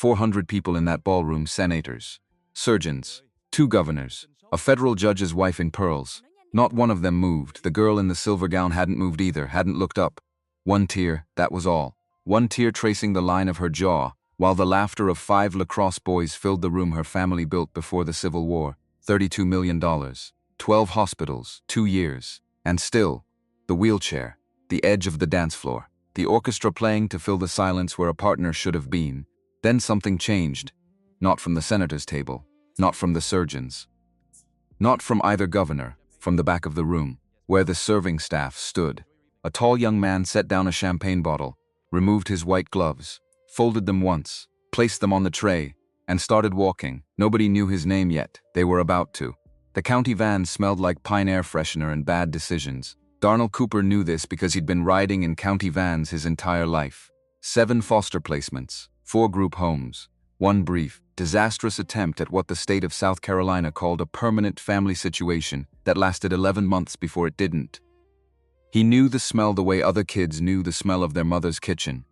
400 people in that ballroom, senators, surgeons, 2 governors, a federal judge's wife in pearls. Not one of them moved. The girl in the silver gown hadn't moved either, hadn't looked up. 1 tear, that was all. 1 tear tracing the line of her jaw, while the laughter of 5 lacrosse boys filled the room her family built before the Civil War. $32 million. 12 hospitals, 2 years. And still, the wheelchair, the edge of the dance floor, the orchestra playing to fill the silence where a partner should have been. Then something changed. Not from the senator's table, not from the surgeons, not from either governor, from the back of the room, where the serving staff stood. A tall young man set down a champagne bottle, removed his white gloves, folded them once, placed them on the tray, and started walking. Nobody knew his name yet. They were about to. The county van smelled like pine air freshener and bad decisions. Darnell Cooper knew this because he'd been riding in county vans his entire life. 7 foster placements, 4 group homes, 1 brief, disastrous attempt at what the state of South Carolina called a permanent family situation that lasted 11 months before it didn't. He knew the smell the way other kids knew the smell of their mother's kitchen.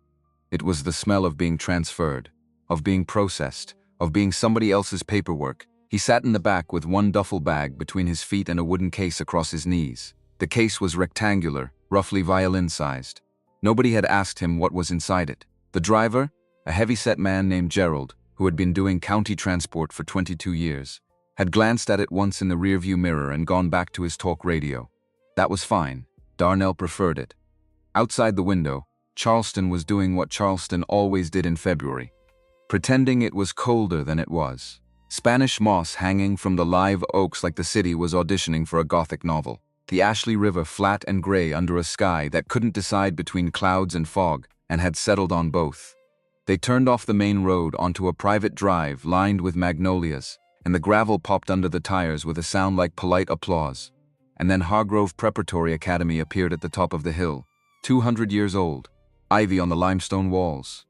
It was the smell of being transferred, of being processed, of being somebody else's paperwork. He sat in the back with 1 duffel bag between his feet and a wooden case across his knees. The case was rectangular, roughly violin-sized. Nobody had asked him what was inside it. The driver, a heavy-set man named Gerald, who had been doing county transport for 22 years, had glanced at it once in the rearview mirror and gone back to his talk radio. That was fine. Darnell preferred it. Outside the window, Charleston was doing what Charleston always did in February, pretending it was colder than it was. Spanish moss hanging from the live oaks like the city was auditioning for a Gothic novel. The Ashley River flat and gray under a sky that couldn't decide between clouds and fog, and had settled on both. They turned off the main road onto a private drive lined with magnolias, and the gravel popped under the tires with a sound like polite applause. And then Hargrove Preparatory Academy appeared at the top of the hill, 200 years old, ivy on the limestone walls,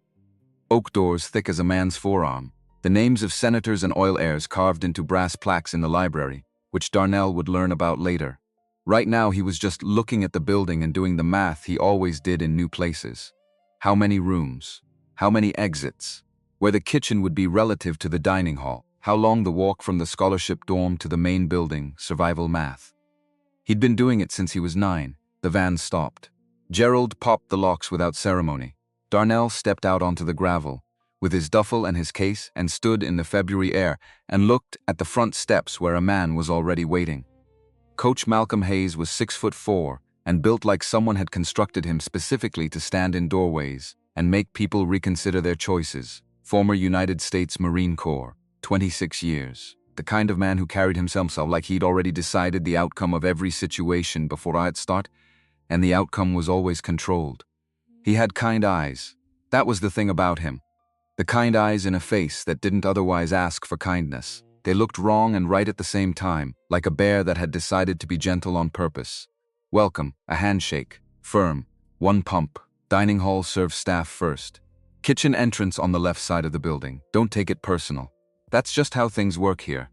oak doors thick as a man's forearm, the names of senators and oil heirs carved into brass plaques in the library, which Darnell would learn about later. Right now he was just looking at the building and doing the math he always did in new places. How many rooms? How many exits? Where the kitchen would be relative to the dining hall? How long the walk from the scholarship dorm to the main building? Survival math. He'd been doing it since he was 9. The van stopped. Gerald popped the locks without ceremony. Darnell stepped out onto the gravel, with his duffel and his case, and stood in the February air and looked at the front steps where a man was already waiting. Coach Malcolm Hayes was 6'4" and built like someone had constructed him specifically to stand in doorways and make people reconsider their choices. Former United States Marine Corps, 26 years. The kind of man who carried himself like he'd already decided the outcome of every situation before I'd start, and the outcome was always controlled. He had kind eyes. That was the thing about him. The kind eyes in a face that didn't otherwise ask for kindness. They looked wrong and right at the same time, like a bear that had decided to be gentle on purpose. Welcome, a handshake, firm, 1 pump. Dining hall serves staff first. Kitchen entrance on the left side of the building. Don't take it personal. That's just how things work here.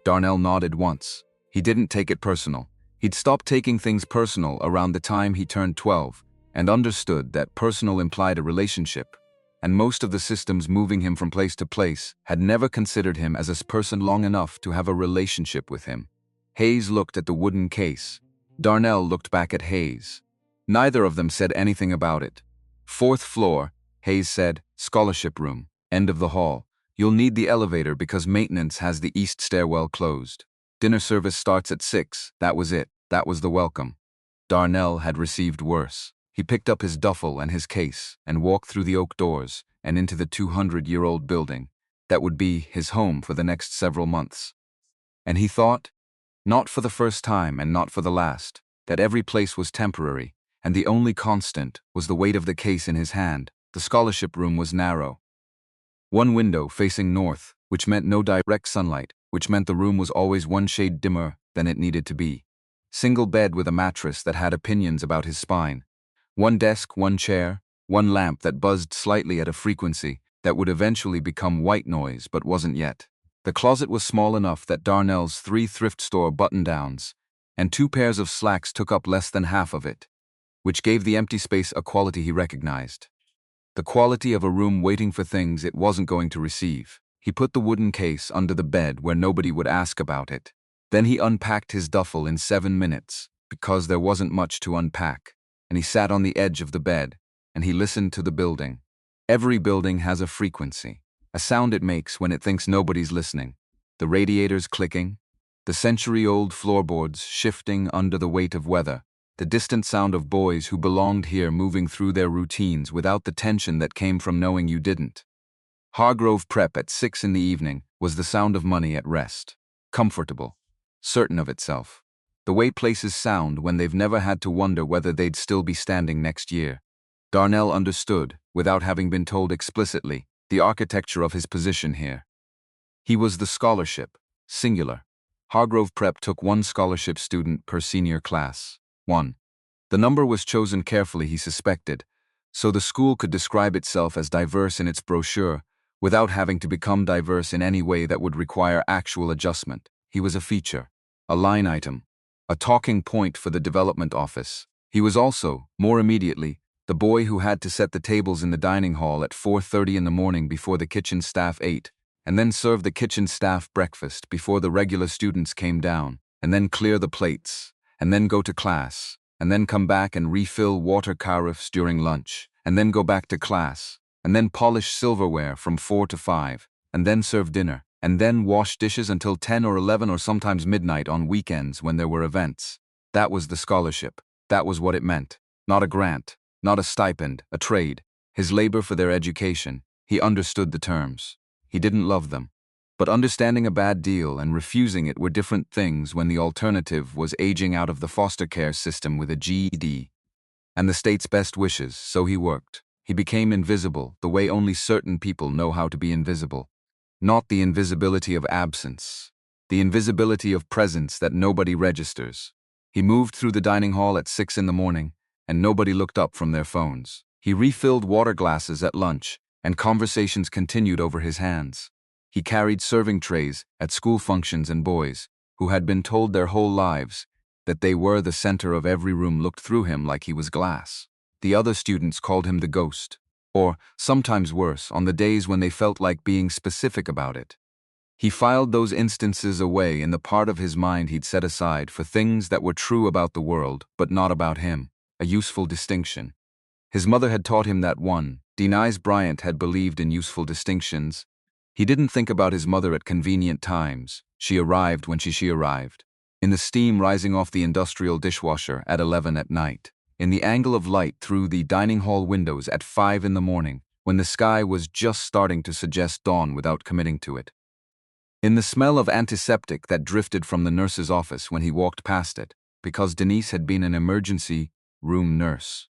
Darnell nodded once. He didn't take it personal. He'd stopped taking things personal around the time he turned 12, and understood that personal implied a relationship. And most of the systems moving him from place to place had never considered him as a person long enough to have a relationship with him. Hayes looked at the wooden case. Darnell looked back at Hayes. Neither of them said anything about it. 4th floor, Hayes said, scholarship room, end of the hall. You'll need the elevator because maintenance has the east stairwell closed. Dinner service starts at 6, that was it, that was the welcome. Darnell had received worse. He picked up his duffel and his case and walked through the oak doors and into the 200-year-old building that would be his home for the next several months. And he thought, not for the first time and not for the last, that every place was temporary, and the only constant was the weight of the case in his hand. The scholarship room was narrow. 1 window facing north, which meant no direct sunlight, which meant the room was always 1 shade dimmer than it needed to be. Single bed with a mattress that had opinions about his spine. 1 desk, 1 chair, 1 lamp that buzzed slightly at a frequency that would eventually become white noise but wasn't yet. The closet was small enough that Darnell's 3 thrift store button-downs and 2 pairs of slacks took up less than half of it, which gave the empty space a quality he recognized. The quality of a room waiting for things it wasn't going to receive. He put the wooden case under the bed where nobody would ask about it. Then he unpacked his duffel in 7 minutes, because there wasn't much to unpack, and he sat on the edge of the bed, and he listened to the building. Every building has a frequency, a sound it makes when it thinks nobody's listening. The radiators clicking, the century-old floorboards shifting under the weight of weather, the distant sound of boys who belonged here moving through their routines without the tension that came from knowing you didn't. Hargrove Prep at 6 in the evening was the sound of money at rest, comfortable, certain of itself. The way places sound when they've never had to wonder whether they'd still be standing next year. Darnell understood, without having been told explicitly, the architecture of his position here. He was the scholarship, singular. Hargrove Prep took 1 scholarship student per senior class. 1. The number was chosen carefully, he suspected, so the school could describe itself as diverse in its brochure, without having to become diverse in any way that would require actual adjustment. He was a feature, a line item, a talking point for the development office. He was also, more immediately, the boy who had to set the tables in the dining hall at 4:30 in the morning before the kitchen staff ate, and then serve the kitchen staff breakfast before the regular students came down, and then clear the plates, and then go to class, and then come back and refill water carafes during lunch, and then go back to class, and then polish silverware from 4 to 5, and then serve dinner, and then wash dishes until 10 or 11 or sometimes midnight on weekends when there were events. That was the scholarship. That was what it meant. Not a grant, not a stipend, a trade. His labor for their education. He understood the terms. He didn't love them. But understanding a bad deal and refusing it were different things when the alternative was aging out of the foster care system with a GED. And the state's best wishes, so he worked. He became invisible, the way only certain people know how to be invisible. Not the invisibility of absence, the invisibility of presence that nobody registers. He moved through the dining hall at 6 in the morning, and nobody looked up from their phones. He refilled water glasses at lunch, and conversations continued over his hands. He carried serving trays at school functions, and boys, who had been told their whole lives that they were the center of every room, looked through him like he was glass. The other students called him the ghost, or, sometimes worse, on the days when they felt like being specific about it. He filed those instances away in the part of his mind he'd set aside for things that were true about the world, but not about him, a useful distinction. His mother had taught him that one. Denise Bryant had believed in useful distinctions. He didn't think about his mother at convenient times. She arrived when she arrived. In the steam rising off the industrial dishwasher at 11 at night. In the angle of light through the dining hall windows at 5 in the morning, when the sky was just starting to suggest dawn without committing to it. In the smell of antiseptic that drifted from the nurse's office when he walked past it, because Denise had been an emergency room nurse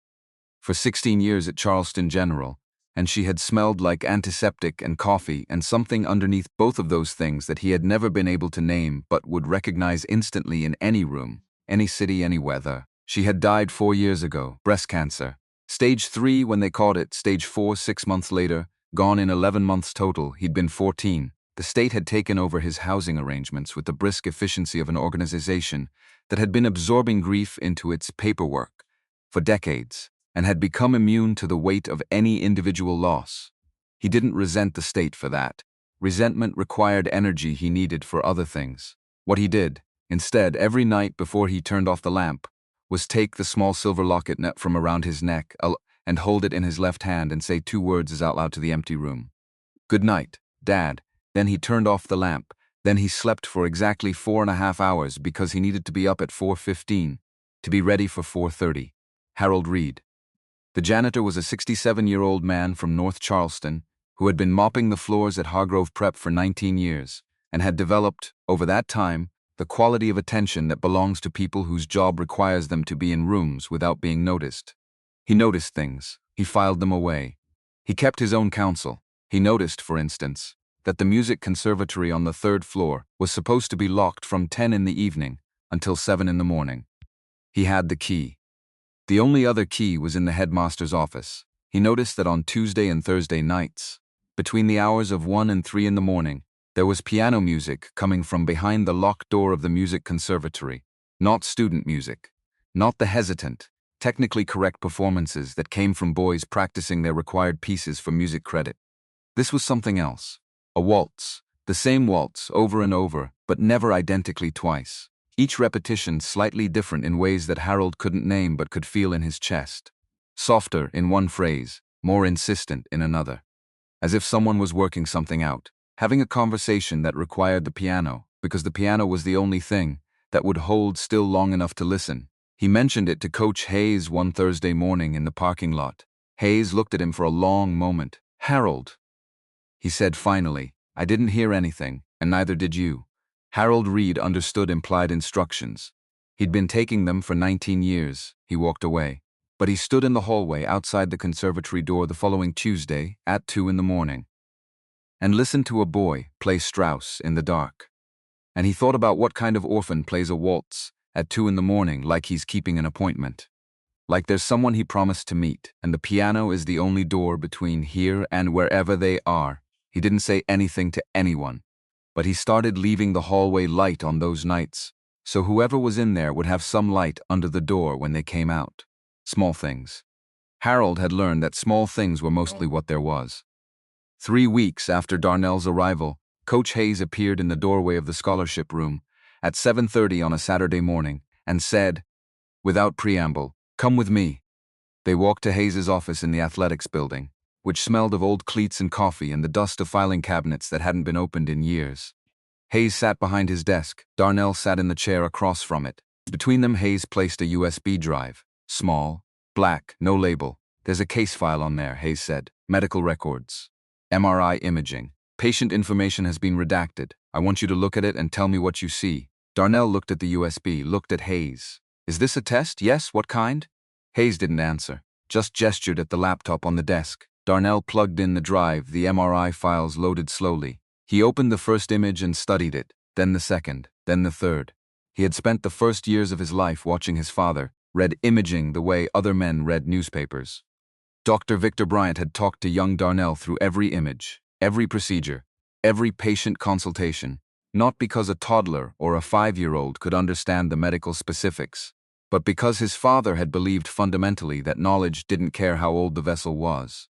for 16 years at Charleston General, and she had smelled like antiseptic and coffee and something underneath both of those things that he had never been able to name but would recognize instantly in any room, any city, any weather. She had died 4 years ago, breast cancer. Stage 3 when they caught it, stage 4 6 months later, gone in 11 months total. He'd been 14. The state had taken over his housing arrangements with the brisk efficiency of an organization that had been absorbing grief into its paperwork for decades, and had become immune to the weight of any individual loss. He didn't resent the state for that. Resentment required energy he needed for other things. What he did, instead, every night before he turned off the lamp, was take the small silver locket from around his neck and hold it in his left hand and say 2 words out loud to the empty room. "Good night, Dad." Then he turned off the lamp. Then he slept for exactly 4.5 hours because he needed to be up at 4:15 to be ready for 4:30. Harold Reed. The janitor was a 67-year-old man from North Charleston who had been mopping the floors at Hargrove Prep for 19 years and had developed, over that time, the quality of attention that belongs to people whose job requires them to be in rooms without being noticed. He noticed things. He filed them away. He kept his own counsel. He noticed, for instance, that the music conservatory on the 3rd floor was supposed to be locked from 10 in the evening until 7 in the morning. He had the key. The only other key was in the headmaster's office. He noticed that on Tuesday and Thursday nights, between the hours of 1 and 3 in the morning, there was piano music coming from behind the locked door of the music conservatory. Not student music. Not the hesitant, technically correct performances that came from boys practicing their required pieces for music credit. This was something else. A waltz. The same waltz over and over, but never identically twice. Each repetition slightly different in ways that Harold couldn't name but could feel in his chest. Softer in one phrase, more insistent in another. As if someone was working something out, having a conversation that required the piano, because the piano was the only thing that would hold still long enough to listen. He mentioned it to Coach Hayes one Thursday morning in the parking lot. Hayes looked at him for a long moment. "Harold," he said finally, "I didn't hear anything, and neither did you." Harold Reed understood implied instructions. He'd been taking them for 19 years. He walked away. But he stood in the hallway outside the conservatory door the following Tuesday at 2 in the morning and listened to a boy play Strauss in the dark. And he thought about what kind of orphan plays a waltz at 2 in the morning like he's keeping an appointment. Like there's someone he promised to meet, and the piano is the only door between here and wherever they are. He didn't say anything to anyone, but he started leaving the hallway light on those nights, so whoever was in there would have some light under the door when they came out. Small things. Harold had learned that small things were mostly what there was. 3 weeks after Darnell's arrival, Coach Hayes appeared in the doorway of the scholarship room at 7:30 on a Saturday morning and said, without preamble, "Come with me." They walked to Hayes's office in the athletics building, which smelled of old cleats and coffee and the dust of filing cabinets that hadn't been opened in years. Hayes sat behind his desk. Darnell sat in the chair across from it. Between them, Hayes placed a USB drive. Small, black, no label. "There's a case file on there," Hayes said. "Medical records. MRI imaging. Patient information has been redacted. I want you to look at it and tell me what you see." Darnell looked at the USB, looked at Hayes. "Is this a test? Yes, what kind?" Hayes didn't answer, just gestured at the laptop on the desk. Darnell plugged in the drive. The MRI files loaded slowly. He opened the first image and studied it, then the second, then the third. He had spent the first years of his life watching his father, read imaging the way other men read newspapers. Dr. Victor Bryant had talked to young Darnell through every image, every procedure, every patient consultation, not because a toddler or a 5-year-old could understand the medical specifics, but because his father had believed fundamentally that knowledge didn't care how old the vessel was.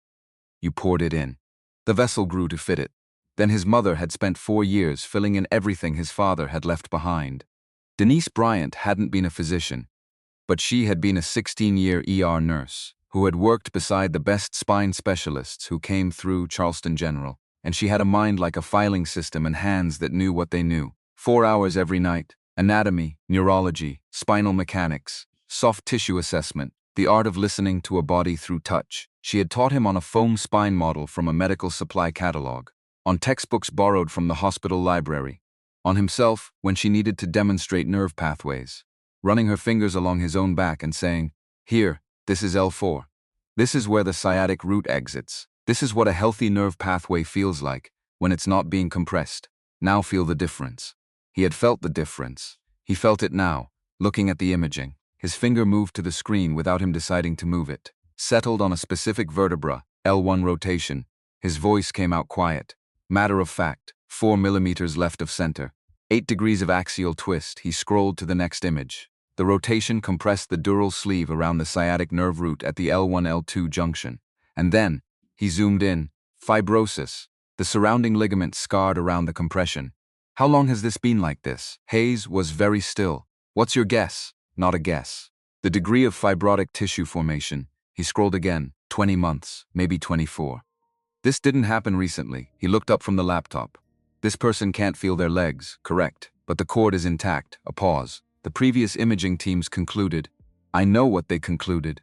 You poured it in. The vessel grew to fit it. Then his mother had spent 4 years filling in everything his father had left behind. Denise Bryant hadn't been a physician, but she had been a 16-year ER nurse who had worked beside the best spine specialists who came through Charleston General, and she had a mind like a filing system and hands that knew what they knew. 4 hours every night. Anatomy, neurology, spinal mechanics, soft tissue assessment, the art of listening to a body through touch. She had taught him on a foam spine model from a medical supply catalog, on textbooks borrowed from the hospital library, on himself when she needed to demonstrate nerve pathways, running her fingers along his own back and saying, "Here, this is L4. This is where the sciatic root exits. This is what a healthy nerve pathway feels like when it's not being compressed. Now feel the difference." He had felt the difference. He felt it now, looking at the imaging. His finger moved to the screen without him deciding to move it. Settled on a specific vertebra, L1 rotation. His voice came out quiet. Matter of fact, 4 millimeters left of center. 8 degrees of axial twist. He scrolled to the next image. The rotation compressed the dural sleeve around the sciatic nerve root at the L1-L2 junction. And then, he zoomed in. Fibrosis. The surrounding ligament scarred around the compression. "How long has this been like this?" Hayes was very still. "What's your guess?" Not a guess. "The degree of fibrotic tissue formation." He scrolled again. 20 months, maybe 24. "This didn't happen recently." He looked up from the laptop. "This person can't feel their legs, correct, but the cord is intact." A pause. "The previous imaging teams concluded." "I know what they concluded.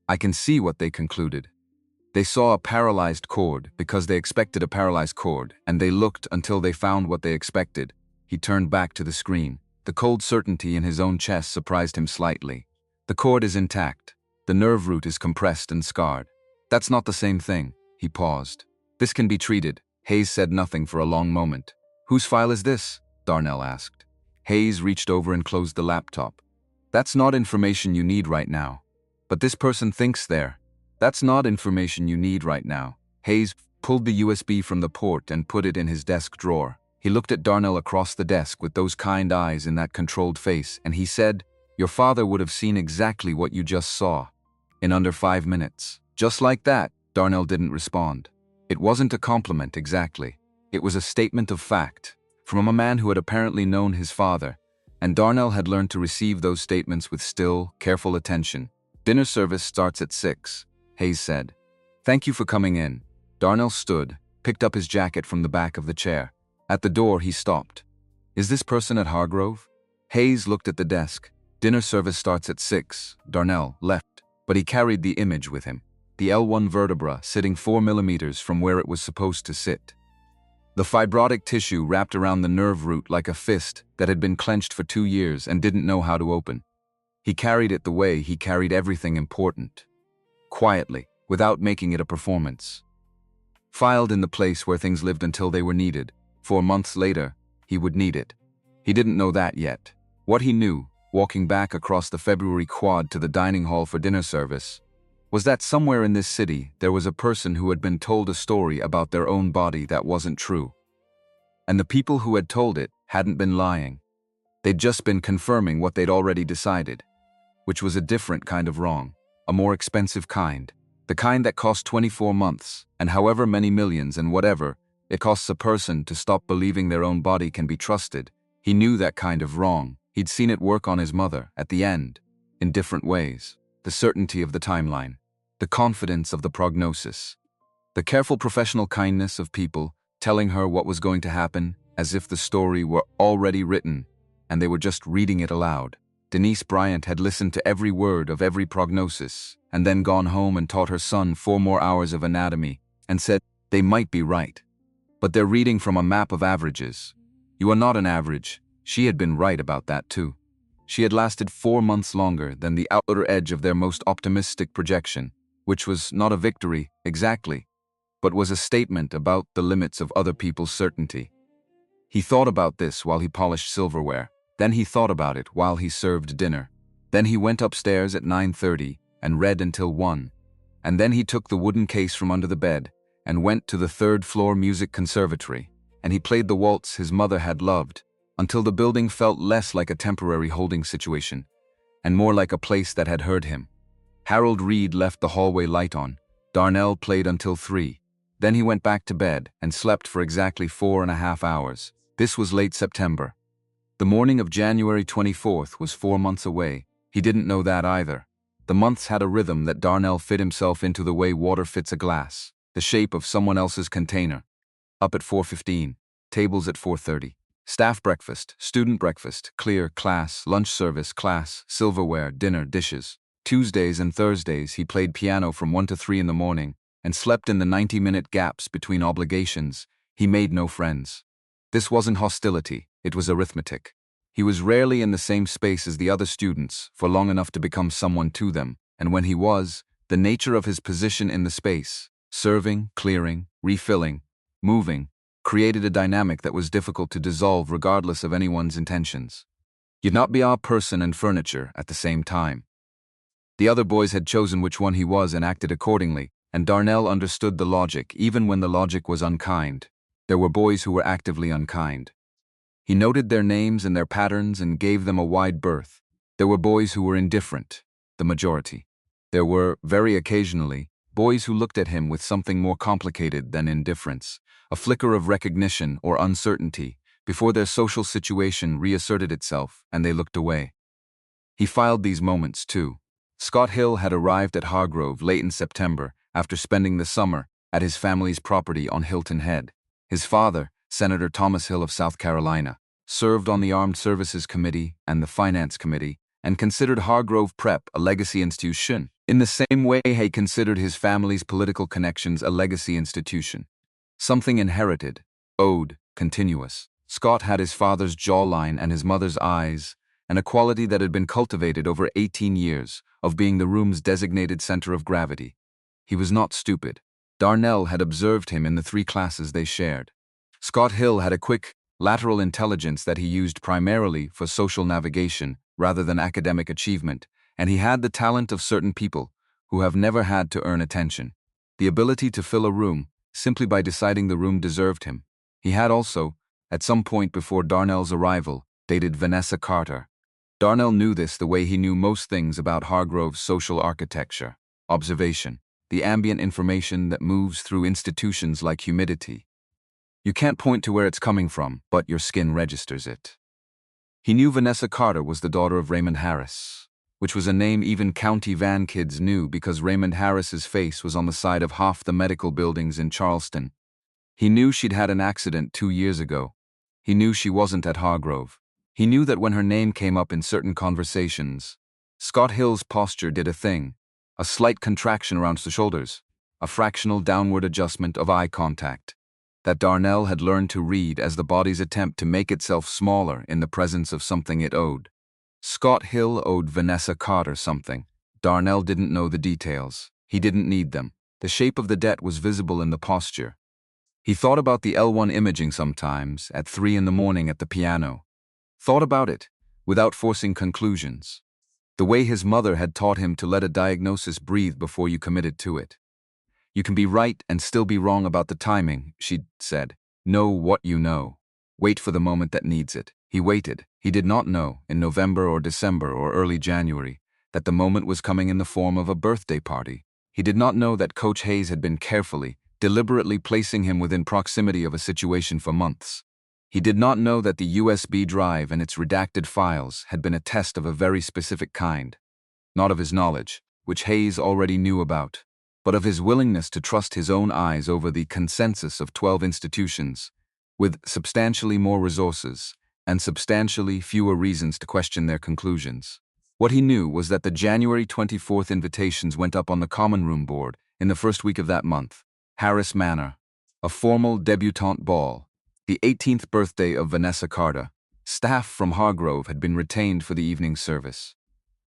I can see what they concluded. They saw a paralyzed cord because they expected a paralyzed cord, and they looked until they found what they expected." He turned back to the screen. The cold certainty in his own chest surprised him slightly. "The cord is intact. The nerve root is compressed and scarred." "That's not the same thing." He paused. "This can be treated." Hayes said nothing for a long moment. "Whose file is this?" Darnell asked. Hayes reached over and closed the laptop. "That's not information you need right now. But this person thinks they're. That's not information you need right now." Hayes pulled the USB from the port and put it in his desk drawer. He looked at Darnell across the desk with those kind eyes in that controlled face, and he said, Your father would have seen exactly what you just saw. In under 5 minutes. Just like that, Darnell didn't respond. It wasn't a compliment exactly. It was a statement of fact, from a man who had apparently known his father, and Darnell had learned to receive those statements with still, careful attention. Dinner service starts at 6, Hayes said. Thank you for coming in. Darnell stood, picked up his jacket from the back of the chair. At the door, he stopped. Is this person at Hargrove? Hayes looked at the desk. Dinner service starts at 6. Darnell left, but he carried the image with him. The L1 vertebra sitting 4 millimeters from where it was supposed to sit. The fibrotic tissue wrapped around the nerve root like a fist that had been clenched for 2 years and didn't know how to open. He carried it the way he carried everything important. Quietly, without making it a performance. Filed in the place where things lived until they were needed. 4 months later, he would need it. He didn't know that yet. What he knew, walking back across the February quad to the dining hall for dinner service, was that somewhere in this city there was a person who had been told a story about their own body that wasn't true. And the people who had told it hadn't been lying. They'd just been confirming what they'd already decided, which was a different kind of wrong, a more expensive kind, the kind that cost 24 months, and however many millions and whatever it costs a person to stop believing their own body can be trusted. He knew that kind of wrong. He'd seen it work on his mother, at the end, in different ways. The certainty of the timeline, the confidence of the prognosis, the careful professional kindness of people telling her what was going to happen as if the story were already written and they were just reading it aloud. Denise Bryant had listened to every word of every prognosis and then gone home and taught her son 4 more hours of anatomy and said, they might be right, but they're reading from a map of averages. You are not an average. She had been right about that too. She had lasted 4 months longer than the outer edge of their most optimistic projection, which was not a victory, exactly, but was a statement about the limits of other people's certainty. He thought about this while he polished silverware. Then he thought about it while he served dinner. Then he went upstairs at 9:30 and read until 1. And then he took the wooden case from under the bed and went to the 3rd-floor music conservatory, and he played the waltz his mother had loved, until the building felt less like a temporary holding situation, and more like a place that had heard him. Harold Reed left the hallway light on. Darnell played until 3. Then he went back to bed and slept for exactly 4.5 hours. This was late September. The morning of January 24th was 4 months away. He didn't know that either. The months had a rhythm that Darnell fit himself into the way water fits a glass, the shape of someone else's container. Up at 4:15, tables at 4:30. Staff breakfast, student breakfast, clear, class, lunch service, class, silverware, dinner, dishes. Tuesdays and Thursdays he played piano from 1 to 3 in the morning and slept in the 90-minute gaps between obligations. He made no friends. This wasn't hostility, it was arithmetic. He was rarely in the same space as the other students for long enough to become someone to them, and when he was, the nature of his position in the space, serving, clearing, refilling, moving, created a dynamic that was difficult to dissolve regardless of anyone's intentions. You'd not be a person and furniture at the same time. The other boys had chosen which one he was and acted accordingly, and Darnell understood the logic even when the logic was unkind. There were boys who were actively unkind. He noted their names and their patterns and gave them a wide berth. There were boys who were indifferent, the majority. There were, very occasionally, boys who looked at him with something more complicated than indifference, a flicker of recognition or uncertainty, before their social situation reasserted itself and they looked away. He filed these moments too. Scott Hill had arrived at Hargrove late in September after spending the summer at his family's property on Hilton Head. His father, Senator Thomas Hill of South Carolina, served on the Armed Services Committee and the Finance Committee and considered Hargrove Prep a legacy institution, in the same way he considered his family's political connections a legacy institution. Something inherited, owed, continuous. Scott had his father's jawline and his mother's eyes, and a quality that had been cultivated over 18 years of being the room's designated center of gravity. He was not stupid. Darnell had observed him in the 3 classes they shared. Scott Hill had a quick, lateral intelligence that he used primarily for social navigation rather than academic achievement, and he had the talent of certain people who have never had to earn attention, the ability to fill a room simply by deciding the room deserved him. He had also, at some point before Darnell's arrival, dated Vanessa Carter. Darnell knew this the way he knew most things about Hargrove's social architecture: observation, the ambient information that moves through institutions like humidity. You can't point to where it's coming from, but your skin registers it. He knew Vanessa Carter was the daughter of Raymond Harris, which was a name even County Van kids knew because Raymond Harris's face was on the side of half the medical buildings in Charleston. He knew she'd had an accident 2 years ago. He knew she wasn't at Hargrove. He knew that when her name came up in certain conversations, Scott Hill's posture did a thing: a slight contraction around the shoulders, a fractional downward adjustment of eye contact, that Darnell had learned to read as the body's attempt to make itself smaller in the presence of something it owed. Scott Hill owed Vanessa Carter something. Darnell didn't know the details. He didn't need them. The shape of the debt was visible in the posture. He thought about the L1 imaging sometimes, at 3 in the morning at the piano. Thought about it, without forcing conclusions. The way his mother had taught him to let a diagnosis breathe before you committed to it. You can be right and still be wrong about the timing, she'd said. Know what you know. Wait for the moment that needs it. He waited. He did not know, in November or December or early January, that the moment was coming in the form of a birthday party. He did not know that Coach Hayes had been carefully, deliberately placing him within proximity of a situation for months. He did not know that the USB drive and its redacted files had been a test of a very specific kind. Not of his knowledge, which Hayes already knew about, but of his willingness to trust his own eyes over the consensus of 12 institutions, with substantially more resources and substantially fewer reasons to question their conclusions. What he knew was that the January 24th invitations went up on the common room board in the first week of that month. Harris Manor, a formal debutante ball, the 18th birthday of Vanessa Carter. Staff from Hargrove had been retained for the evening service.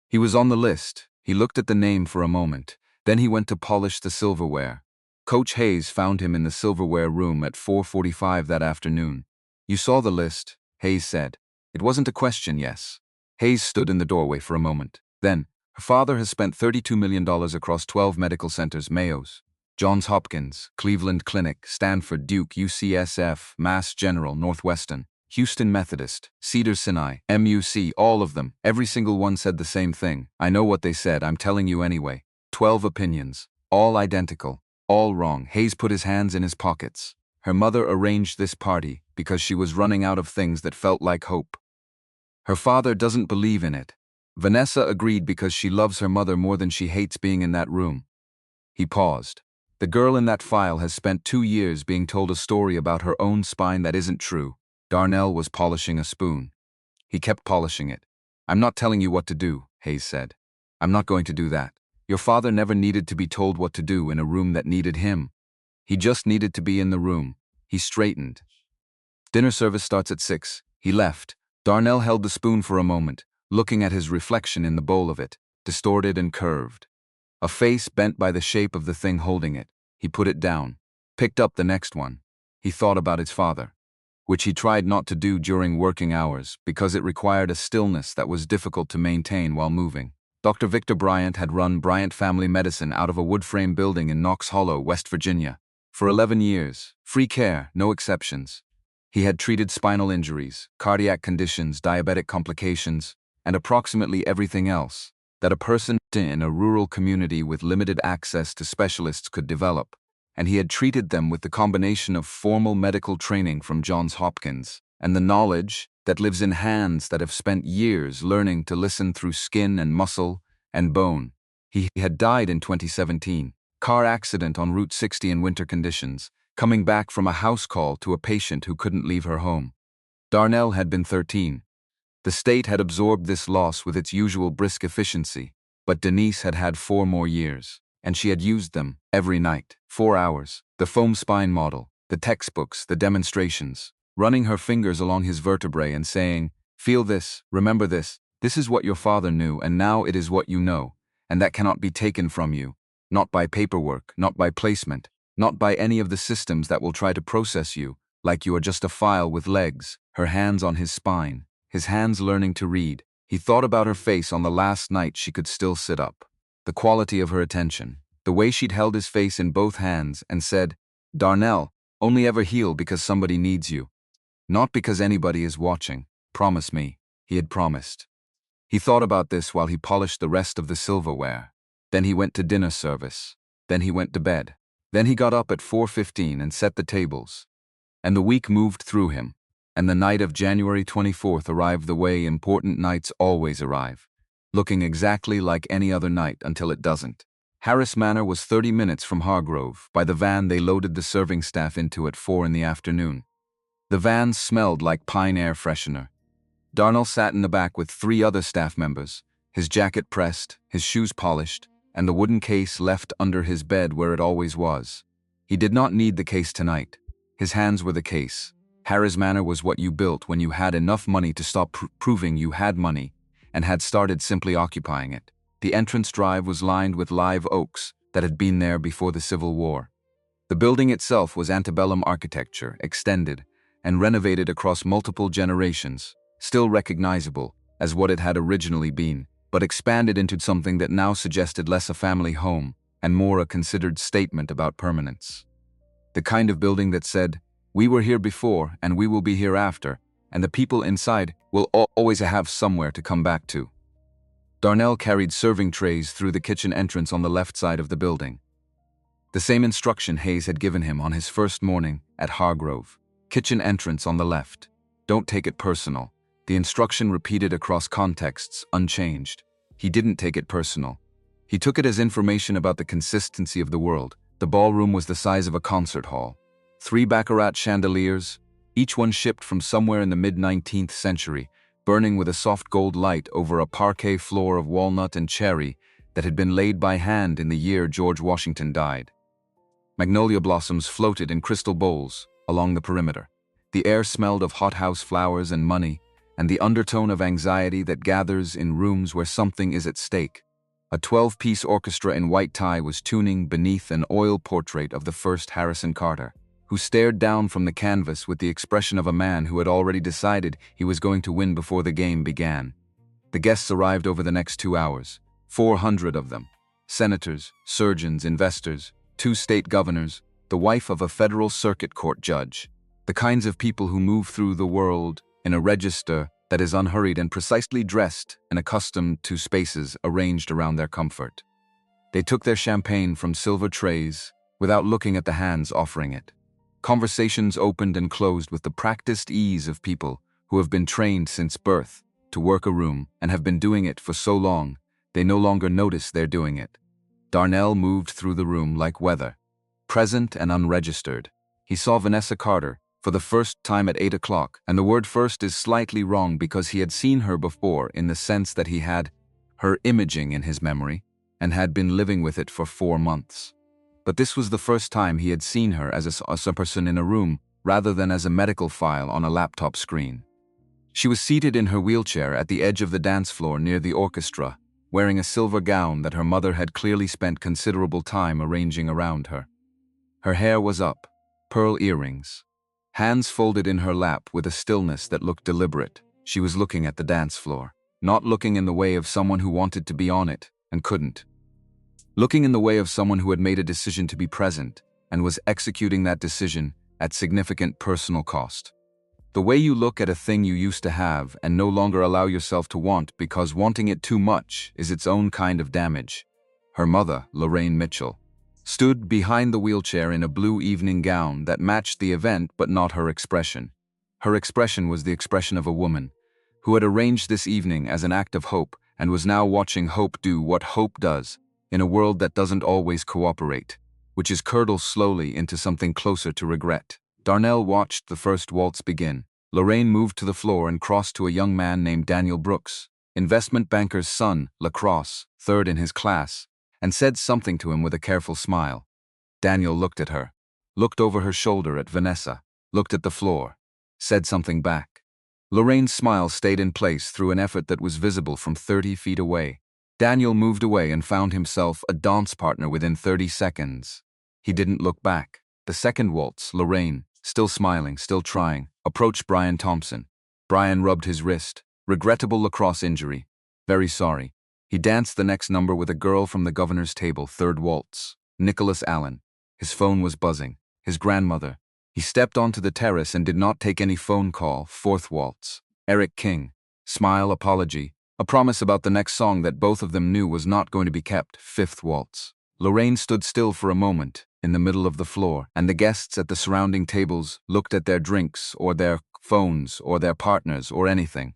He was on the list. He looked at the name for a moment. Then he went to polish the silverware. Coach Hayes found him in the silverware room at 4:45 that afternoon. You saw the list, Hayes said. It wasn't a question, yes. Hayes stood in the doorway for a moment. Then, her father has spent $32 million across 12 medical centers: Mayo's, Johns Hopkins, Cleveland Clinic, Stanford, Duke, UCSF, Mass General, Northwestern, Houston Methodist, Cedars-Sinai, MUC, all of them. Every single one said the same thing. I know what they said, I'm telling you anyway. 12 opinions, all identical, all wrong. Hayes put his hands in his pockets. Her mother arranged this party because she was running out of things that felt like hope. Her father doesn't believe in it. Vanessa agreed because she loves her mother more than she hates being in that room. He paused. The girl in that file has spent 2 years being told a story about her own spine that isn't true. Darnell was polishing a spoon. He kept polishing it. I'm not telling you what to do, Hayes said. I'm not going to do that. Your father never needed to be told what to do in a room that needed him. He just needed to be in the room. He straightened. Dinner service starts at 6. He left. Darnell held the spoon for a moment, looking at his reflection in the bowl of it, distorted and curved. A face bent by the shape of the thing holding it. He put it down, picked up the next one. He thought about his father, which he tried not to do during working hours because it required a stillness that was difficult to maintain while moving. Dr. Victor Bryant had run Bryant Family Medicine out of a wood-frame building in Knox Hollow, West Virginia, for 11 years. Free care, no exceptions. He had treated spinal injuries, cardiac conditions, diabetic complications, and approximately everything else that a person in a rural community with limited access to specialists could develop, and he had treated them with the combination of formal medical training from Johns Hopkins and the knowledge that lives in hands that have spent years learning to listen through skin and muscle and bone. He had died in 2017, car accident on Route 60 in winter conditions, coming back from a house call to a patient who couldn't leave her home. Darnell had been 13. The state had absorbed this loss with its usual brisk efficiency, but Denise had had 4 more years, and she had used them every night, 4 hours, the foam spine model, the textbooks, the demonstrations, running her fingers along his vertebrae and saying, feel this, remember this is what your father knew, and now it is what you know, and that cannot be taken from you, not by paperwork, not by placement, not by any of the systems that will try to process you, like you are just a file with legs. Her hands on his spine, his hands learning to read. He thought about her face on the last night she could still sit up, the quality of her attention, the way she'd held his face in both hands and said, Darnell, only ever heal because somebody needs you. Not because anybody is watching. Promise me. He had promised. He thought about this while he polished the rest of the silverware. Then he went to dinner service. Then he went to bed. Then he got up at 4:15 and set the tables. And the week moved through him, and the night of January 24th arrived the way important nights always arrive, looking exactly like any other night until it doesn't. Harris Manor was 30 minutes from Hargrove by the van they loaded the serving staff into at 4 in the afternoon. The van smelled like pine air freshener. Darnell sat in the back with 3 other staff members, his jacket pressed, his shoes polished, and the wooden case left under his bed where it always was. He did not need the case tonight. His hands were the case. Harris Manor was what you built when you had enough money to stop proving you had money and had started simply occupying it. The entrance drive was lined with live oaks that had been there before the Civil War. The building itself was antebellum architecture, extended and renovated across multiple generations, still recognizable as what it had originally been, but expanded into something that now suggested less a family home and more a considered statement about permanence. The kind of building that said, "We were here before and we will be here after, and the people inside will always have somewhere to come back to." Darnell carried serving trays through the kitchen entrance on the left side of the building. The same instruction Hayes had given him on his first morning at Hargrove. Kitchen entrance on the left. Don't take it personal. The instruction repeated across contexts, unchanged. He didn't take it personal. He took it as information about the consistency of the world. The ballroom was the size of a concert hall. 3 baccarat chandeliers, each one shipped from somewhere in the mid-19th century, burning with a soft gold light over a parquet floor of walnut and cherry that had been laid by hand in the year George Washington died. Magnolia blossoms floated in crystal bowls along the perimeter. The air smelled of hothouse flowers and money, and the undertone of anxiety that gathers in rooms where something is at stake. A 12-piece orchestra in white tie was tuning beneath an oil portrait of the first Harrison Carter, who stared down from the canvas with the expression of a man who had already decided he was going to win before the game began. The guests arrived over the next 2 hours, 400 of them. Senators, surgeons, investors, 2 state governors, the wife of a federal circuit court judge. The kinds of people who move through the world in a register that is unhurried and precisely dressed and accustomed to spaces arranged around their comfort. They took their champagne from silver trays without looking at the hands offering it. Conversations opened and closed with the practiced ease of people who have been trained since birth to work a room and have been doing it for so long they no longer notice they're doing it. Darnell moved through the room like weather, present and unregistered. He saw Vanessa Carter for the first time at 8 o'clock, and the word first is slightly wrong because he had seen her before in the sense that he had her imaging in his memory and had been living with it for 4 months. But this was the first time he had seen her as a person in a room rather than as a medical file on a laptop screen. She was seated in her wheelchair at the edge of the dance floor near the orchestra, wearing a silver gown that her mother had clearly spent considerable time arranging around her. Her hair was up, pearl earrings, hands folded in her lap with a stillness that looked deliberate. She was looking at the dance floor, not looking in the way of someone who wanted to be on it and couldn't. Looking in the way of someone who had made a decision to be present and was executing that decision at significant personal cost. The way you look at a thing you used to have and no longer allow yourself to want because wanting it too much is its own kind of damage. Her mother, Lorraine Mitchell, stood behind the wheelchair in a blue evening gown that matched the event but not her expression. Her expression was the expression of a woman who had arranged this evening as an act of hope and was now watching hope do what hope does in a world that doesn't always cooperate, which is curdled slowly into something closer to regret. Darnell watched the first waltz begin. Lorraine moved to the floor and crossed to a young man named Daniel Brooks, investment banker's son, lacrosse, 3rd in his class, and said something to him with a careful smile. Daniel looked at her, looked over her shoulder at Vanessa, looked at the floor, said something back. Lorraine's smile stayed in place through an effort that was visible from 30 feet away. Daniel moved away and found himself a dance partner within 30 seconds. He didn't look back. The second waltz, Lorraine, still smiling, still trying, approached Brian Thompson. Brian rubbed his wrist. Regrettable lacrosse injury. Very sorry. He danced the next number with a girl from the governor's table, 3rd waltz. Nicholas Allen. His phone was buzzing. His grandmother. He stepped onto the terrace and did not take any phone call, 4th waltz. Eric King. Smile, apology. A promise about the next song that both of them knew was not going to be kept. Fifth waltz. Lorraine stood still for a moment, in the middle of the floor, and the guests at the surrounding tables looked at their drinks, or their phones, or their partners, or anything,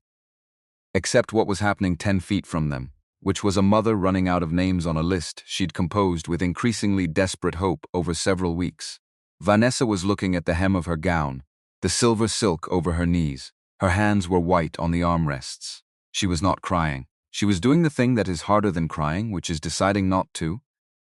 except what was happening 10 feet from them, which was a mother running out of names on a list she'd composed with increasingly desperate hope over several weeks. Vanessa was looking at the hem of her gown, the silver silk over her knees. Her hands were white on the armrests. She was not crying. She was doing the thing that is harder than crying, which is deciding not to,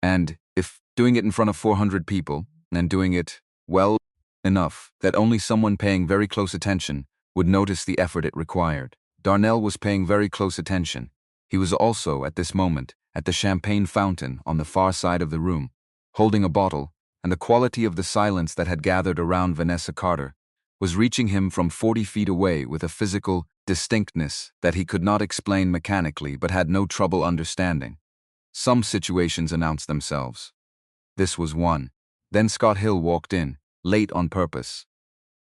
and, if doing it in front of 400 people, and doing it, well, enough that only someone paying very close attention would notice the effort it required. Darnell was paying very close attention. He was also, at this moment, at the champagne fountain on the far side of the room, holding a bottle, and the quality of the silence that had gathered around Vanessa Carter was reaching him from 40 feet away with a physical distinctness that he could not explain mechanically but had no trouble understanding. Some situations announced themselves. This was one. Then Scott Hill walked in, late on purpose.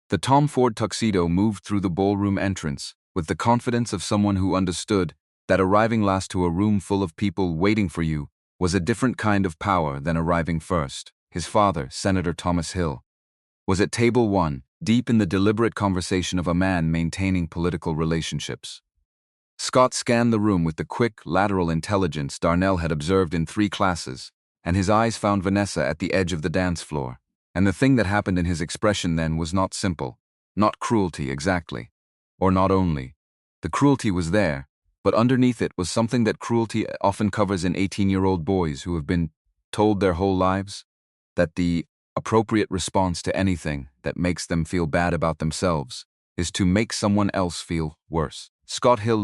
The Tom Ford tuxedo moved through the ballroom entrance with the confidence of someone who understood that arriving last to a room full of people waiting for you was a different kind of power than arriving first. His father, Senator Thomas Hill, was at table 1, deep in the deliberate conversation of a man maintaining political relationships. Scott scanned the room with the quick, lateral intelligence Darnell had observed in 3 classes, and his eyes found Vanessa at the edge of the dance floor. And the thing that happened in his expression then was not simple, not cruelty exactly, or not only. The cruelty was there, but underneath it was something that cruelty often covers in 18-year-old boys who have been told their whole lives, that the appropriate response to anything that makes them feel bad about themselves is to make someone else feel worse. Scott Hill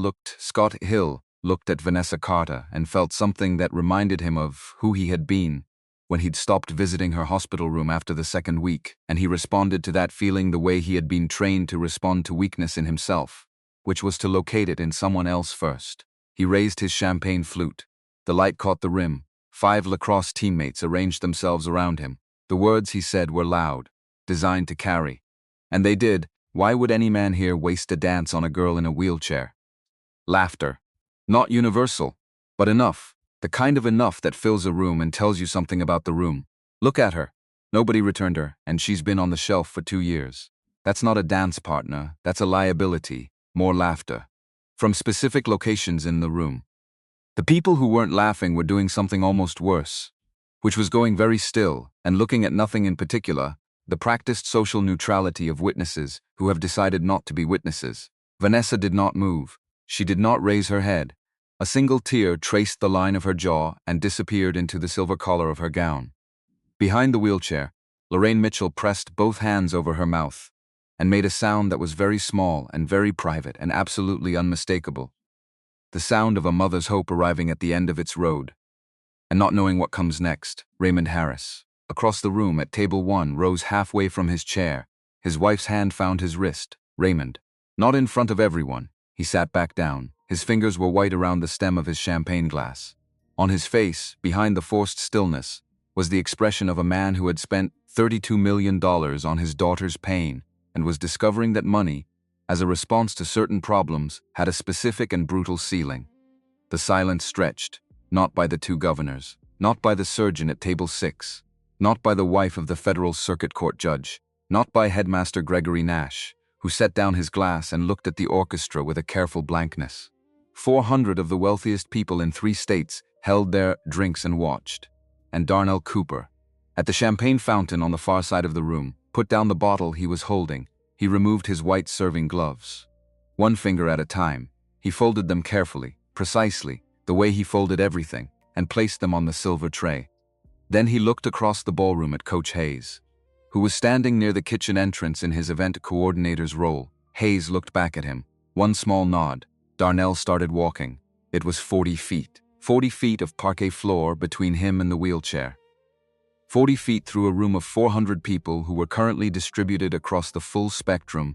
looked at Vanessa Carter and felt something that reminded him of who he had been when he'd stopped visiting her hospital room after the 2nd week, and he responded to that feeling the way he had been trained to respond to weakness in himself, which was to locate it in someone else first. He raised his champagne flute. The light caught the rim. 5 lacrosse teammates arranged themselves around him. The words he said were loud, designed to carry. And they did. Why would any man here waste a dance on a girl in a wheelchair? Laughter. Not universal, but enough. The kind of enough that fills a room and tells you something about the room. Look at her. Nobody returned her, and she's been on the shelf for 2 years. That's not a dance partner, that's a liability. More laughter. From specific locations in the room. The people who weren't laughing were doing something almost worse, which was going very still and looking at nothing in particular, the practiced social neutrality of witnesses who have decided not to be witnesses. Vanessa did not move. She did not raise her head. A single tear traced the line of her jaw and disappeared into the silver collar of her gown. Behind the wheelchair, Lorraine Mitchell pressed both hands over her mouth and made a sound that was very small and very private and absolutely unmistakable. The sound of a mother's hope arriving at the end of its road and not knowing what comes next. Raymond Harris, across the room at table 1, rose halfway from his chair. His wife's hand found his wrist. Raymond. Not in front of everyone. He sat back down. His fingers were white around the stem of his champagne glass. On his face, behind the forced stillness, was the expression of a man who had spent $32 million on his daughter's pain and was discovering that money, as a response to certain problems, had a specific and brutal ceiling. The silence stretched, not by the 2 governors, not by the surgeon at table 6, not by the wife of the federal circuit court judge, not by headmaster Gregory Nash, who set down his glass and looked at the orchestra with a careful blankness. 400 of the wealthiest people in 3 states held their drinks and watched. And Darnell Cooper, at the champagne fountain on the far side of the room, put down the bottle he was holding. He removed his white serving gloves. 1 finger at a time, he folded them carefully, precisely, the way he folded everything, and placed them on the silver tray. Then he looked across the ballroom at Coach Hayes, who was standing near the kitchen entrance in his event coordinator's role. Hayes looked back at him. 1 small nod. Darnell started walking. It was 40 feet. 40 feet of parquet floor between him and the wheelchair. 40 feet through a room of 400 people who were currently distributed across the full spectrum,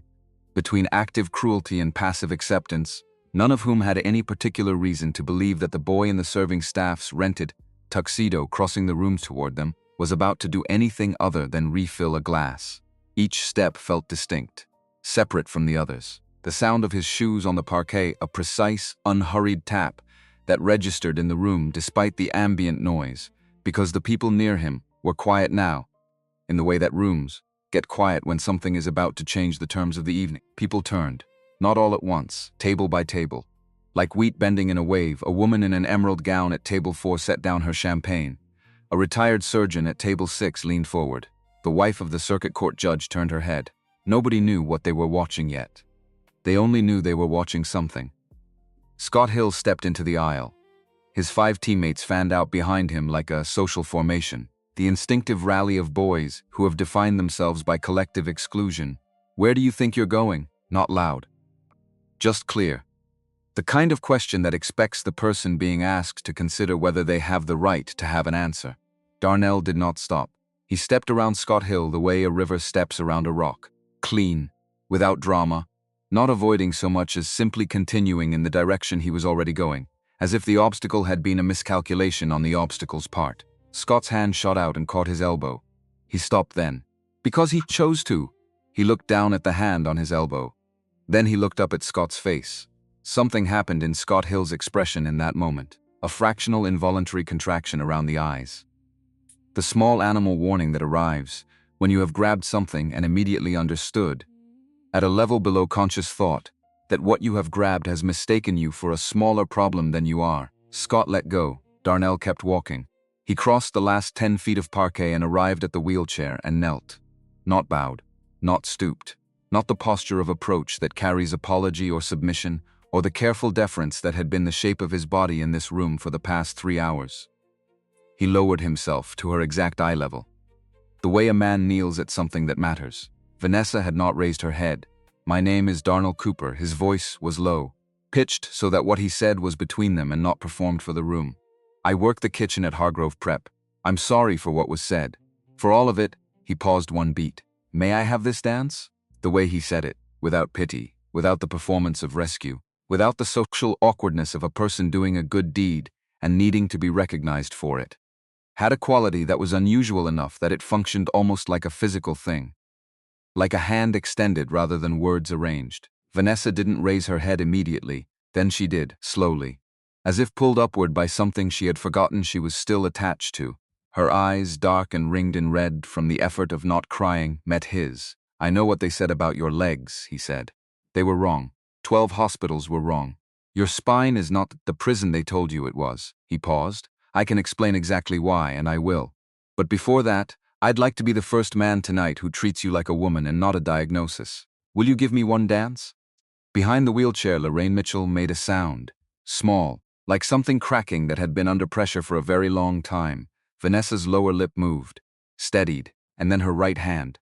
between active cruelty and passive acceptance, none of whom had any particular reason to believe that the boy in the serving staff's rented tuxedo crossing the room toward them was about to do anything other than refill a glass. Each step felt distinct, separate from the others. The sound of his shoes on the parquet, a precise, unhurried tap that registered in the room despite the ambient noise, because the people near him were quiet now, in the way that rooms get quiet when something is about to change the terms of the evening. People turned, not all at once, table by table. Like wheat bending in a wave, a woman in an emerald gown at table 4 set down her champagne. A retired surgeon at table 6 leaned forward. The wife of the circuit court judge turned her head. Nobody knew what they were watching yet. They only knew they were watching something. Scott Hill stepped into the aisle. His 5 teammates fanned out behind him like a social formation, the instinctive rally of boys who have defined themselves by collective exclusion. Where do you think you're going? Not loud. Just clear. The kind of question that expects the person being asked to consider whether they have the right to have an answer. Darnell did not stop. He stepped around Scott Hill the way a river steps around a rock. Clean, without drama, not avoiding so much as simply continuing in the direction he was already going, as if the obstacle had been a miscalculation on the obstacle's part. Scott's hand shot out and caught his elbow. He stopped then. Because he chose to. He looked down at the hand on his elbow. Then he looked up at Scott's face. Something happened in Scott Hill's expression in that moment, a fractional involuntary contraction around the eyes. The small animal warning that arrives when you have grabbed something and immediately understood, at a level below conscious thought, that what you have grabbed has mistaken you for a smaller problem than you are. Scott let go. Darnell kept walking. He crossed the last 10 feet of parquet and arrived at the wheelchair and knelt. Not bowed, not stooped, not the posture of approach that carries apology or submission, or the careful deference that had been the shape of his body in this room for the past 3 hours. He lowered himself to her exact eye level. The way a man kneels at something that matters. Vanessa had not raised her head. My name is Darnell Cooper. His voice was low, pitched so that what he said was between them and not performed for the room. I work the kitchen at Hargrove Prep. I'm sorry for what was said. For all of it, he paused one beat. May I have this dance? The way he said it, without pity, without the performance of rescue, without the social awkwardness of a person doing a good deed and needing to be recognized for it, had a quality that was unusual enough that it functioned almost like a physical thing. Like a hand extended rather than words arranged. Vanessa didn't raise her head immediately, then she did, slowly. As if pulled upward by something she had forgotten she was still attached to. Her eyes, dark and ringed in red from the effort of not crying, met his. I know what they said about your legs, he said. They were wrong. 12 hospitals were wrong. Your spine is not the prison they told you it was. He paused. I can explain exactly why, and I will. But before that, I'd like to be the first man tonight who treats you like a woman and not a diagnosis. Will you give me one dance? Behind the wheelchair, Lorraine Mitchell made a sound. Small, like something cracking that had been under pressure for a very long time. Vanessa's lower lip moved, steadied, and then her right hand.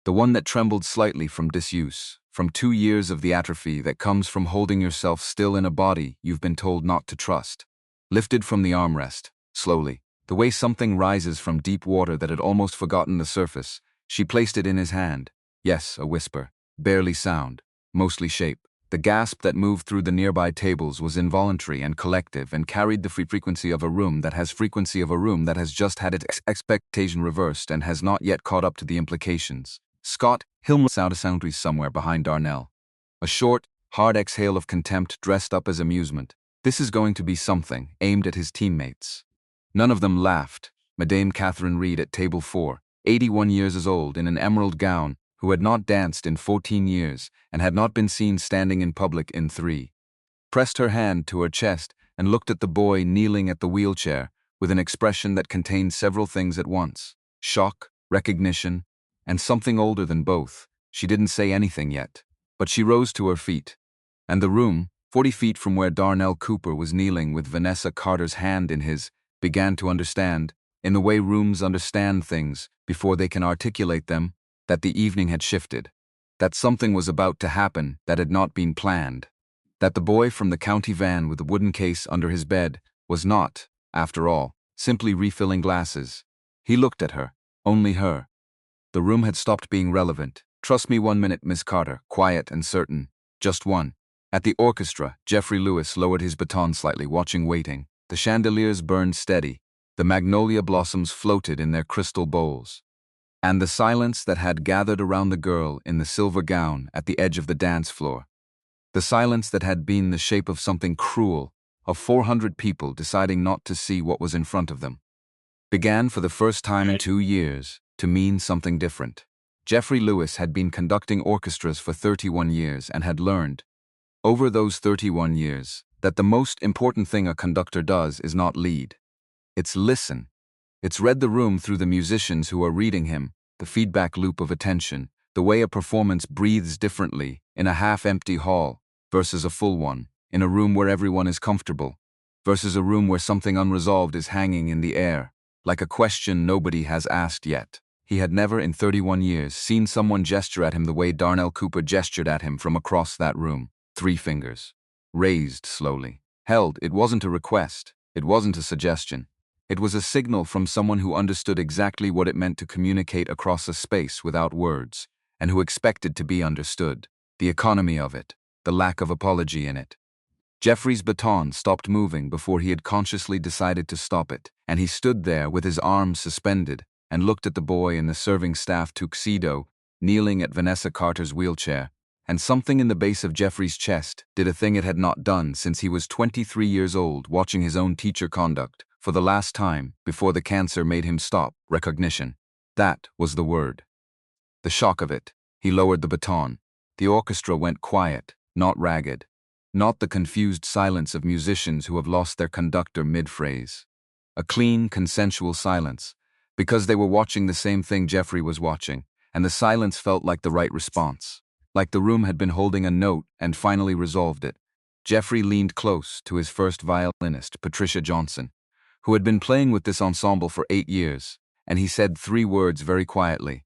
The one that trembled slightly from disuse, from 2 years of the atrophy that comes from holding yourself still in a body you've been told not to trust. Lifted from the armrest, slowly, the way something rises from deep water that had almost forgotten the surface, she placed it in his hand. Yes, a whisper, barely sound, mostly shape. The gasp that moved through the nearby tables was involuntary and collective and carried the frequency of a room that has just had its expectation reversed and has not yet caught up to the implications. Scott Hill sounded somewhere behind Darnell. A short, hard exhale of contempt dressed up as amusement. This is going to be something, aimed at his teammates. None of them laughed. Madame Catherine Reed at table 4, 81 years old, in an emerald gown, who had not danced in 14 years and had not been seen standing in public in 3, pressed her hand to her chest and looked at the boy kneeling at the wheelchair with an expression that contained several things at once. Shock, recognition, and something older than both. She didn't say anything yet, but she rose to her feet. And the room, 40 feet from where Darnell Cooper was kneeling with Vanessa Carter's hand in his, began to understand, in the way rooms understand things before they can articulate them, that the evening had shifted, that something was about to happen that had not been planned, that the boy from the county van with the wooden case under his bed was not, after all, simply refilling glasses. He looked at her, only her. The room had stopped being relevant. Trust me 1 minute, Miss Carter, quiet and certain. Just one. At the orchestra, Jeffrey Lewis lowered his baton slightly, watching, waiting. The chandeliers burned steady. The magnolia blossoms floated in their crystal bowls. And the silence that had gathered around the girl in the silver gown at the edge of the dance floor The silence that had been the shape of something cruel, of 400 people deciding not to see what was in front of them, began for the first time in 2 years to mean something different. Jeffrey Lewis had been conducting orchestras for 31 years and had learned, over those 31 years, that the most important thing a conductor does is not lead. It's listen. It's read the room through the musicians who are reading him, the feedback loop of attention, the way a performance breathes differently in a half-empty hall versus a full one, in a room where everyone is comfortable, versus a room where something unresolved is hanging in the air, like a question nobody has asked yet. He had never in 31 years seen someone gesture at him the way Darnell Cooper gestured at him from across that room. 3 fingers. Raised slowly. Held. It wasn't a request. It wasn't a suggestion. It was a signal from someone who understood exactly what it meant to communicate across a space without words, and who expected to be understood. The economy of it. The lack of apology in it. Jeffrey's baton stopped moving before he had consciously decided to stop it, and he stood there with his arms suspended and looked at the boy in the serving staff tuxedo kneeling at Vanessa Carter's wheelchair, and something in the base of Jeffrey's chest did a thing it had not done since he was 23 years old, watching his own teacher conduct for the last time before the cancer made him stop. Recognition. That was the word. The shock of it. He lowered the baton. The orchestra went quiet, not ragged. Not the confused silence of musicians who have lost their conductor mid-phrase. A clean, consensual silence, because they were watching the same thing Jeffrey was watching, and the silence felt like the right response. Like the room had been holding a note and finally resolved it. Jeffrey leaned close to his first violinist, Patricia Johnson, who had been playing with this ensemble for 8 years, and he said 3 words very quietly.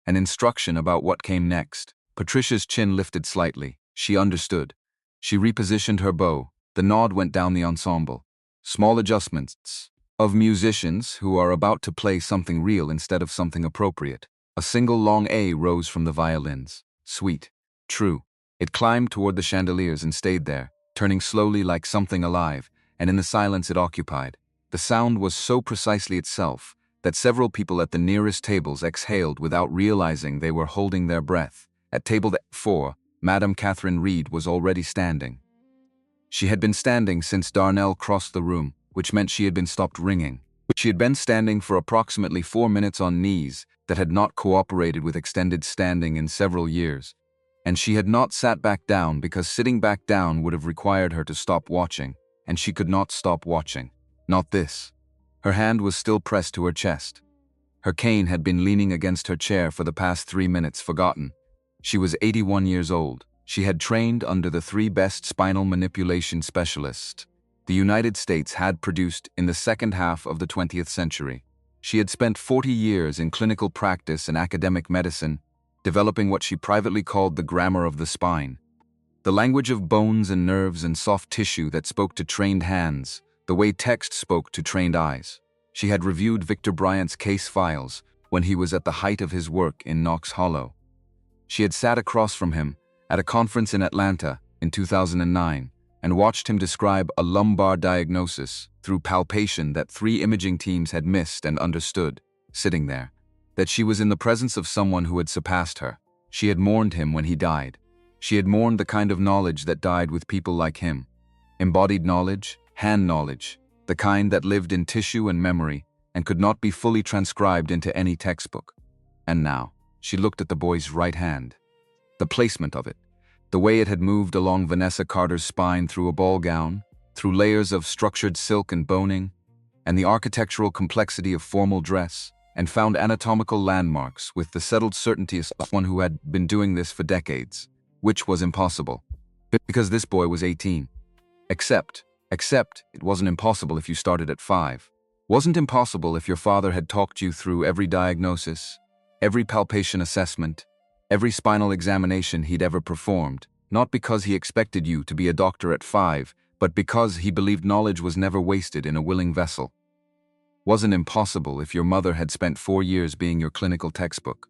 An instruction about what came next. Patricia's chin lifted slightly. She understood. She repositioned her bow. The nod went down the ensemble. Small adjustments. Of musicians who are about to play something real instead of something appropriate. A single long A rose from the violins. Sweet. True. It climbed toward the chandeliers and stayed there, turning slowly like something alive, and in the silence it occupied. The sound was so precisely itself that several people at the nearest tables exhaled without realizing they were holding their breath. At table 4, Madame Catherine Reed was already standing. She had been standing since Darnell crossed the room, which meant she had been stopped ringing. She had been standing for approximately 4 minutes on knees that had not cooperated with extended standing in several years. And she had not sat back down because sitting back down would have required her to stop watching, and she could not stop watching. Not this. Her hand was still pressed to her chest. Her cane had been leaning against her chair for the past 3 minutes, forgotten. She was 81 years old. She had trained under the 3 best spinal manipulation specialists the United States had produced in the second half of the 20th century. She had spent 40 years in clinical practice and academic medicine, developing what she privately called the grammar of the spine, the language of bones and nerves and soft tissue that spoke to trained hands, the way text spoke to trained eyes. She had reviewed Victor Bryant's case files when he was at the height of his work in Knox Hollow. She had sat across from him at a conference in Atlanta in 2009 and watched him describe a lumbar diagnosis through palpation that 3 imaging teams had missed and understood, sitting there, that she was in the presence of someone who had surpassed her. She had mourned him when he died. She had mourned the kind of knowledge that died with people like him. Embodied knowledge, hand knowledge, the kind that lived in tissue and memory and could not be fully transcribed into any textbook. And now, she looked at the boy's right hand. The placement of it, the way it had moved along Vanessa Carter's spine through a ball gown, through layers of structured silk and boning, and the architectural complexity of formal dress, and found anatomical landmarks with the settled certainty of one who had been doing this for decades, which was impossible, because this boy was 18. Except it wasn't impossible if you started at 5. Wasn't impossible if your father had talked you through every diagnosis, every palpation assessment, every spinal examination he'd ever performed, not because he expected you to be a doctor at 5, but because he believed knowledge was never wasted in a willing vessel. Wasn't impossible if your mother had spent 4 years being your clinical textbook.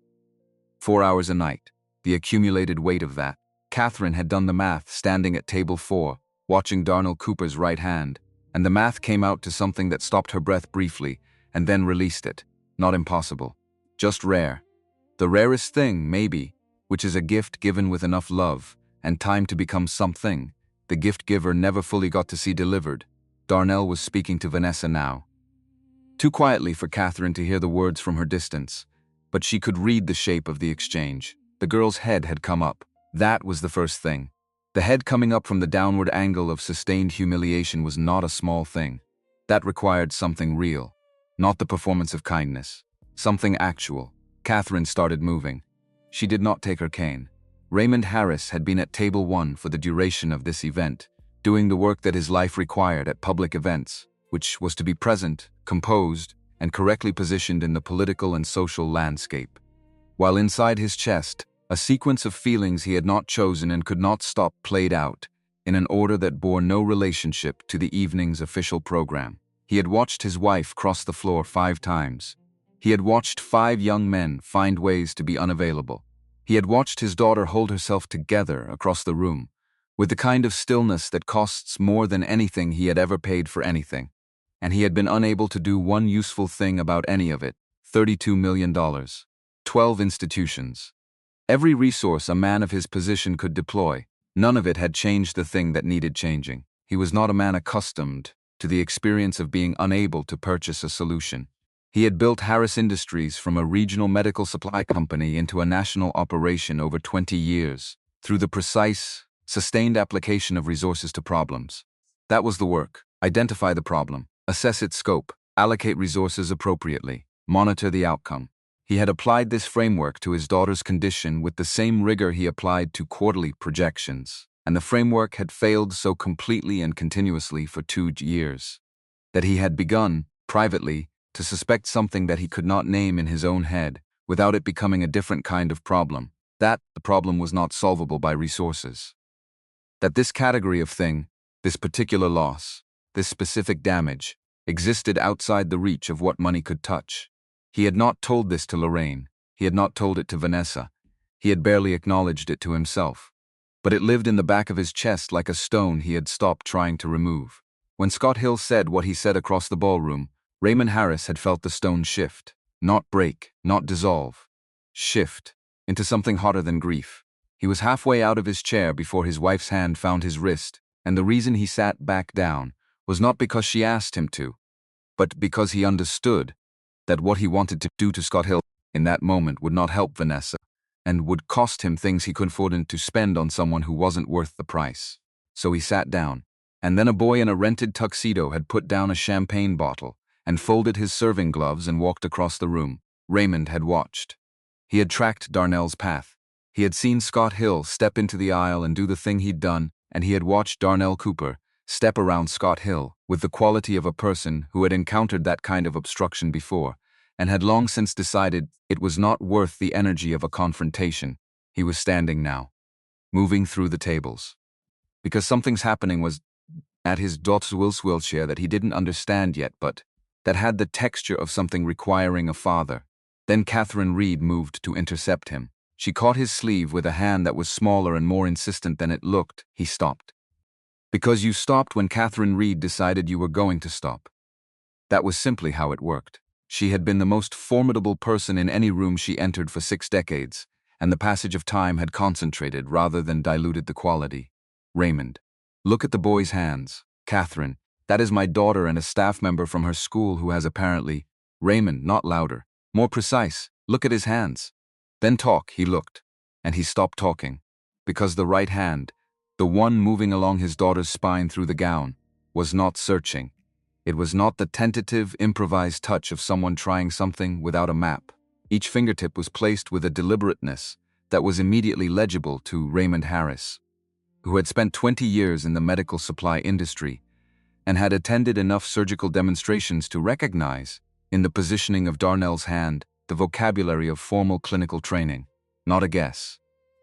4 hours a night, the accumulated weight of that. Catherine had done the math standing at table 4, watching Darnell Cooper's right hand, and the math came out to something that stopped her breath briefly and then released it. Not impossible. Just rare. The rarest thing, maybe, which is a gift given with enough love and time to become something the gift giver never fully got to see delivered. Darnell was speaking to Vanessa now. Too quietly for Catherine to hear the words from her distance, but she could read the shape of the exchange. The girl's head had come up. That was the first thing. The head coming up from the downward angle of sustained humiliation was not a small thing. That required something real, not the performance of kindness. Something actual. Catherine started moving. She did not take her cane. Raymond Harris had been at table 1 for the duration of this event, doing the work that his life required at public events, which was to be present, composed, and correctly positioned in the political and social landscape. While inside his chest, a sequence of feelings he had not chosen and could not stop played out, in an order that bore no relationship to the evening's official program. He had watched his wife cross the floor 5 times. He had watched 5 young men find ways to be unavailable. He had watched his daughter hold herself together across the room, with the kind of stillness that costs more than anything he had ever paid for anything. And he had been unable to do one useful thing about any of it. $32 million. 12 institutions. Every resource a man of his position could deploy. None of it had changed the thing that needed changing. He was not a man accustomed to the experience of being unable to purchase a solution. He had built Harris Industries from a regional medical supply company into a national operation over 20 years, through the precise, sustained application of resources to problems. That was the work. Identify the problem, assess its scope, allocate resources appropriately, monitor the outcome. He had applied this framework to his daughter's condition with the same rigor he applied to quarterly projections, and the framework had failed so completely and continuously for 2 years that he had begun, privately, to suspect something that he could not name in his own head, without it becoming a different kind of problem, that the problem was not solvable by resources. That this category of thing, this particular loss, this specific damage, existed outside the reach of what money could touch. He had not told this to Lorraine. He had not told it to Vanessa. He had barely acknowledged it to himself. But it lived in the back of his chest like a stone he had stopped trying to remove. When Scott Hill said what he said across the ballroom, Raymond Harris had felt the stone shift. Not break, not dissolve. Shift into something hotter than grief. He was halfway out of his chair before his wife's hand found his wrist, and the reason he sat back down was not because she asked him to, but because he understood that what he wanted to do to Scott Hill in that moment would not help Vanessa, and would cost him things he couldn't afford to spend on someone who wasn't worth the price. So he sat down, and then a boy in a rented tuxedo had put down a champagne bottle and folded his serving gloves and walked across the room. Raymond had watched. He had tracked Darnell's path. He had seen Scott Hill step into the aisle and do the thing he'd done, and he had watched Darnell Cooper step around Scott Hill with the quality of a person who had encountered that kind of obstruction before, and had long since decided it was not worth the energy of a confrontation. He was standing now, moving through the tables. Because something's happening was at his daughter's wheelchair that he didn't understand yet, but that had the texture of something requiring a father. Then Catherine Reed moved to intercept him. She caught his sleeve with a hand that was smaller and more insistent than it looked. He stopped. Because you stopped when Catherine Reed decided you were going to stop. That was simply how it worked. She had been the most formidable person in any room she entered for 6 decades, and the passage of time had concentrated rather than diluted the quality. Raymond. Look at the boy's hands. Catherine. That is my daughter and a staff member from her school who has apparently. Raymond, not louder. More precise. Look at his hands. Then talk. He looked. And he stopped talking. Because the right hand, the one moving along his daughter's spine through the gown, was not searching. It was not the tentative, improvised touch of someone trying something without a map. Each fingertip was placed with a deliberateness that was immediately legible to Raymond Harris, who had spent 20 years in the medical supply industry and had attended enough surgical demonstrations to recognize, in the positioning of Darnell's hand, the vocabulary of formal clinical training. Not a guess.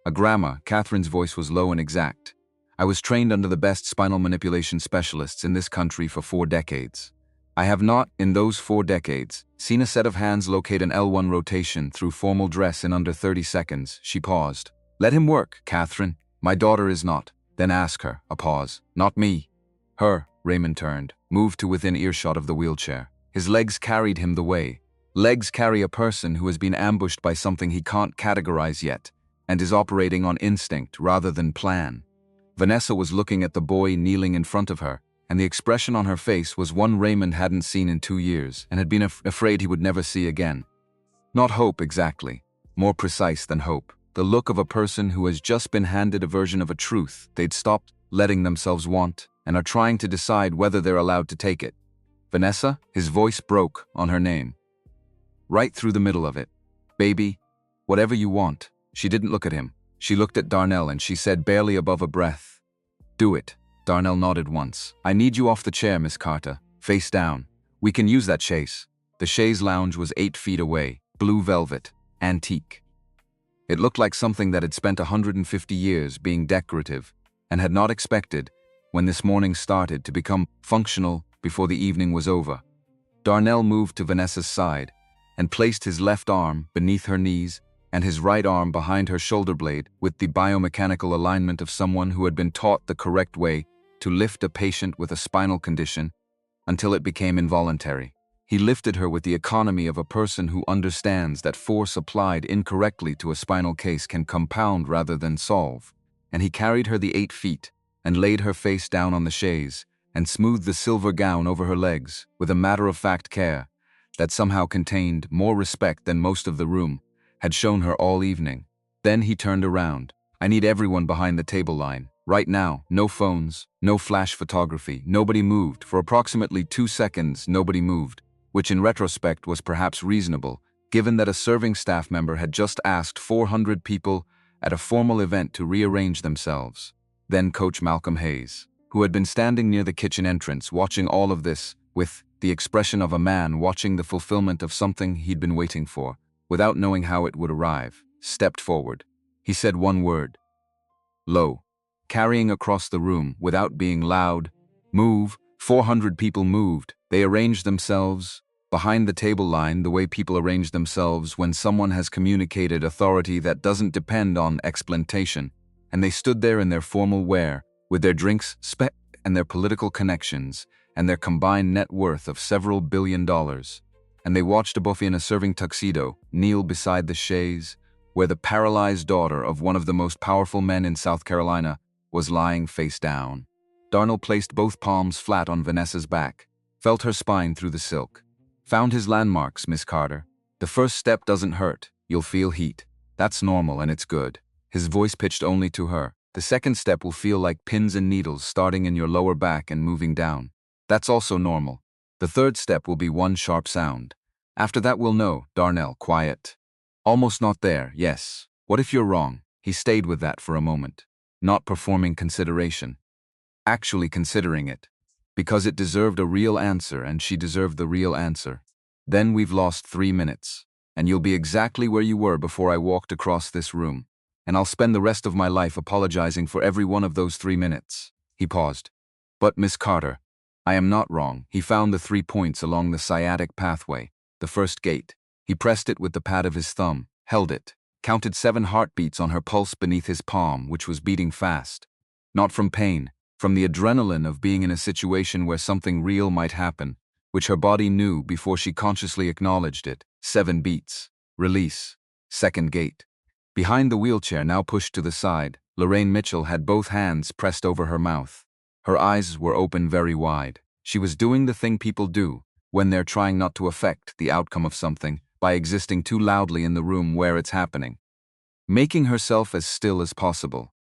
A grammar. Catherine's voice was low and exact. I was trained under the best spinal manipulation specialists in this country for 4 decades. I have not, in those 4 decades, seen a set of hands locate an L1 rotation through formal dress in under 30 seconds. She paused. Let him work, Catherine. My daughter is not. Then ask her. A pause. Not me. Her. Raymond turned, moved to within earshot of the wheelchair. His legs carried him the way. Legs carry a person who has been ambushed by something he can't categorize yet. and is operating on instinct rather than plan. Vanessa was looking at the boy kneeling in front of her, and the expression on her face was one Raymond hadn't seen in 2 years and had been afraid he would never see again. Not hope exactly, more precise than hope. The look of a person who has just been handed a version of a truth they'd stopped letting themselves want and are trying to decide whether they're allowed to take it. Vanessa, his voice broke on her name. Right through the middle of it. Baby, whatever you want. She didn't look at him. She looked at Darnell and she said barely above a breath, "Do it." Darnell nodded once. "I need you off the chair, Miss Carter. Face down. We can use that chaise." The chaise lounge was 8 feet away, blue velvet, antique. It looked like something that had spent 150 years being decorative and had not expected, when this morning started, to become functional before the evening was over. Darnell moved to Vanessa's side and placed his left arm beneath her knees and his right arm behind her shoulder blade with the biomechanical alignment of someone who had been taught the correct way to lift a patient with a spinal condition until it became involuntary. He lifted her with the economy of a person who understands that force applied incorrectly to a spinal case can compound rather than solve, and he carried her the 8 feet and laid her face down on the chaise and smoothed the silver gown over her legs with a matter-of-fact care that somehow contained more respect than most of the room had shown her all evening. Then he turned around. "I need everyone behind the table line. Right now, no phones, no flash photography, nobody moved. For approximately 2 seconds, nobody moved, which in retrospect was perhaps reasonable, given that a serving staff member had just asked 400 people at a formal event to rearrange themselves. Then Coach Malcolm Hayes, who had been standing near the kitchen entrance watching all of this with the expression of a man watching the fulfillment of something he'd been waiting for, without knowing how it would arrive, stepped forward. He said one word. Low. Carrying across the room, without being loud. Move. 400 people moved. They arranged themselves behind the table line the way people arrange themselves when someone has communicated authority that doesn't depend on explanation, and they stood there in their formal wear, with their drinks, and their political connections, and their combined net worth of several $billion. And they watched a buffet in a serving tuxedo kneel beside the chaise, where the paralyzed daughter of one of the most powerful men in South Carolina was lying face down. Darnell placed both palms flat on Vanessa's back, felt her spine through the silk. "Found his landmarks, Miss Carter. The first step doesn't hurt. You'll feel heat. That's normal and it's good." His voice pitched only to her. "The second step will feel like pins and needles starting in your lower back and moving down. That's also normal. The third step will be one sharp sound. After that we'll know." Darnell, quiet. "Almost not there, yes. What if you're wrong?" He stayed with that for a moment. Not performing consideration. Actually considering it. Because it deserved a real answer and she deserved the real answer. "Then we've lost 3 minutes. And you'll be exactly where you were before I walked across this room. And I'll spend the rest of my life apologizing for every one of those 3 minutes." He paused. "But Miss Carter, I am not wrong." He found the 3 points along the sciatic pathway, the first gate. He pressed it with the pad of his thumb, held it, counted 7 heartbeats on her pulse beneath his palm, which was beating fast. Not from pain, from the adrenaline of being in a situation where something real might happen, which her body knew before she consciously acknowledged it. 7 beats. Release. Second gate. Behind the wheelchair, now pushed to the side, Lorraine Mitchell had both hands pressed over her mouth. Her eyes were open very wide. She was doing the thing people do when they're trying not to affect the outcome of something by existing too loudly in the room where it's happening. Making herself as still as possible.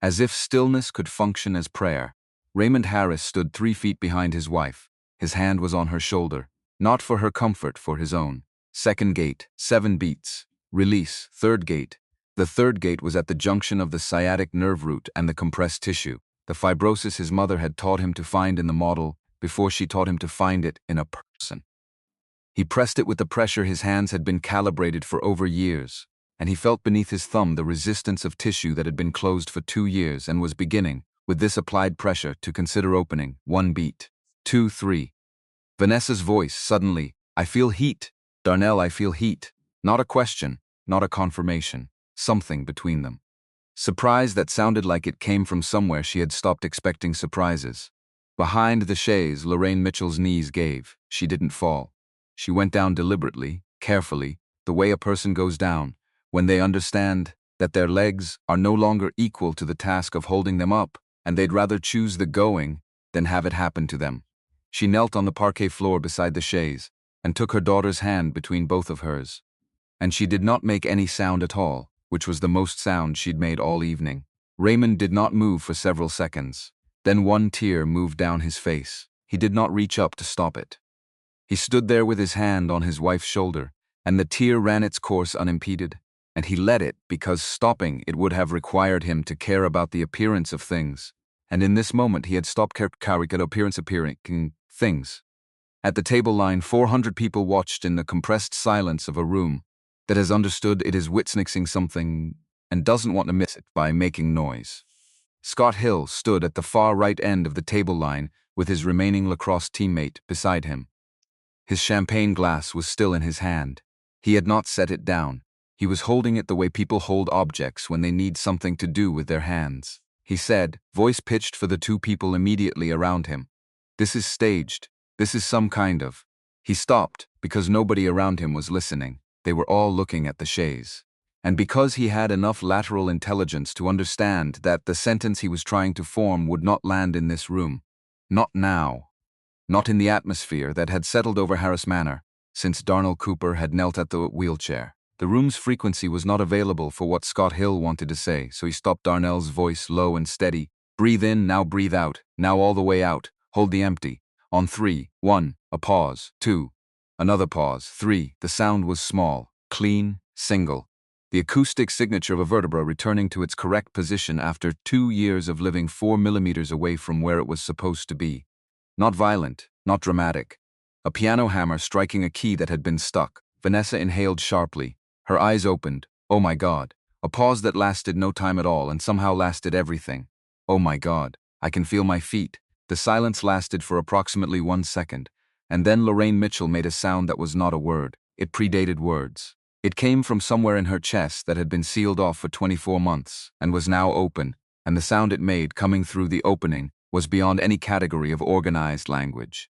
As if stillness could function as prayer. Raymond Harris stood 3 feet behind his wife. His hand was on her shoulder, not for her comfort, for his own. Second gate, 7 beats. Release. Third gate. The third gate was at the junction of the sciatic nerve root and the compressed tissue, the fibrosis his mother had taught him to find in the model before she taught him to find it in a person. He pressed it with the pressure his hands had been calibrated for over years, and he felt beneath his thumb the resistance of tissue that had been closed for 2 years and was beginning, with this applied pressure, to consider opening. 1 beat. 2, 3. Vanessa's voice, suddenly. "I feel heat. Darnell, I feel heat." Not a question, not a confirmation. Something between them. Surprise that sounded like it came from somewhere she had stopped expecting surprises. Behind the chaise, Lorraine Mitchell's knees gave. She didn't fall. She went down deliberately, carefully, the way a person goes down when they understand that their legs are no longer equal to the task of holding them up, and they'd rather choose the going than have it happen to them. She knelt on the parquet floor beside the chaise and took her daughter's hand between both of hers. And she did not make any sound at all, which was the most sound she'd made all evening. Raymond did not move for several seconds. Then one tear moved down his face. He did not reach up to stop it. He stood there with his hand on his wife's shoulder, and the tear ran its course unimpeded, and he let it because stopping it would have required him to care about the appearance of things, and in this moment he had stopped caring about appearing things. At the table line, 400 people watched in the compressed silence of a room that has understood it is witnessing something and doesn't want to miss it by making noise. Scott Hill stood at the far right end of the table line with his remaining lacrosse teammate beside him. His champagne glass was still in his hand. He had not set it down. He was holding it the way people hold objects when they need something to do with their hands. He said, voice pitched for the two people immediately around him, "This is staged. This is some kind of..." He stopped because nobody around him was listening. They were all looking at the chaise. And because he had enough lateral intelligence to understand that the sentence he was trying to form would not land in this room. Not now. Not in the atmosphere that had settled over Harris Manor since Darnell Cooper had knelt at the wheelchair. The room's frequency was not available for what Scott Hill wanted to say, so he stopped Darnell's voice low and steady. "Breathe in, now breathe out, now all the way out, hold the empty. On 3, 1, a pause, 2, another pause, 3, the sound was small, clean, single. The acoustic signature of a vertebra returning to its correct position after 2 years of living 4 millimeters away from where it was supposed to be. Not violent, not dramatic. A piano hammer striking a key that had been stuck. Vanessa inhaled sharply. Her eyes opened. Oh my God. A pause that lasted no time at all and somehow lasted everything. Oh my God. I can feel my feet. The silence lasted for approximately 1 second, and then Lorraine Mitchell made a sound that was not a word. It predated words. It came from somewhere in her chest that had been sealed off for 24 months and was now open, and the sound it made coming through the opening was beyond any category of organized language.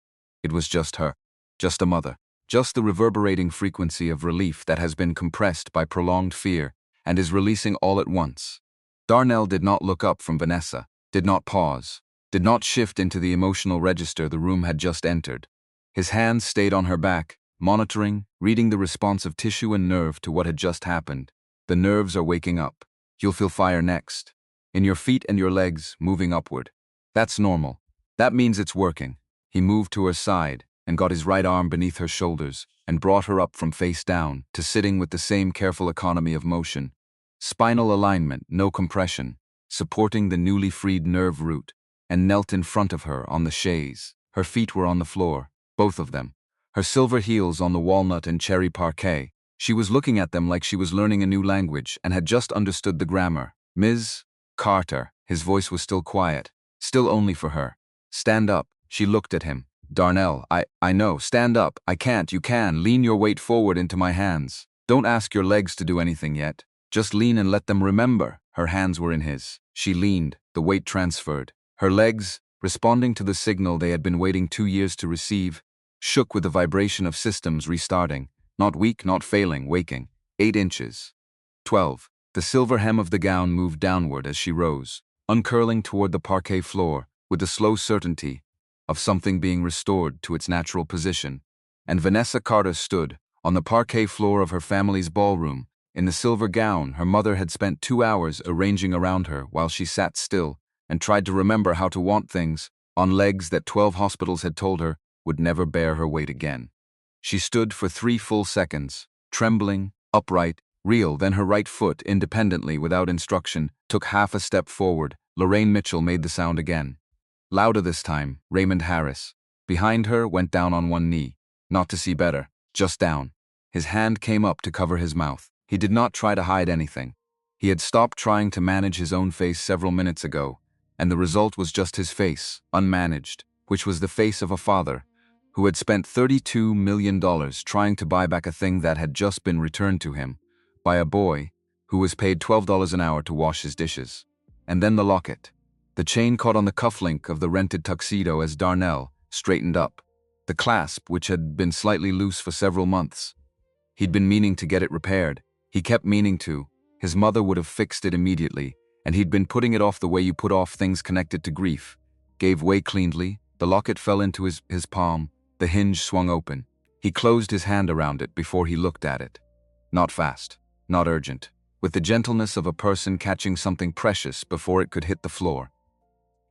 It was just her, just a mother, just the reverberating frequency of relief that has been compressed by prolonged fear and is releasing all at once. Darnell did not look up from Vanessa, did not pause, did not shift into the emotional register the room had just entered. His hands stayed on her back, monitoring, reading the response of tissue and nerve to what had just happened. The nerves are waking up. You'll feel fire next. In your feet and your legs, moving upward. That's normal. That means it's working. He moved to her side and got his right arm beneath her shoulders and brought her up from face down to sitting with the same careful economy of motion. Spinal alignment, no compression, supporting the newly freed nerve root, and knelt in front of her on the chaise. Her feet were on the floor, both of them. Her silver heels on the walnut and cherry parquet. She was looking at them like she was learning a new language and had just understood the grammar. "Ms. Carter," his voice was still quiet, still only for her. "Stand up." She looked at him. "Darnell, I know, stand up. I can't, you can. Lean your weight forward into my hands. Don't ask your legs to do anything yet. Just lean and let them remember." Her hands were in his. She leaned, the weight transferred. Her legs, responding to the signal they had been waiting 2 years to receive, shook with the vibration of systems restarting, not weak, not failing, waking. 8 inches. 12. The silver hem of the gown moved downward as she rose, uncurling toward the parquet floor with the slow certainty of something being restored to its natural position. And Vanessa Carter stood on the parquet floor of her family's ballroom, in the silver gown her mother had spent 2 hours arranging around her while she sat still and tried to remember how to want things, on legs that 12 hospitals had told her would never bear her weight again. She stood for 3 full seconds, trembling, upright, real. Then her right foot, independently, without instruction, took half a step forward. Lorraine Mitchell made the sound again. Louder this time. Raymond Harris. Behind her, went down on one knee. Not to see better, just down. His hand came up to cover his mouth. He did not try to hide anything. He had stopped trying to manage his own face several minutes ago, and the result was just his face, unmanaged, which was the face of a father who had spent $32 million trying to buy back a thing that had just been returned to him by a boy who was paid $12 an hour to wash his dishes. And then the locket. The chain caught on the cufflink of the rented tuxedo as Darnell straightened up. The clasp, which had been slightly loose for several months. He'd been meaning to get it repaired. He kept meaning to, His mother would have fixed it immediately, and he'd been putting it off the way you put off things connected to grief. Gave way cleanly, the locket fell into his palm, the hinge swung open. He closed his hand around it before he looked at it. Not fast, not urgent, with the gentleness of a person catching something precious before it could hit the floor.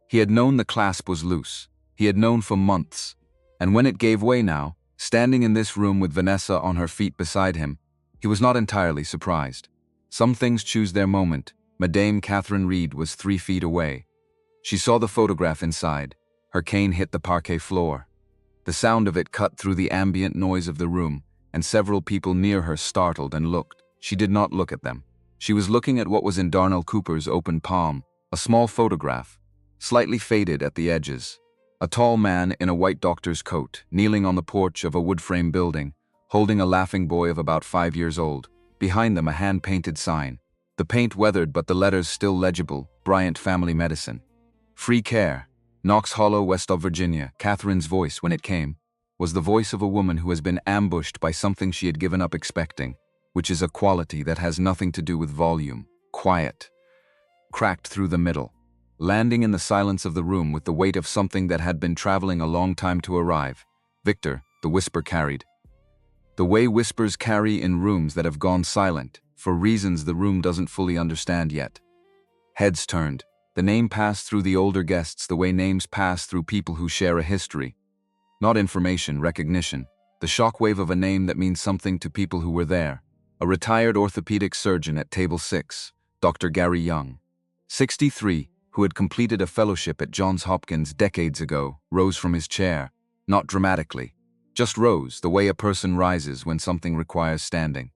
He had known the clasp was loose. He had known for months. And when it gave way now, standing in this room with Vanessa on her feet beside him, he was not entirely surprised. Some things choose their moment. Madame Catherine Reed was 3 feet away. She saw the photograph inside. Her cane hit the parquet floor. The sound of it cut through the ambient noise of the room, and several people near her startled and looked. She did not look at them. She was looking at what was in Darnell Cooper's open palm, a small photograph, slightly faded at the edges. A tall man in a white doctor's coat, kneeling on the porch of a wood-frame building, holding a laughing boy of about 5 years old. Behind them a hand-painted sign. The paint weathered but the letters still legible, Bryant Family Medicine. Free care. Knox Hollow, West of Virginia. Catherine's voice, when it came, was the voice of a woman who has been ambushed by something she had given up expecting, which is a quality that has nothing to do with volume. Quiet. Cracked through the middle, landing in the silence of the room with the weight of something that had been traveling a long time to arrive. Victor, the whisper carried. The way whispers carry in rooms that have gone silent, for reasons the room doesn't fully understand yet. Heads turned. The name passed through the older guests the way names pass through people who share a history. Not information, recognition. The shockwave of a name that means something to people who were there. A retired orthopedic surgeon at Table 6, Dr. Gary Young, 63, who had completed a fellowship at Johns Hopkins decades ago, rose from his chair. Not dramatically. Just rose, the way a person rises when something requires standing.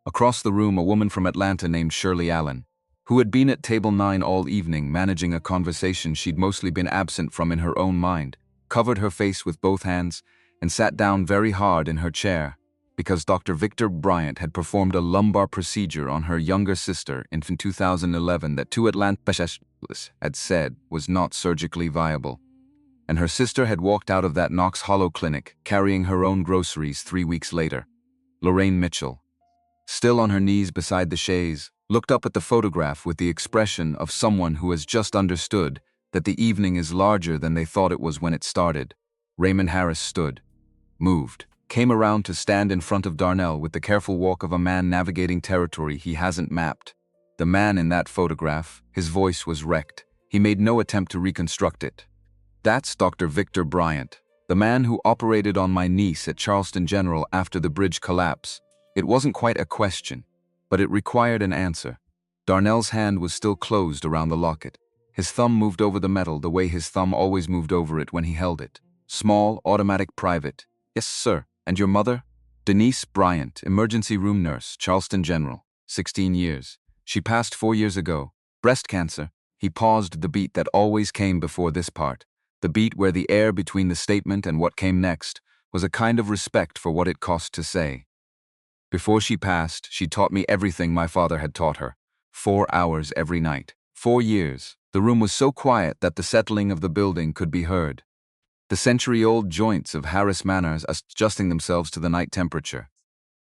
Across the room, a woman from Atlanta named Shirley Allen, who had been at Table 9 all evening managing a conversation she'd mostly been absent from in her own mind, covered her face with both hands and sat down very hard in her chair because Dr. Victor Bryant had performed a lumbar procedure on her younger sister in 2011 that 2 Atlanta specialists had said was not surgically viable. And her sister had walked out of that Knox Hollow clinic carrying her own groceries 3 weeks later. Lorraine Mitchell, still on her knees beside the chaise, looked up at the photograph with the expression of someone who has just understood that the evening is larger than they thought it was when it started. Raymond Harris stood, moved, came around to stand in front of Darnell with the careful walk of a man navigating territory he hasn't mapped. The man in that photograph, his voice was wrecked. He made no attempt to reconstruct it. That's Dr. Victor Bryant, the man who operated on my niece at Charleston General after the bridge collapse. It wasn't quite a question, but it required an answer. Darnell's hand was still closed around the locket. His thumb moved over the metal the way his thumb always moved over it when he held it. Small, automatic, private. Yes, sir. And your mother? Denise Bryant, emergency room nurse, Charleston General, 16 years. She passed 4 years ago. Breast cancer. He paused the beat that always came before this part. The beat where the air between the statement and what came next was a kind of respect for what it cost to say. Before she passed, she taught me everything my father had taught her. 4 hours every night. 4 years. The room was so quiet that the settling of the building could be heard. The century-old joints of Harris Manor adjusting themselves to the night temperature.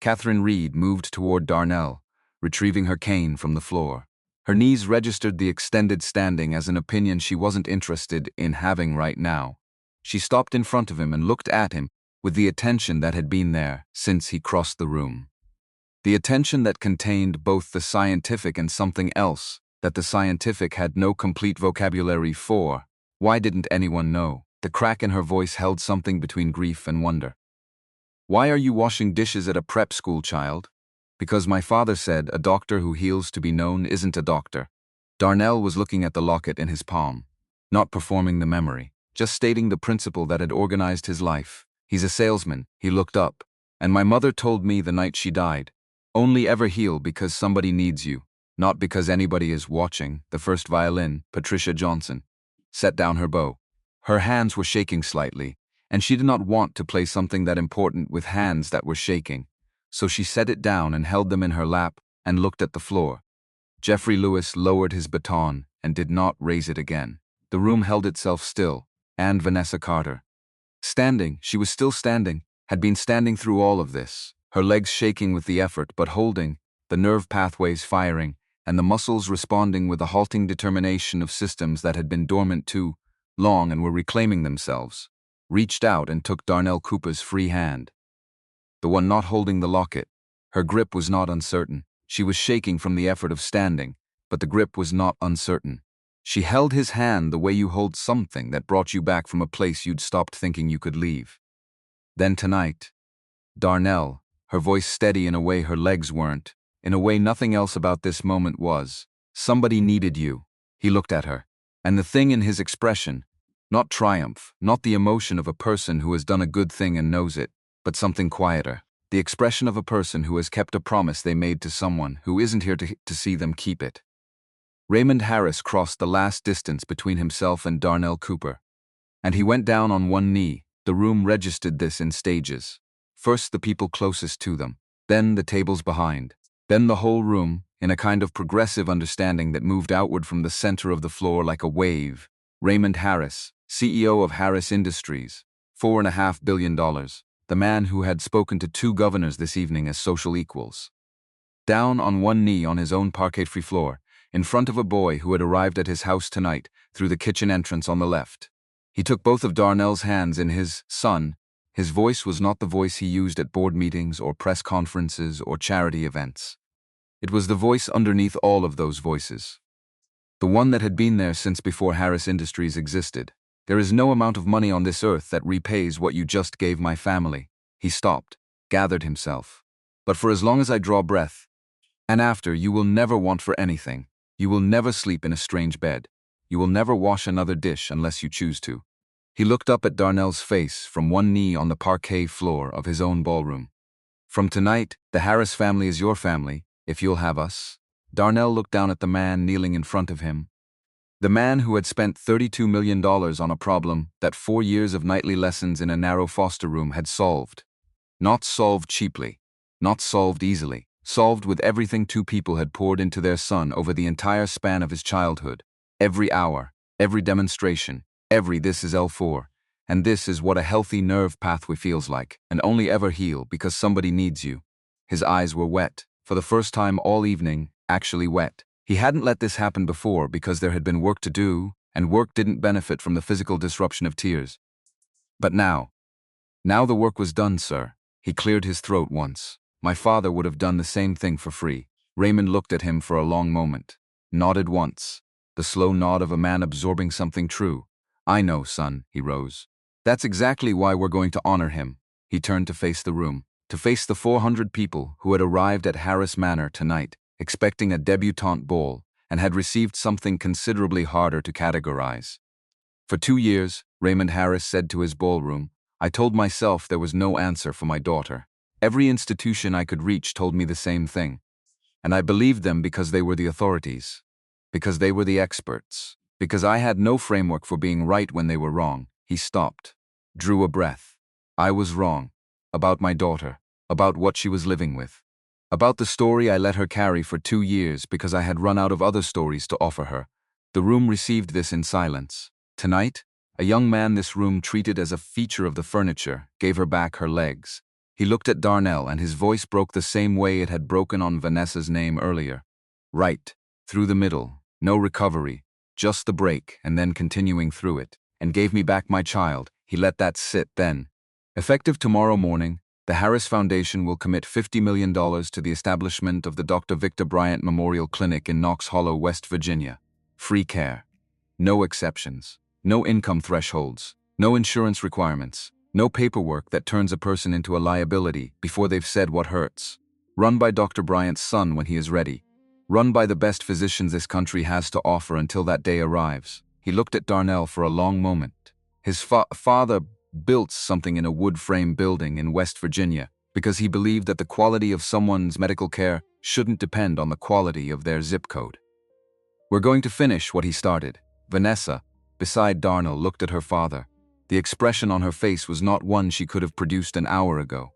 Catherine Reed moved toward Darnell, retrieving her cane from the floor. Her knees registered the extended standing as an opinion she wasn't interested in having right now. She stopped in front of him and looked at him with the attention that had been there since he crossed the room. The attention that contained both the scientific and something else that the scientific had no complete vocabulary for. Why didn't anyone know? The crack in her voice held something between grief and wonder. Why are you washing dishes at a prep school, child? Because my father said a doctor who heals to be known isn't a doctor. Darnell was looking at the locket in his palm, not performing the memory, just stating the principle that had organized his life. He's a salesman, he looked up, and my mother told me the night she died, only ever heal because somebody needs you, not because anybody is watching. The first violin, Patricia Johnson, set down her bow. Her hands were shaking slightly, and she did not want to play something that important with hands that were shaking. So she set it down and held them in her lap and looked at the floor. Jeffrey Lewis lowered his baton and did not raise it again. The room held itself still, and Vanessa Carter. Standing, she was still standing, had been standing through all of this, her legs shaking with the effort but holding, the nerve pathways firing, and the muscles responding with the halting determination of systems that had been dormant too long and were reclaiming themselves, reached out and took Darnell Cooper's free hand. The one not holding the locket. Her grip was not uncertain. She was shaking from the effort of standing, but the grip was not uncertain. She held his hand the way you hold something that brought you back from a place you'd stopped thinking you could leave. Then tonight, Darnell, her voice steady in a way her legs weren't, in a way nothing else about this moment was. Somebody needed you. He looked at her, and the thing in his expression, not triumph, not the emotion of a person who has done a good thing and knows it, but something quieter, the expression of a person who has kept a promise they made to someone who isn't here to see them keep it. Raymond Harris crossed the last distance between himself and Darnell Cooper, and he went down on one knee. The room registered this in stages. First the people closest to them, then the tables behind, then the whole room, in a kind of progressive understanding that moved outward from the center of the floor like a wave. Raymond Harris, CEO of Harris Industries, $4.5 billion, the man who had spoken to 2 governors this evening as social equals. Down on one knee on his own parquet-free floor, in front of a boy who had arrived at his house tonight through the kitchen entrance on the left. He took both of Darnell's hands in his. Son. His voice was not the voice he used at board meetings or press conferences or charity events. It was the voice underneath all of those voices. The one that had been there since before Harris Industries existed. There is no amount of money on this earth that repays what you just gave my family. He stopped, gathered himself. But for as long as I draw breath, and after, you will never want for anything. You will never sleep in a strange bed. You will never wash another dish unless you choose to. He looked up at Darnell's face from one knee on the parquet floor of his own ballroom. From tonight, the Harris family is your family, if you'll have us. Darnell looked down at the man kneeling in front of him. The man who had spent $32 million on a problem that 4 years of nightly lessons in a narrow foster room had solved. Not solved cheaply. Not solved easily. Solved with everything 2 people had poured into their son over the entire span of his childhood. Every hour, every demonstration, every this is L4, and this is what a healthy nerve pathway feels like, and only ever heal because somebody needs you. His eyes were wet, for the first time all evening, actually wet. He hadn't let this happen before because there had been work to do, and work didn't benefit from the physical disruption of tears. But now the work was done, sir. He cleared his throat once. My father would have done the same thing for free. Raymond looked at him for a long moment, nodded once, the slow nod of a man absorbing something true. I know, son, he rose. That's exactly why we're going to honor him. He turned to face the room, to face the 400 people who had arrived at Harris Manor tonight, expecting a debutante ball, and had received something considerably harder to categorize. For 2 years, Raymond Harris said to his ballroom, I told myself there was no answer for my daughter. Every institution I could reach told me the same thing. And I believed them because they were the authorities, because they were the experts, because I had no framework for being right when they were wrong. He stopped, drew a breath. I was wrong. About my daughter, about what she was living with, about the story I let her carry for 2 years because I had run out of other stories to offer her. The room received this in silence. Tonight, a young man this room treated as a feature of the furniture gave her back her legs. He looked at Darnell and his voice broke the same way it had broken on Vanessa's name earlier. Right, through the middle, no recovery, just the break and then continuing through it, and gave me back my child. He let that sit then. Effective tomorrow morning, the Harris Foundation will commit $50 million to the establishment of the Dr. Victor Bryant Memorial Clinic in Knox Hollow, West Virginia. Free care. No exceptions. No income thresholds. No insurance requirements. No paperwork that turns a person into a liability before they've said what hurts. Run by Dr. Bryant's son when he is ready. Run by the best physicians this country has to offer until that day arrives. He looked at Darnell for a long moment. His father built something in a wood frame building in West Virginia because he believed that the quality of someone's medical care shouldn't depend on the quality of their zip code. We're going to finish what he started. Vanessa, beside Darnell, looked at her father. The expression on her face was not one she could have produced an hour ago.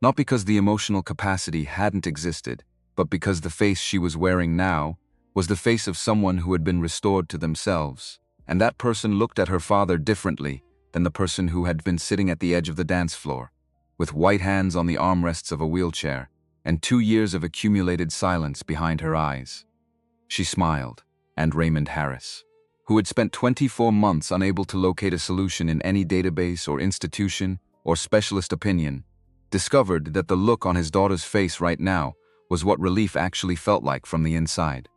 Not because the emotional capacity hadn't existed, but because the face she was wearing now was the face of someone who had been restored to themselves, and that person looked at her father differently than the person who had been sitting at the edge of the dance floor, with white hands on the armrests of a wheelchair, and 2 years of accumulated silence behind her eyes. She smiled, and Raymond Harris, who had spent 24 months unable to locate a solution in any database or institution or specialist opinion, discovered that the look on his daughter's face right now was what relief actually felt like from the inside.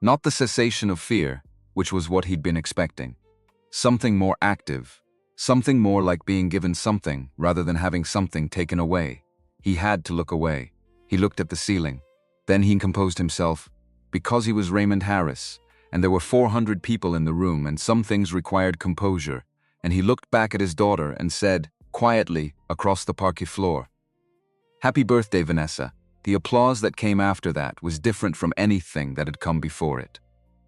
Not the cessation of fear, which was what he'd been expecting. Something more active, something more like being given something rather than having something taken away. He had to look away. He looked at the ceiling. Then he composed himself, because he was Raymond Harris, and there were 400 people in the room and some things required composure, and he looked back at his daughter and said, quietly, across the parquet floor, "Happy birthday, Vanessa." The applause that came after that was different from anything that had come before it.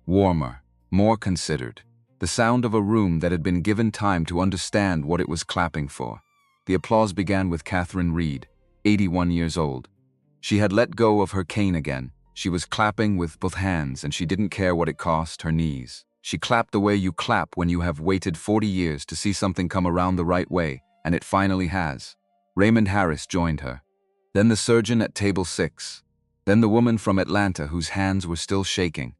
Warmer, more considered. The sound of a room that had been given time to understand what it was clapping for. The applause began with Catherine Reed, 81 years old. She had let go of her cane again. She was clapping with both hands, and she didn't care what it cost her knees. She clapped the way you clap when you have waited 40 years to see something come around the right way, and it finally has. Raymond Harris joined her. Then the surgeon at table 6. Then the woman from Atlanta whose hands were still shaking.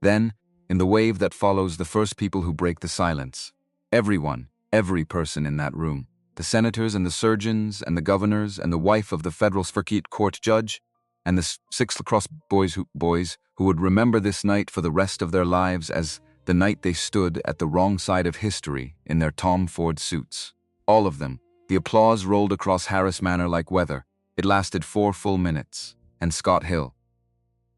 Then, in the wave that follows, the first people who break the silence. Everyone, every person in that room. The senators and the surgeons and the governors and the wife of the federal circuit court judge and the 6 lacrosse boys who would remember this night for the rest of their lives as the night they stood at the wrong side of history in their Tom Ford suits. All of them. The applause rolled across Harris Manor like weather. It lasted 4 full minutes. And Scott Hill,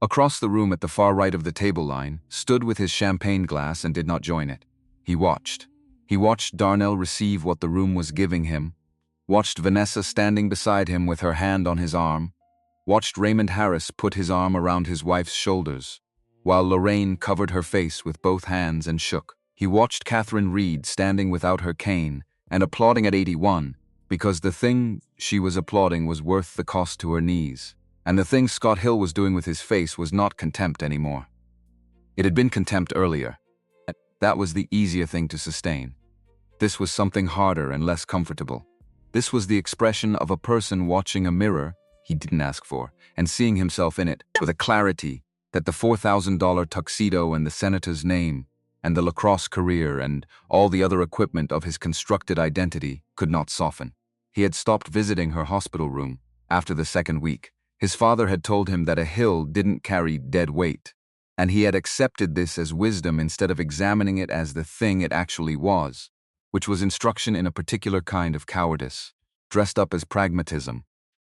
across the room at the far right of the table line, stood with his champagne glass and did not join it. He watched. He watched Darnell receive what the room was giving him, watched Vanessa standing beside him with her hand on his arm, watched Raymond Harris put his arm around his wife's shoulders, while Lorraine covered her face with both hands and shook. He watched Catherine Reed standing without her cane and applauding at 81, because the thing she was applauding was worth the cost to her knees. And the thing Scott Hill was doing with his face was not contempt anymore. It had been contempt earlier. That was the easier thing to sustain. This was something harder and less comfortable. This was the expression of a person watching a mirror he didn't ask for, and seeing himself in it with a clarity that the $4,000 tuxedo and the senator's name and the lacrosse career and all the other equipment of his constructed identity could not soften. He had stopped visiting her hospital room after the second week. His father had told him that a hill didn't carry dead weight, and he had accepted this as wisdom instead of examining it as the thing it actually was, which was instruction in a particular kind of cowardice, dressed up as pragmatism.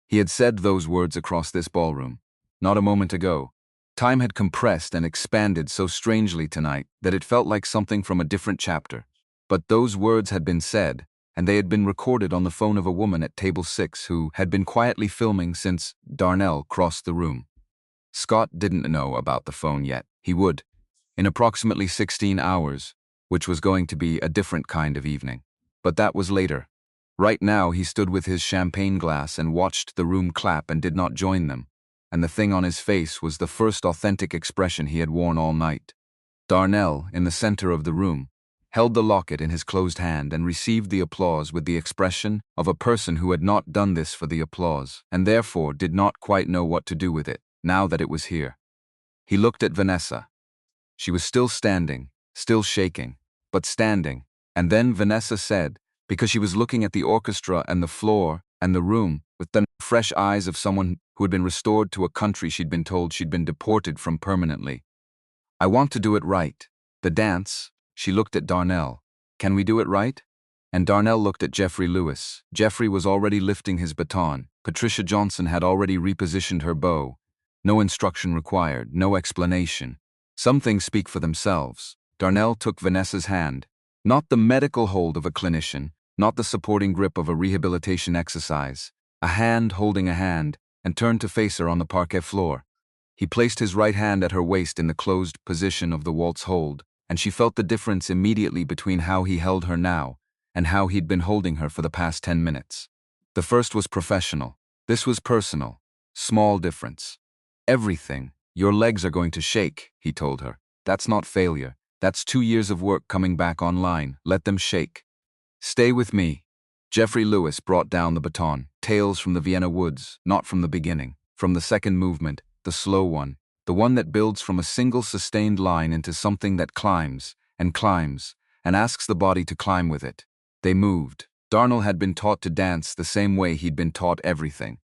He had said those words across this ballroom, not a moment ago. Time had compressed and expanded so strangely tonight that it felt like something from a different chapter. But those words had been said, and they had been recorded on the phone of a woman at table 6 who had been quietly filming since Darnell crossed the room. Scott didn't know about the phone yet. He would, in approximately 16 hours, which was going to be a different kind of evening. But that was later. Right now he stood with his champagne glass and watched the room clap and did not join them, and the thing on his face was the first authentic expression he had worn all night. Darnell, in the center of the room, held the locket in his closed hand and received the applause with the expression of a person who had not done this for the applause and therefore did not quite know what to do with it, now that it was here. He looked at Vanessa. She was still standing, still shaking, but standing, and then Vanessa said, because she was looking at the orchestra and the floor and the room with the fresh eyes of someone who had been restored to a country she'd been told she'd been deported from permanently, "I want to do it right. The dance." She looked at Darnell. "Can we do it right?" And Darnell looked at Jeffrey Lewis. Jeffrey was already lifting his baton. Patricia Johnson had already repositioned her bow. No instruction required, no explanation. Some things speak for themselves. Darnell took Vanessa's hand. Not the medical hold of a clinician, not the supporting grip of a rehabilitation exercise. A hand holding a hand, and turned to face her on the parquet floor. He placed his right hand at her waist in the closed position of the waltz hold, and she felt the difference immediately between how he held her now and how he'd been holding her for the past 10 minutes. The first was professional. This was personal. Small difference. "Everything. Your legs are going to shake," he told her. "That's not failure. That's 2 years of work coming back online. Let them shake. Stay with me." Jeffrey Lewis brought down the baton. Tales from the Vienna woods, not from the beginning. from the second movement, the slow one, the one that builds from a single sustained line into something that climbs, and asks the body to climb with it. They moved. Darnell had been taught to dance the same way he'd been taught everything.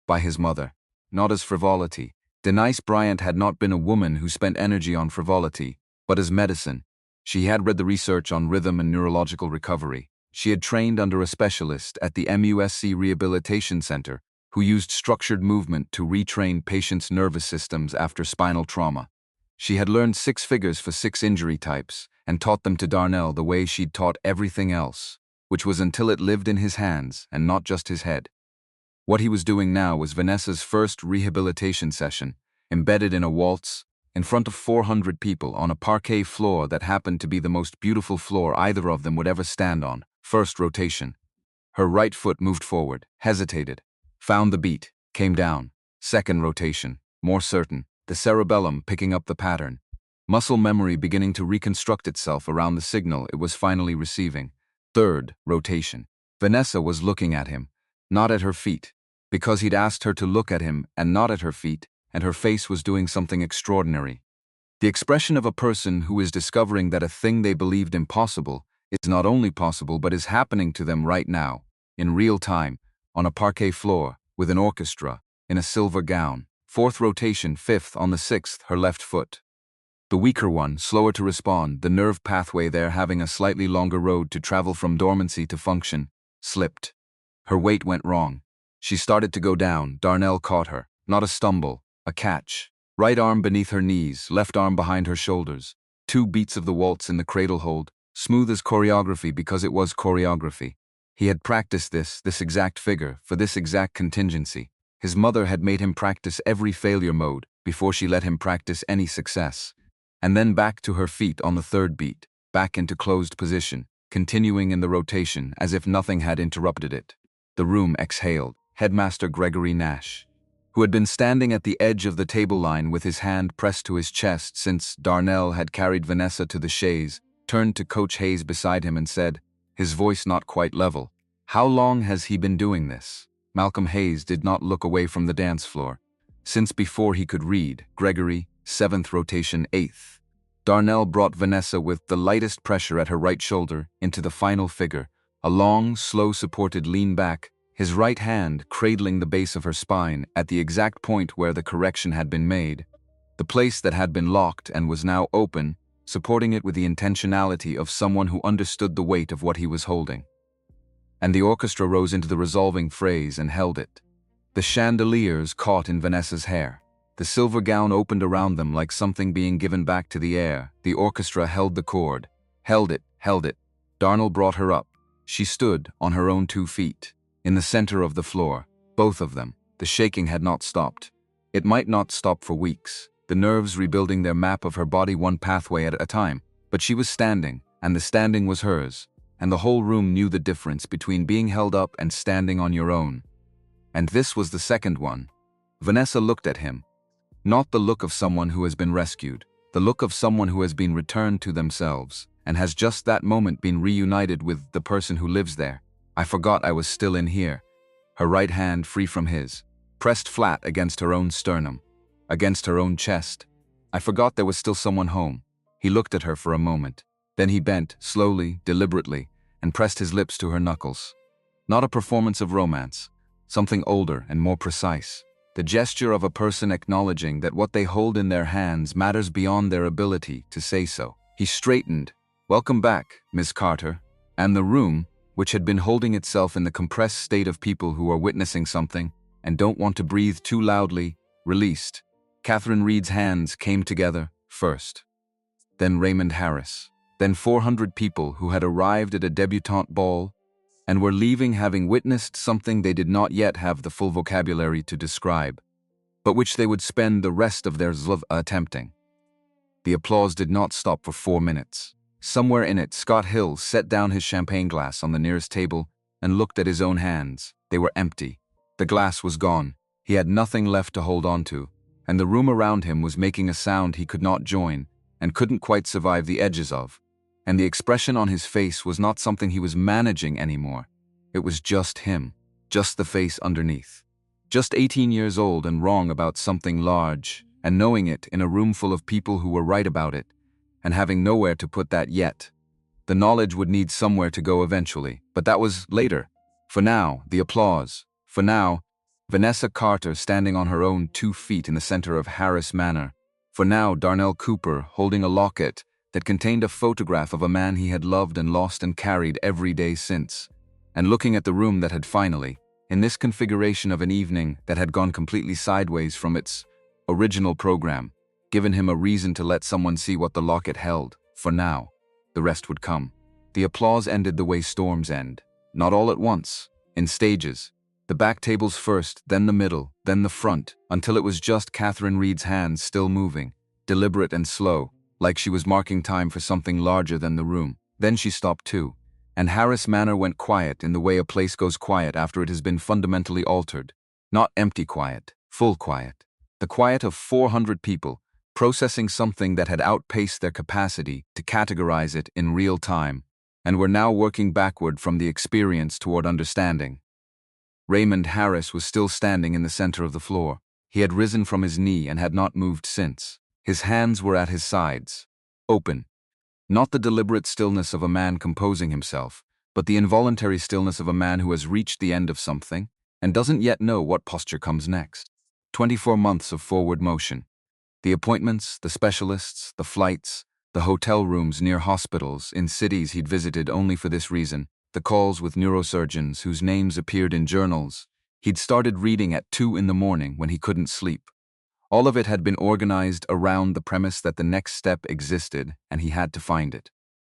By his mother. Not as frivolity. Denise Bryant had not been a woman who spent energy on frivolity, but as medicine. She had read the research on rhythm and neurological recovery. She had trained under a specialist at the MUSC Rehabilitation Center who used structured movement to retrain patients' nervous systems after spinal trauma. She had learned 6 figures for 6 injury types and taught them to Darnell the way she'd taught everything else, which was until it lived in his hands and not just his head. What he was doing now was Vanessa's first rehabilitation session, embedded in a waltz, in front of 400 people on a parquet floor that happened to be the most beautiful floor either of them would ever stand on. First rotation. Her right foot moved forward, hesitated, found the beat, came down. Second rotation, more certain, the cerebellum picking up the pattern. Muscle memory beginning to reconstruct itself around the signal it was finally receiving. Third rotation. Vanessa was looking at him, not at her feet, because he'd asked her to look at him and not at her feet, and her face was doing something extraordinary. The expression of a person who is discovering that a thing they believed impossible is not only possible but is happening to them right now, in real time, on a parquet floor, with an orchestra, in a silver gown. Fourth rotation, fifth on the 6th, her left foot. The weaker one, slower to respond, the nerve pathway there having a slightly longer road to travel from dormancy to function, slipped. Her weight went wrong. She started to go down. Darnell caught her. Not a stumble, a catch. Right arm beneath her knees, left arm behind her shoulders. 2 beats of the waltz in the cradle hold, smooth as choreography because it was choreography. He had practiced this exact figure, for this exact contingency. His mother had made him practice every failure mode before she let him practice any success. And then back to her feet on the 3rd beat, back into closed position, continuing in the rotation as if nothing had interrupted it. The room exhaled. Headmaster Gregory Nash, who had been standing at the edge of the table line with his hand pressed to his chest since Darnell had carried Vanessa to the chaise, turned to Coach Hayes beside him and said, his voice not quite level, "How long has he been doing this?" Malcolm Hayes did not look away from the dance floor. Since before he could read, Gregory, 7th rotation, 8th. Darnell brought Vanessa with the lightest pressure at her right shoulder into the final figure, a long, slow supported lean back, his right hand cradling the base of her spine at the exact point where the correction had been made, the place that had been locked and was now open, supporting it with the intentionality of someone who understood the weight of what he was holding. And the orchestra rose into the resolving phrase and held it. The chandeliers caught in Vanessa's hair. The silver gown opened around them like something being given back to the air. The orchestra held the chord. Held it. Darnell brought her up. She stood on her own 2 feet, in the center of the floor, both of them. The shaking had not stopped. It might not stop for weeks, the nerves rebuilding their map of her body one pathway at a time, but she was standing, and the standing was hers, and the whole room knew the difference between being held up and standing on your own. And this was the second one. Vanessa looked at him. Not the look of someone who has been rescued, the look of someone who has been returned to themselves, and has just that moment been reunited with the person who lives there. I forgot I was still in here. Her right hand free from his, pressed flat against her own sternum, against her own chest. I forgot there was still someone home. He looked at her for a moment. Then he bent, slowly, deliberately, and pressed his lips to her knuckles. Not a performance of romance, something older and more precise. The gesture of a person acknowledging that what they hold in their hands matters beyond their ability to say so. He straightened. "Welcome back, Miss Carter." And the room, which had been holding itself in the compressed state of people who are witnessing something and don't want to breathe too loudly, released. Catherine Reed's hands came together first. Then Raymond Harris. Then 400 people who had arrived at a debutante ball and were leaving having witnessed something they did not yet have the full vocabulary to describe, but which they would spend the rest of their lives attempting. The applause did not stop for 4 minutes. Somewhere in it, Scott Hill set down his champagne glass on the nearest table and looked at his own hands. They were empty. The glass was gone. He had nothing left to hold on to, and the room around him was making a sound he could not join and couldn't quite survive the edges of. And the expression on his face was not something he was managing anymore. It was just him, just the face underneath. Just 18 years old and wrong about something large, and knowing it in a room full of people who were right about it, and having nowhere to put that yet. The knowledge would need somewhere to go eventually, but that was later. For now, the applause. For now, Vanessa Carter standing on her own 2 feet in the center of Harris Manor. For now, Darnell Cooper holding a locket that contained a photograph of a man he had loved and lost and carried every day since. And looking at the room that had finally, in this configuration of an evening that had gone completely sideways from its original program, given him a reason to let someone see what the locket held. For now, the rest would come. The applause ended the way storms end. Not all at once, in stages. The back tables first, then the middle, then the front, until it was just Catherine Reed's hands still moving, deliberate and slow, like she was marking time for something larger than the room. Then she stopped too, and Harris Manor went quiet in the way a place goes quiet after it has been fundamentally altered. Not empty quiet, full quiet. The quiet of 400 people, processing something that had outpaced their capacity to categorize it in real time, and were now working backward from the experience toward understanding. Raymond Harris was still standing in the center of the floor. He had risen from his knee and had not moved since. His hands were at his sides, open. Not the deliberate stillness of a man composing himself, but the involuntary stillness of a man who has reached the end of something and doesn't yet know what posture comes next. 24 months of forward motion. The appointments, the specialists, the flights, the hotel rooms near hospitals in cities he'd visited only for this reason, the calls with neurosurgeons whose names appeared in journals he'd started reading at 2 in the morning when he couldn't sleep. All of it had been organized around the premise that the next step existed and he had to find it.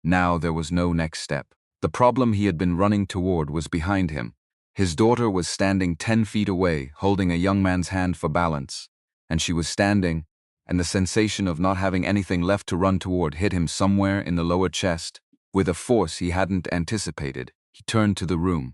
Now there was no next step. The problem he had been running toward was behind him. His daughter was standing 10 feet away, holding a young man's hand for balance, and she was standing, and the sensation of not having anything left to run toward hit him somewhere in the lower chest. With a force he hadn't anticipated, he turned to the room.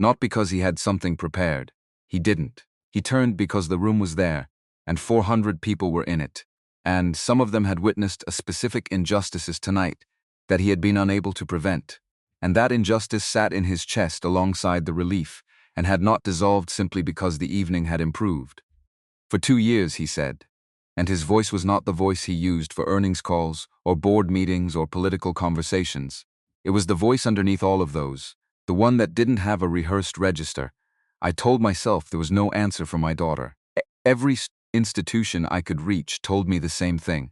Not because he had something prepared. He didn't. He turned because the room was there, and 400 people were in it, and some of them had witnessed a specific injustices tonight that he had been unable to prevent, and that injustice sat in his chest alongside the relief and had not dissolved simply because the evening had improved. For 2 years, he said, and his voice was not the voice he used for earnings calls or board meetings or political conversations. It was the voice underneath all of those, the one that didn't have a rehearsed register. I told myself there was no answer for my daughter. Every institution I could reach told me the same thing,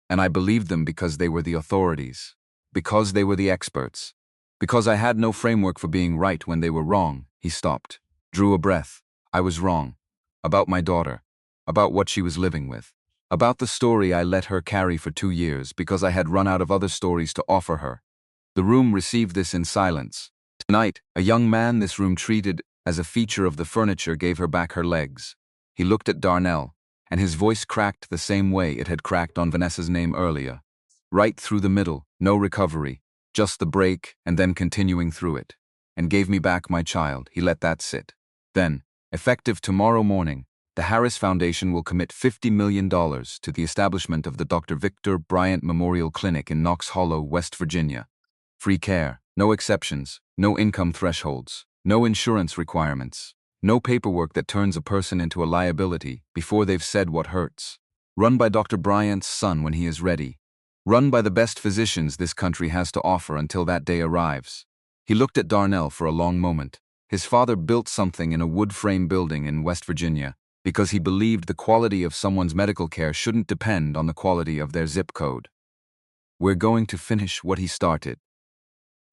and I believed them because they were the authorities, because they were the experts, because I had no framework for being right when they were wrong. He stopped, drew a breath. I was wrong. About my daughter, about what she was living with. About the story I let her carry for 2 years because I had run out of other stories to offer her. The room received this in silence. Tonight, a young man this room treated as a feature of the furniture gave her back her legs. He looked at Darnell, and his voice cracked the same way it had cracked on Vanessa's name earlier. Right through the middle, no recovery, just the break and then continuing through it. And gave me back my child. He let that sit. Then, effective tomorrow morning, the Harris Foundation will commit $50 million to the establishment of the Dr. Victor Bryant Memorial Clinic in Knox Hollow, West Virginia. Free care, no exceptions, no income thresholds, no insurance requirements, no paperwork that turns a person into a liability before they've said what hurts. Run by Dr. Bryant's son when he is ready. Run by the best physicians this country has to offer until that day arrives. He looked at Darnell for a long moment. His father built something in a wood frame building in West Virginia because he believed the quality of someone's medical care shouldn't depend on the quality of their zip code. We're going to finish what he started.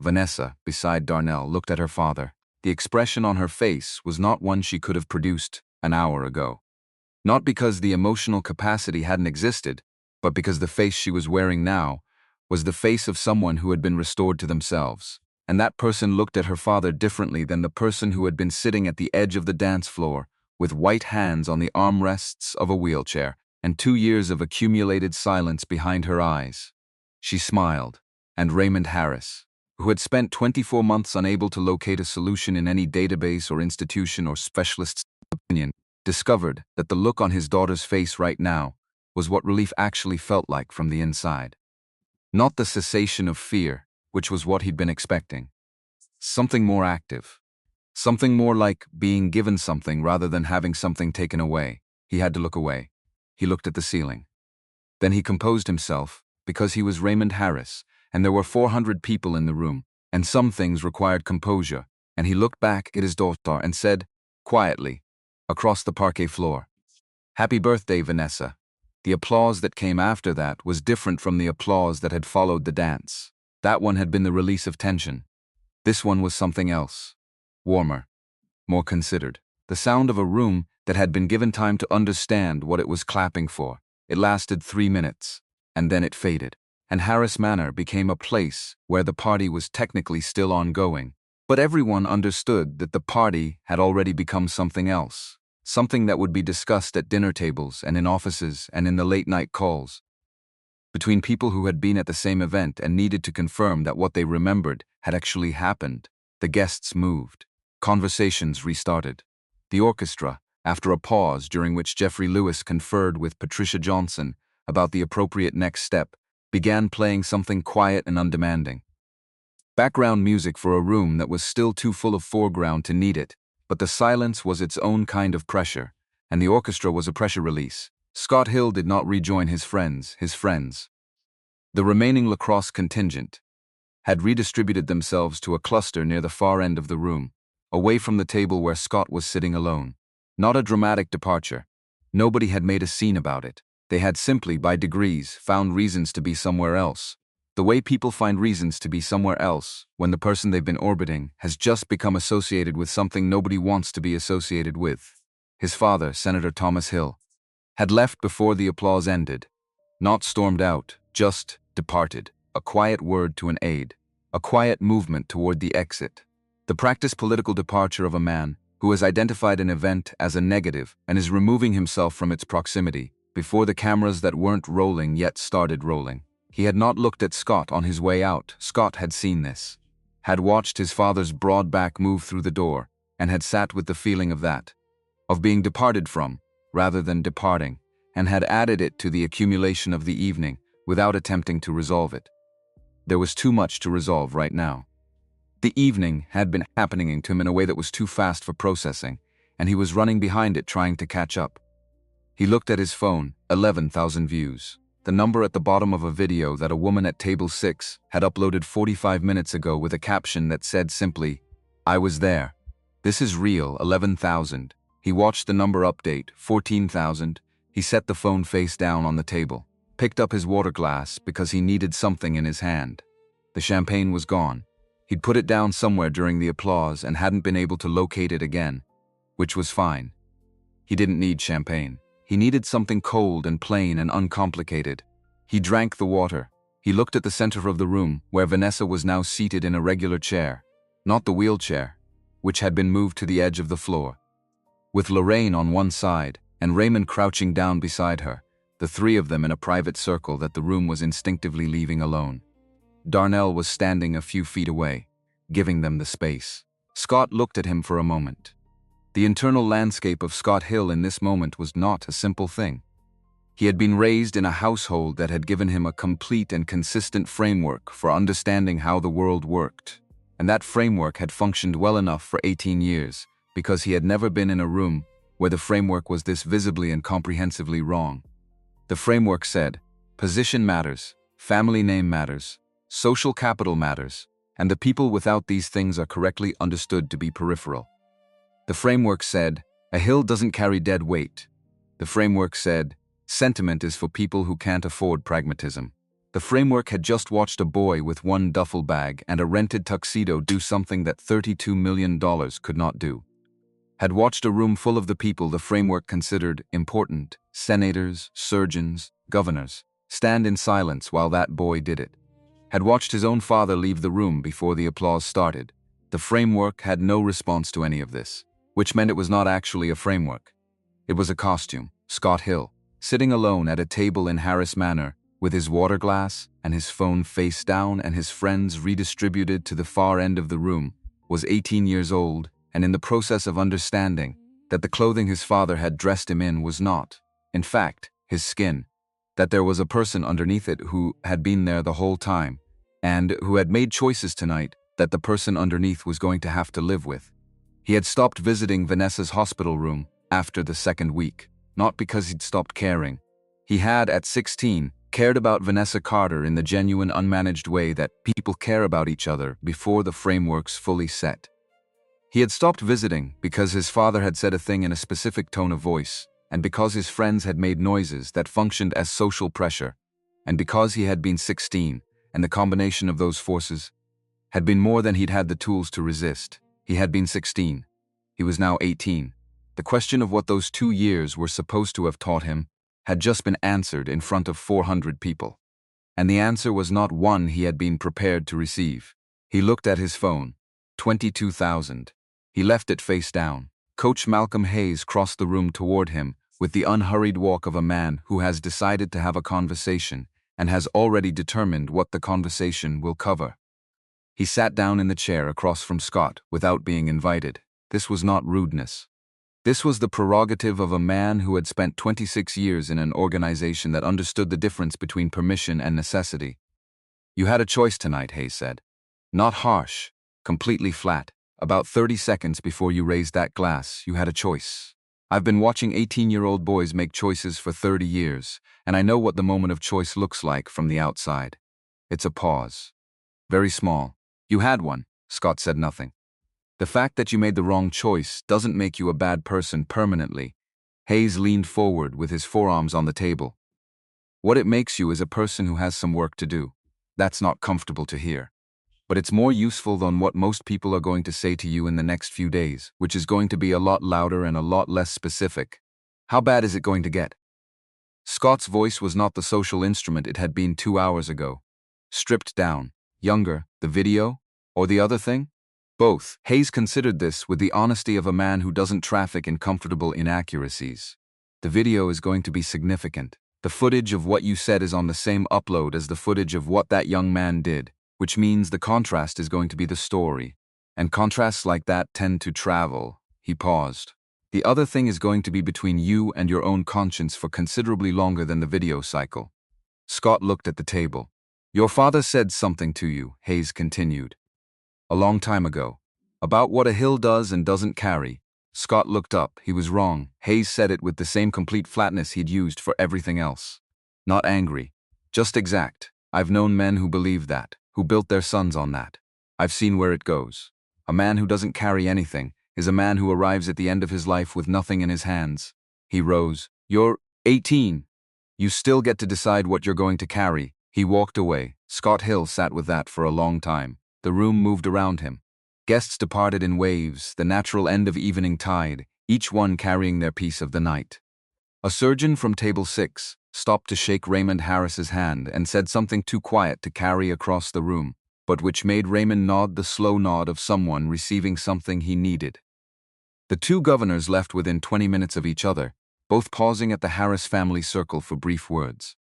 Vanessa, beside Darnell, looked at her father. The expression on her face was not one she could have produced an hour ago. Not because the emotional capacity hadn't existed, but because the face she was wearing now was the face of someone who had been restored to themselves. And that person looked at her father differently than the person who had been sitting at the edge of the dance floor, with white hands on the armrests of a wheelchair, and 2 years of accumulated silence behind her eyes. She smiled, and Raymond Harris, who had spent 24 months unable to locate a solution in any database or institution or specialist's opinion, discovered that the look on his daughter's face right now was what relief actually felt like from the inside. Not the cessation of fear, which was what he'd been expecting. Something more active. Something more like being given something rather than having something taken away. He had to look away. He looked at the ceiling. Then he composed himself, because he was Raymond Harris, and there were 400 people in the room, and some things required composure, and he looked back at his daughter and said, quietly, across the parquet floor, "Happy birthday, Vanessa." The applause that came after that was different from the applause that had followed the dance. That one had been the release of tension. This one was something else. Warmer. More considered. The sound of a room that had been given time to understand what it was clapping for. It lasted 3 minutes, and then it faded, and Harris Manor became a place where the party was technically still ongoing. But everyone understood that the party had already become something else, something that would be discussed at dinner tables and in offices and in the late-night calls. Between people who had been at the same event and needed to confirm that what they remembered had actually happened, the guests moved. Conversations restarted. The orchestra, after a pause during which Jeffrey Lewis conferred with Patricia Johnson about the appropriate next step, began playing something quiet and undemanding. Background music for a room that was still too full of foreground to need it, but the silence was its own kind of pressure, and the orchestra was a pressure release. Scott Hill did not rejoin his friends. The remaining lacrosse contingent had redistributed themselves to a cluster near the far end of the room, away from the table where Scott was sitting alone. Not a dramatic departure. Nobody had made a scene about it. They had simply, by degrees, found reasons to be somewhere else. The way people find reasons to be somewhere else when the person they've been orbiting has just become associated with something nobody wants to be associated with. His father, Senator Thomas Hill, had left before the applause ended. Not stormed out, just departed. A quiet word to an aide. A quiet movement toward the exit. The practiced political departure of a man who has identified an event as a negative and is removing himself from its proximity before the cameras that weren't rolling yet started rolling. He had not looked at Scott on his way out. Scott had seen this, had watched his father's broad back move through the door, and had sat with the feeling of being departed from, rather than departing, and had added it to the accumulation of the evening without attempting to resolve it. There was too much to resolve right now. The evening had been happening to him in a way that was too fast for processing, and he was running behind it trying to catch up. He looked at his phone, 11,000 views. The number at the bottom of a video that a woman at table 6 had uploaded 45 minutes ago with a caption that said simply, "I was there. This is real, 11,000. He watched the number update, 14,000. He set the phone face down on the table, picked up his water glass because he needed something in his hand. The champagne was gone. He'd put it down somewhere during the applause and hadn't been able to locate it again, which was fine. He didn't need champagne. He needed something cold and plain and uncomplicated. He drank the water. He looked at the center of the room, where Vanessa was now seated in a regular chair, not the wheelchair, which had been moved to the edge of the floor. With Lorraine on one side and Raymond crouching down beside her, the three of them in a private circle that the room was instinctively leaving alone. Darnell was standing a few feet away, giving them the space. Scott looked at him for a moment. The internal landscape of Scott Hill in this moment was not a simple thing. He had been raised in a household that had given him a complete and consistent framework for understanding how the world worked, and that framework had functioned well enough for 18 years because he had never been in a room where the framework was this visibly and comprehensively wrong. The framework said, position matters, family name matters, social capital matters, and the people without these things are correctly understood to be peripheral. The framework said, a hill doesn't carry dead weight. The framework said, sentiment is for people who can't afford pragmatism. The framework had just watched a boy with one duffel bag and a rented tuxedo do something that $32 million could not do. Had watched a room full of the people the framework considered important, senators, surgeons, governors, stand in silence while that boy did it. Had watched his own father leave the room before the applause started. The framework had no response to any of this, which meant it was not actually a framework. It was a costume. Scott Hill, sitting alone at a table in Harris Manor, with his water glass and his phone face down and his friends redistributed to the far end of the room, was 18 years old and in the process of understanding that the clothing his father had dressed him in was not, in fact, his skin, that there was a person underneath it who had been there the whole time, and who had made choices tonight that the person underneath was going to have to live with. He had stopped visiting Vanessa's hospital room after the second week, not because he'd stopped caring. He had, at 16, cared about Vanessa Carter in the genuine, unmanaged way that people care about each other before the framework's fully set. He had stopped visiting because his father had said a thing in a specific tone of voice, and because his friends had made noises that functioned as social pressure, and because he had been 16, and the combination of those forces had been more than he'd had the tools to resist. He had been 16. He was now 18. The question of what those 2 years were supposed to have taught him had just been answered in front of 400 people. And the answer was not one he had been prepared to receive. He looked at his phone. 22,000. He left it face down. Coach Malcolm Hayes crossed the room toward him with the unhurried walk of a man who has decided to have a conversation and has already determined what the conversation will cover. He sat down in the chair across from Scott without being invited. This was not rudeness. This was the prerogative of a man who had spent 26 years in an organization that understood the difference between permission and necessity. "You had a choice tonight," Hayes said. Not harsh, completely flat. About 30 seconds before you raised that glass, you had a choice. I've been watching 18-year-old boys make choices for 30 years, and I know what the moment of choice looks like from the outside. It's a pause. Very small. You had one. Scott said nothing. The fact that you made the wrong choice doesn't make you a bad person permanently. Hayes leaned forward with his forearms on the table. What it makes you is a person who has some work to do. That's not comfortable to hear. But it's more useful than what most people are going to say to you in the next few days, which is going to be a lot louder and a lot less specific. How bad is it going to get? Scott's voice was not the social instrument it had been 2 hours ago. Stripped down, younger, the video, or the other thing? Both. Hayes considered this with the honesty of a man who doesn't traffic in comfortable inaccuracies. The video is going to be significant. The footage of what you said is on the same upload as the footage of what that young man did, which means the contrast is going to be the story. And contrasts like that tend to travel. He paused. The other thing is going to be between you and your own conscience for considerably longer than the video cycle. Scott looked at the table. Your father said something to you, Hayes continued. A long time ago. About what a hill does and doesn't carry. Scott looked up. He was wrong. Hayes said it with the same complete flatness he'd used for everything else. Not angry. Just exact. I've known men who believe that, who built their sons on that. I've seen where it goes. A man who doesn't carry anything is a man who arrives at the end of his life with nothing in his hands. He rose. You're 18. You still get to decide what you're going to carry. He walked away. Scott Hill sat with that for a long time. The room moved around him. Guests departed in waves, the natural end of evening tide, each one carrying their piece of the night. A surgeon from table 6 stopped to shake Raymond Harris's hand and said something too quiet to carry across the room, but which made Raymond nod the slow nod of someone receiving something he needed. The two governors left within 20 minutes of each other, both pausing at the Harris family circle for brief words.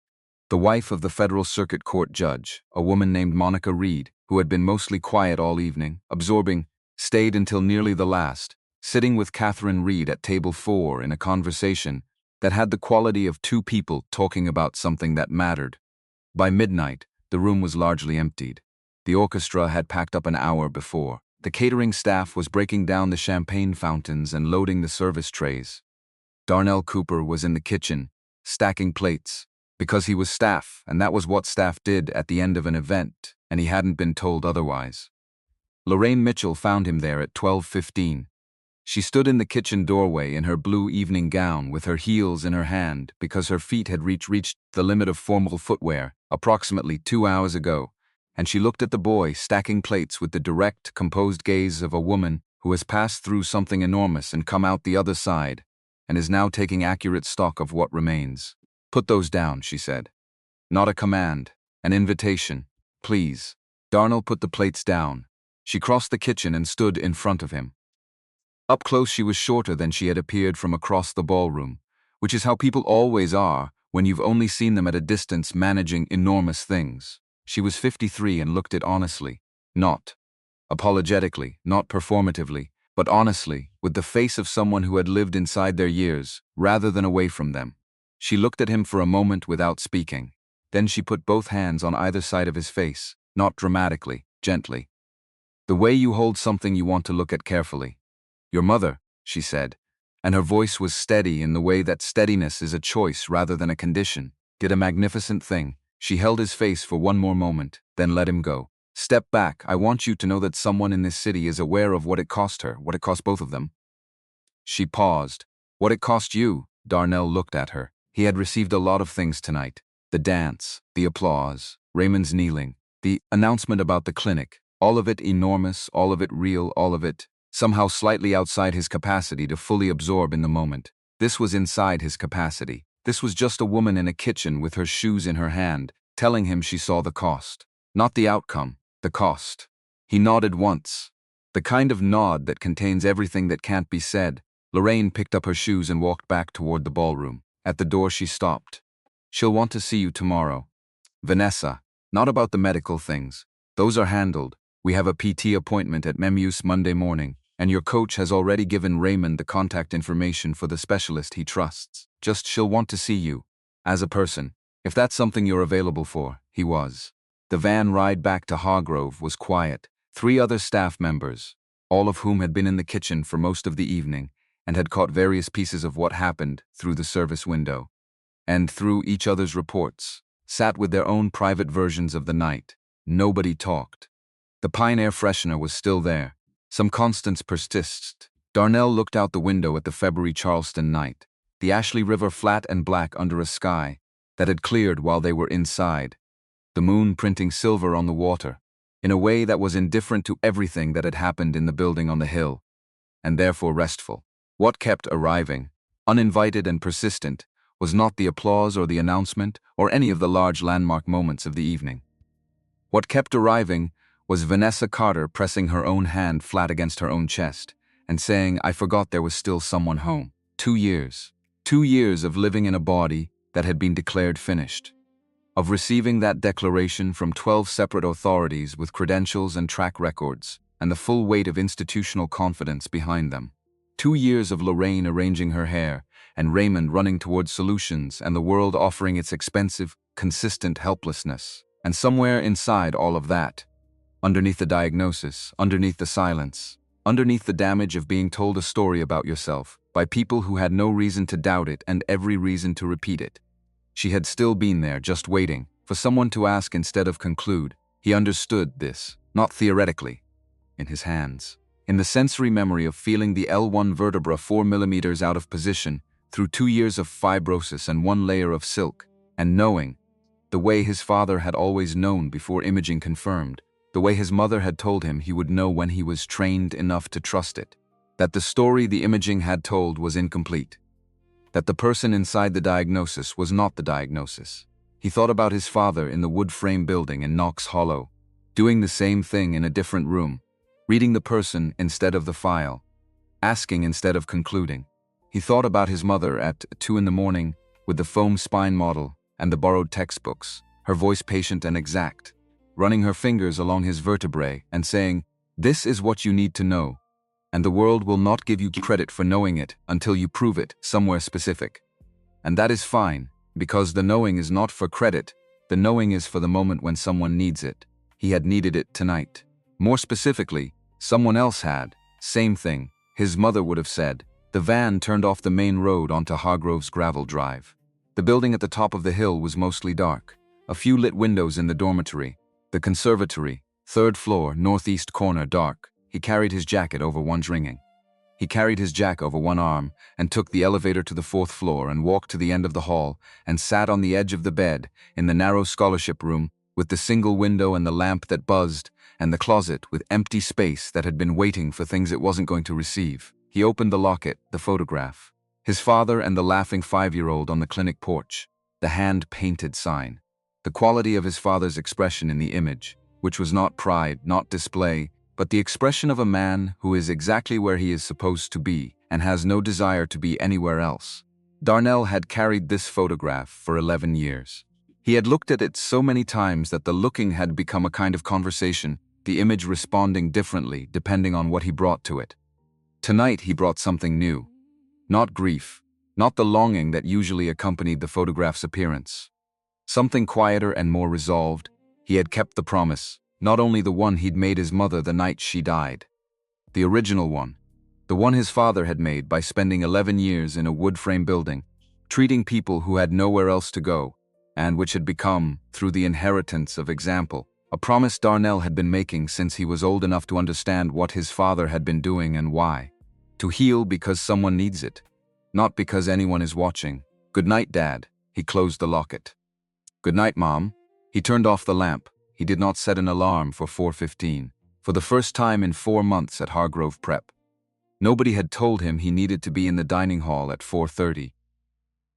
The wife of the federal circuit court judge, a woman named Monica Reed, who had been mostly quiet all evening, absorbing, stayed until nearly the last, sitting with Catherine Reed at table 4 in a conversation that had the quality of two people talking about something that mattered. By midnight, the room was largely emptied. The orchestra had packed up an hour before. The catering staff was breaking down the champagne fountains and loading the service trays. Darnell Cooper was in the kitchen, stacking plates, because he was staff, and that was what staff did at the end of an event, and he hadn't been told otherwise. Lorraine Mitchell found him there at 12:15. She stood in the kitchen doorway in her blue evening gown with her heels in her hand because her feet had reached the limit of formal footwear approximately 2 hours ago, and she looked at the boy stacking plates with the direct, composed gaze of a woman who has passed through something enormous and come out the other side, and is now taking accurate stock of what remains. Put those down, she said. Not a command, an invitation. Please. Darnell put the plates down. She crossed the kitchen and stood in front of him. Up close she was shorter than she had appeared from across the ballroom, which is how people always are when you've only seen them at a distance managing enormous things. She was 53 and looked it honestly, not apologetically, not performatively, but honestly, with the face of someone who had lived inside their years, rather than away from them. She looked at him for a moment without speaking. Then she put both hands on either side of his face, not dramatically, gently. The way you hold something you want to look at carefully. Your mother, she said, and her voice was steady in the way that steadiness is a choice rather than a condition, did a magnificent thing. She held his face for one more moment, then let him go. Step back. I want you to know that someone in this city is aware of what it cost her, what it cost both of them. She paused. What it cost you? Darnell looked at her. He had received a lot of things tonight. The dance, the applause, Raymond's kneeling, the announcement about the clinic, all of it enormous, all of it real, all of it somehow slightly outside his capacity to fully absorb in the moment. This was inside his capacity. This was just a woman in a kitchen with her shoes in her hand, telling him she saw the cost. Not the outcome, the cost. He nodded once. The kind of nod that contains everything that can't be said. Lorraine picked up her shoes and walked back toward the ballroom. At the door she stopped. She'll want to see you tomorrow. Vanessa, not about the medical things. Those are handled. We have a PT appointment at Memuse Monday morning, and your coach has already given Raymond the contact information for the specialist he trusts. Just she'll want to see you. As a person. If that's something you're available for, he was. The van ride back to Hargrove was quiet. 3 other staff members, all of whom had been in the kitchen for most of the evening, and had caught various pieces of what happened through the service window, and through each other's reports, sat with their own private versions of the night. Nobody talked. The pine air freshener was still there. Some constants persisted. Darnell looked out the window at the February Charleston night, the Ashley River flat and black under a sky that had cleared while they were inside, the moon printing silver on the water, in a way that was indifferent to everything that had happened in the building on the hill, and therefore restful. What kept arriving, uninvited and persistent, was not the applause or the announcement or any of the large landmark moments of the evening. What kept arriving was Vanessa Carter pressing her own hand flat against her own chest and saying, I forgot there was still someone home. 2 years. 2 years of living in a body that had been declared finished. Of receiving that declaration from 12 separate authorities with credentials and track records, and the full weight of institutional confidence behind them. 2 years of Lorraine arranging her hair, and Raymond running towards solutions, and the world offering its expensive, consistent helplessness. And somewhere inside all of that, underneath the diagnosis, underneath the silence, underneath the damage of being told a story about yourself by people who had no reason to doubt it and every reason to repeat it, she had still been there, just waiting for someone to ask instead of conclude. He understood this, not theoretically, in his hands, in the sensory memory of feeling the L1 vertebra 4 millimeters out of position through 2 years of fibrosis and 1 layer of silk, and knowing, the way his father had always known before imaging confirmed, the way his mother had told him he would know when he was trained enough to trust it, that the story the imaging had told was incomplete, that the person inside the diagnosis was not the diagnosis. He thought about his father in the wood frame building in Knox Hollow, doing the same thing in a different room, reading the person instead of the file, asking instead of concluding. He thought about his mother at 2 in the morning with the foam spine model and the borrowed textbooks, her voice patient and exact, running her fingers along his vertebrae and saying, this is what you need to know, and the world will not give you credit for knowing it until you prove it somewhere specific. And that is fine, because the knowing is not for credit, the knowing is for the moment when someone needs it. He had needed it tonight. More specifically, someone else had. Same thing, his mother would have said. The van turned off the main road onto Hargrove's gravel drive. The building at the top of the hill was mostly dark. A few lit windows in the dormitory. The conservatory, 3rd floor, northeast corner, dark. He carried his jacket over one ringing. He carried his jack over one arm and took the elevator to the 4th floor and walked to the end of the hall and sat on the edge of the bed in the narrow scholarship room with the single window and the lamp that buzzed and the closet with empty space that had been waiting for things it wasn't going to receive. He opened the locket, the photograph. His father and the laughing 5-year-old on the clinic porch. The hand-painted sign. The quality of his father's expression in the image, which was not pride, not display, but the expression of a man who is exactly where he is supposed to be and has no desire to be anywhere else. Darnell had carried this photograph for 11 years. He had looked at it so many times that the looking had become a kind of conversation, the image responding differently depending on what he brought to it. Tonight he brought something new. Not grief, not the longing that usually accompanied the photograph's appearance. Something quieter and more resolved. He had kept the promise, not only the one he'd made his mother the night she died. The original one. The one his father had made by spending 11 years in a wood-frame building, treating people who had nowhere else to go, and which had become, through the inheritance of example, a promise Darnell had been making since he was old enough to understand what his father had been doing and why. To heal because someone needs it, not because anyone is watching. "Good night, Dad." He closed the locket. "Good night, Mom." He turned off the lamp. He did not set an alarm for 4:15. For the first time in 4 months at Hargrove Prep, nobody had told him he needed to be in the dining hall at 4:30.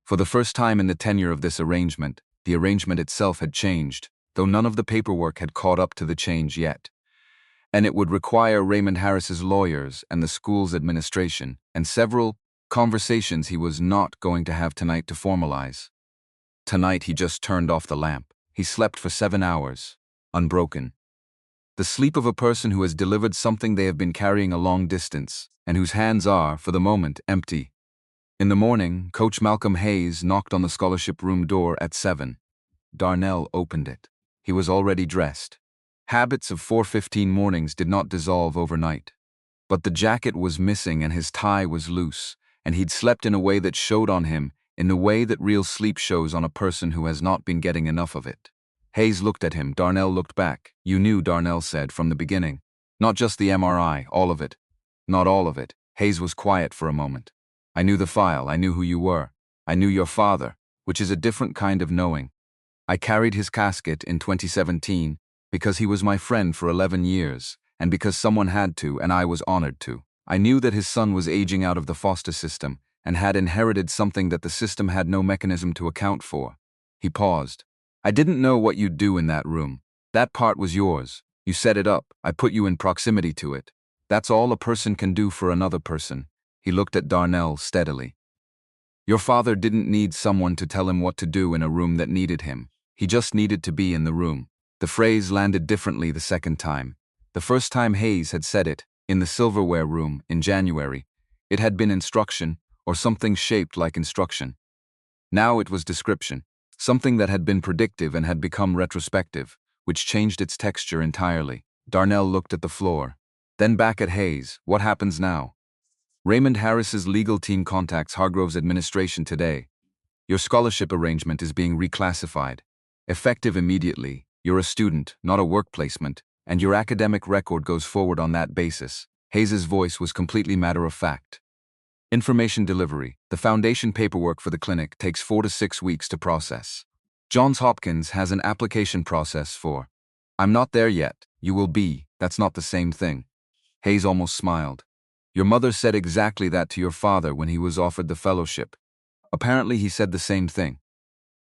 For the first time in the tenure of this arrangement, the arrangement itself had changed, though none of the paperwork had caught up to the change yet. And it would require Raymond Harris's lawyers and the school's administration, and several conversations he was not going to have tonight to formalize. Tonight he just turned off the lamp. He slept for 7 hours, unbroken. The sleep of a person who has delivered something they have been carrying a long distance, and whose hands are, for the moment, empty. In the morning, Coach Malcolm Hayes knocked on the scholarship room door at 7. Darnell opened it. He was already dressed. Habits of 4:15 mornings did not dissolve overnight. But the jacket was missing and his tie was loose, and he'd slept in a way that showed on him, in the way that real sleep shows on a person who has not been getting enough of it. Hayes looked at him. Darnell looked back. "You knew," Darnell said, "from the beginning. Not just the MRI, all of it." "Not all of it." Hayes was quiet for a moment. "I knew the file. I knew who you were. I knew your father, which is a different kind of knowing. I carried his casket in 2017 because he was my friend for 11 years, and because someone had to, and I was honored to. I knew that his son was aging out of the foster system and had inherited something that the system had no mechanism to account for." He paused. "I didn't know what you'd do in that room. That part was yours. You set it up. I put you in proximity to it. That's all a person can do for another person." He looked at Darnell steadily. "Your father didn't need someone to tell him what to do in a room that needed him. He just needed to be in the room." The phrase landed differently the second time. The first time Hayes had said it, in the silverware room, in January, it had been instruction, or something shaped like instruction. Now it was description, something that had been predictive and had become retrospective, which changed its texture entirely. Darnell looked at the floor, then back at Hayes. "What happens now?" "Raymond Harris's legal team contacts Hargrove's administration today. Your scholarship arrangement is being reclassified. Effective immediately. You're a student, not a work placement, and your academic record goes forward on that basis." Hayes's voice was completely matter-of-fact. "Information delivery. The foundation paperwork for the clinic takes 4 to 6 weeks to process. Johns Hopkins has an application process for. I'm not there yet. You will be. That's not the same thing." Hayes almost smiled. "Your mother said exactly that to your father when he was offered the fellowship. Apparently he said the same thing.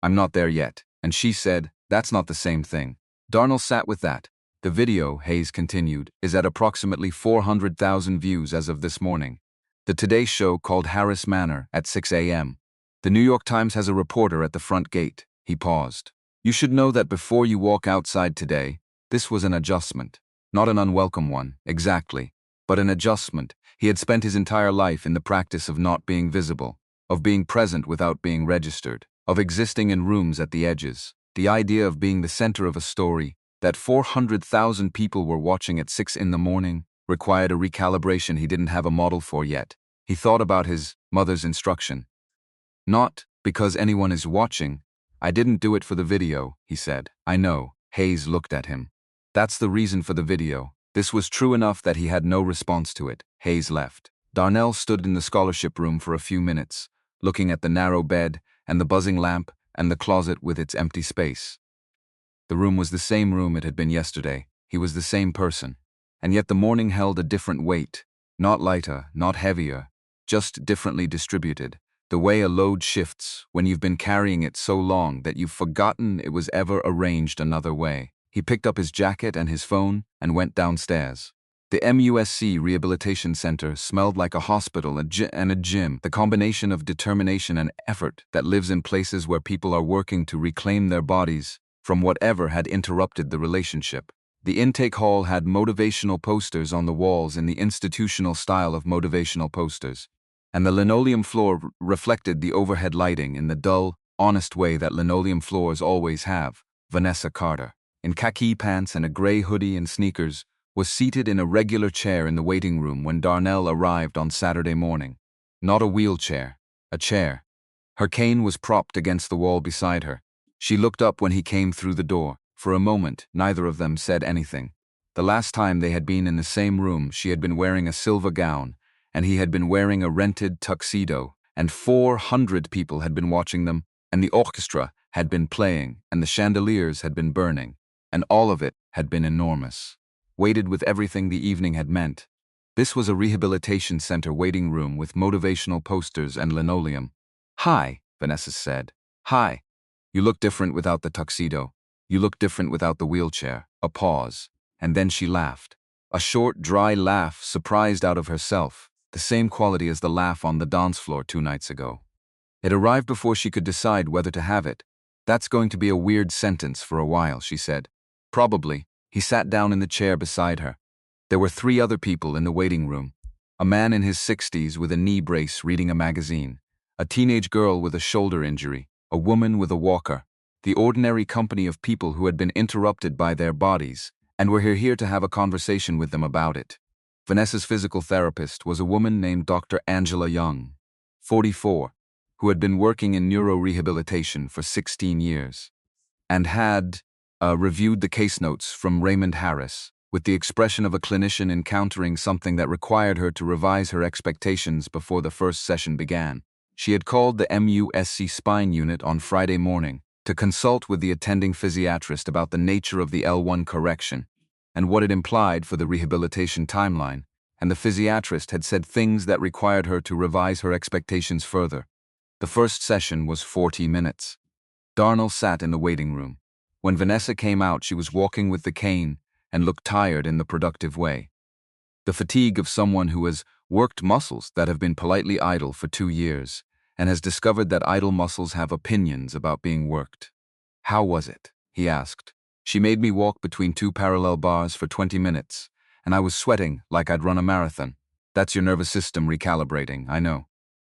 I'm not there yet. And she said, that's not the same thing." Darnell sat with that. "The video," Hayes continued, "is at approximately 400,000 views as of this morning. The Today Show called Harris Manor at 6 a.m. The New York Times has a reporter at the front gate." He paused. "You should know that before you walk outside today, this was an adjustment. Not an unwelcome one, exactly, but an adjustment. He had spent his entire life in the practice of not being visible, of being present without being registered, of existing in rooms at the edges. The idea of being the center of a story that 400,000 people were watching at 6 in the morning required a recalibration he didn't have a model for yet. He thought about his mother's instruction. "Not because anyone is watching. I didn't do it for the video," he said. "I know." Hayes looked at him. "That's the reason for the video." This was true enough that he had no response to it. Hayes left. Darnell stood in the scholarship room for a few minutes, looking at the narrow bed and the buzzing lamp and the closet with its empty space. The room was the same room it had been yesterday. He was the same person. And yet the morning held a different weight. Not lighter, not heavier, just differently distributed. The way a load shifts when you've been carrying it so long that you've forgotten it was ever arranged another way. He picked up his jacket and his phone and went downstairs. The MUSC Rehabilitation Center smelled like a hospital and a gym, the combination of determination and effort that lives in places where people are working to reclaim their bodies from whatever had interrupted the relationship. The intake hall had motivational posters on the walls in the institutional style of motivational posters, and the linoleum floor reflected the overhead lighting in the dull, honest way that linoleum floors always have. Vanessa Carter, in khaki pants and a gray hoodie and sneakers, was seated in a regular chair in the waiting room when Darnell arrived on Saturday morning. Not a wheelchair, a chair. Her cane was propped against the wall beside her. She looked up when he came through the door. For a moment, neither of them said anything. The last time they had been in the same room, she had been wearing a silver gown, and he had been wearing a rented tuxedo, and 400 people had been watching them, and the orchestra had been playing, and the chandeliers had been burning, and all of it had been enormous, weighted with everything the evening had meant. This was a rehabilitation center waiting room with motivational posters and linoleum. "Hi," Vanessa said. "Hi. You look different without the tuxedo. You look different without the wheelchair." A pause, and then she laughed. A short, dry laugh, surprised out of herself, the same quality as the laugh on the dance floor 2 nights ago. It arrived before she could decide whether to have it. "That's going to be a weird sentence for a while," she said. "Probably." He sat down in the chair beside her. There were 3 other people in the waiting room. A man in his 60s with a knee brace reading a magazine. A teenage girl with a shoulder injury. A woman with a walker. The ordinary company of people who had been interrupted by their bodies and were here to have a conversation with them about it. Vanessa's physical therapist was a woman named Dr. Angela Young, 44, who had been working in neurorehabilitation for 16 years and had reviewed the case notes from Raymond Harris with the expression of a clinician encountering something that required her to revise her expectations before the first session began. She had called the MUSC spine unit on Friday morning to consult with the attending physiatrist about the nature of the L1 correction and what it implied for the rehabilitation timeline, and the physiatrist had said things that required her to revise her expectations further. The first session was 40 minutes. Darnell sat in the waiting room. When Vanessa came out, she was walking with the cane and looked tired in the productive way. The fatigue of someone who has worked muscles that have been politely idle for 2 years and has discovered that idle muscles have opinions about being worked. "How was it?" he asked. "She made me walk between 2 parallel bars for 20 minutes, and I was sweating like I'd run a marathon. That's your nervous system recalibrating, I know."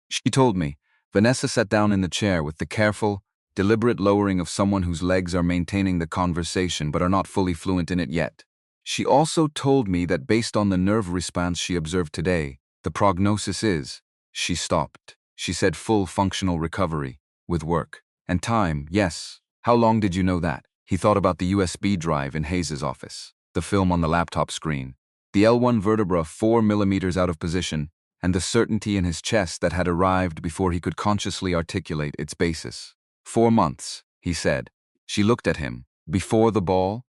She told me. Vanessa sat down in the chair with the careful, deliberate lowering of someone whose legs are maintaining the conversation but are not fully fluent in it yet. She also told me that based on the nerve response she observed today, the prognosis is, she stopped. She said full functional recovery, with work. And time, yes. How long did you know that? He thought about the USB drive in Hayes's office, the film on the laptop screen, the L1 vertebra 4 millimeters out of position, and the certainty in his chest that had arrived before he could consciously articulate its basis. 4 months, he said. She looked at him. Before the ball?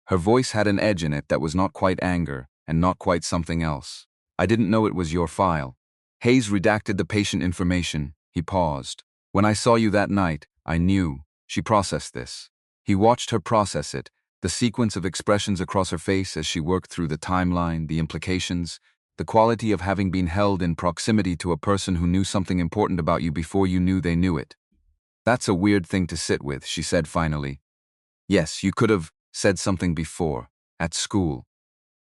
Her voice had an edge in it that was not quite anger and not quite something else. "I didn't know it was your file." Hayes redacted the patient information. He paused. "When I saw you that night, I knew." She processed this. He watched her process it, the sequence of expressions across her face as she worked through the timeline, the implications, the quality of having been held in proximity to a person who knew something important about you before you knew they knew it. "That's a weird thing to sit with," she said finally. "Yes, you could have said something before, at school.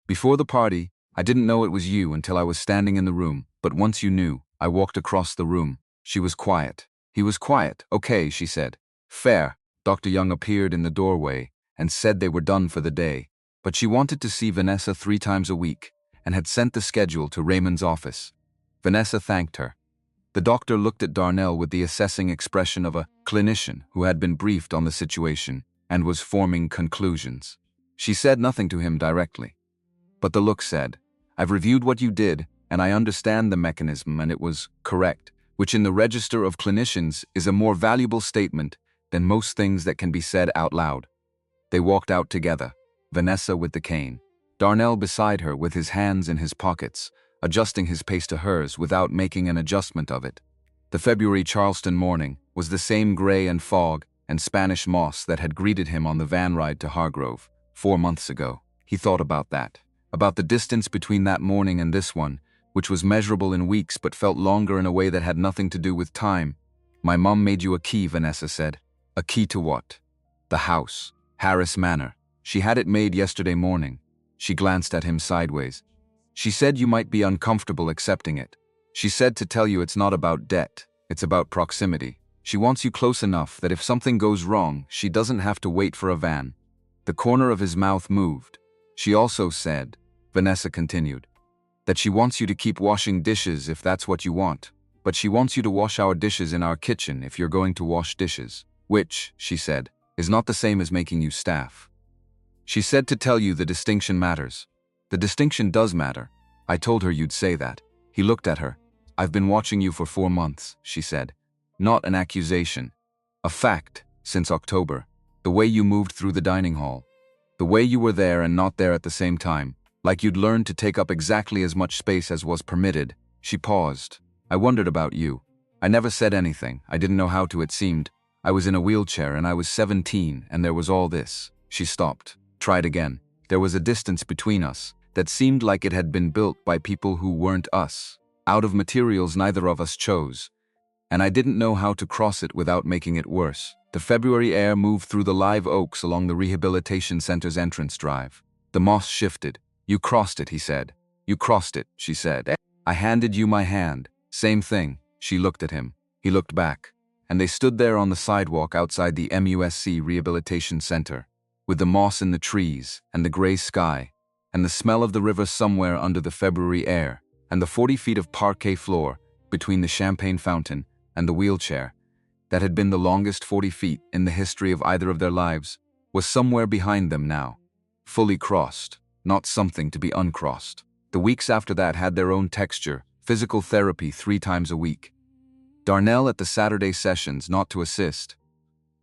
Before the party, I didn't know it was you until I was standing in the room, but once you knew, I walked across the room." She was quiet. He was quiet. "Okay," she said. "Fair." Dr. Young appeared in the doorway and said they were done for the day, but she wanted to see Vanessa 3 times a week and had sent the schedule to Raymond's office. Vanessa thanked her. The doctor looked at Darnell with the assessing expression of a clinician who had been briefed on the situation and was forming conclusions. She said nothing to him directly. But the look said, "I've reviewed what you did, and I understand the mechanism, and it was correct," which in the register of clinicians is a more valuable statement than most things that can be said out loud. They walked out together, Vanessa with the cane, Darnell beside her with his hands in his pockets, adjusting his pace to hers without making an adjustment of it. The February Charleston morning was the same gray and fog and Spanish moss that had greeted him on the van ride to Hargrove 4 months ago. He thought about that, about the distance between that morning and this one, which was measurable in weeks but felt longer in a way that had nothing to do with time. "My mom made you a key," Vanessa said. "A key to what?" "The house. Harris Manor. She had it made yesterday morning." She glanced at him sideways. "She said you might be uncomfortable accepting it. She said to tell you it's not about debt, it's about proximity. She wants you close enough that if something goes wrong, she doesn't have to wait for a van." The corner of his mouth moved. "She also said, Vanessa continued. That she wants you to keep washing dishes if that's what you want, but she wants you to wash our dishes in our kitchen if you're going to wash dishes, which, she said, is not the same as making you staff. She said to tell you the distinction matters. The distinction does matter. I told her you'd say that. He looked at her. I've been watching you for 4 months, she said. Not an accusation. A fact, since October. The way you moved through the dining hall. The way you were there and not there at the same time. Like you'd learned to take up exactly as much space as was permitted. She paused. I wondered about you. I never said anything. I didn't know how to, it seemed. I was in a wheelchair and I was 17 and there was all this. She stopped. Tried again. There was a distance between us that seemed like it had been built by people who weren't us, out of materials neither of us chose. And I didn't know how to cross it without making it worse. The February air moved through the live oaks along the rehabilitation center's entrance drive. The moss shifted. You crossed it, he said. You crossed it, she said. I handed you my hand. Same thing. She looked at him. He looked back. And they stood there on the sidewalk outside the MUSC Rehabilitation Center, with the moss in the trees, and the gray sky, and the smell of the river somewhere under the February air, and the 40 feet of parquet floor between the champagne fountain and the wheelchair, that had been the longest 40 feet in the history of either of their lives, was somewhere behind them now, fully crossed, not something to be uncrossed. The weeks after that had their own texture, physical therapy 3 times a week. Darnell at the Saturday sessions not to assist.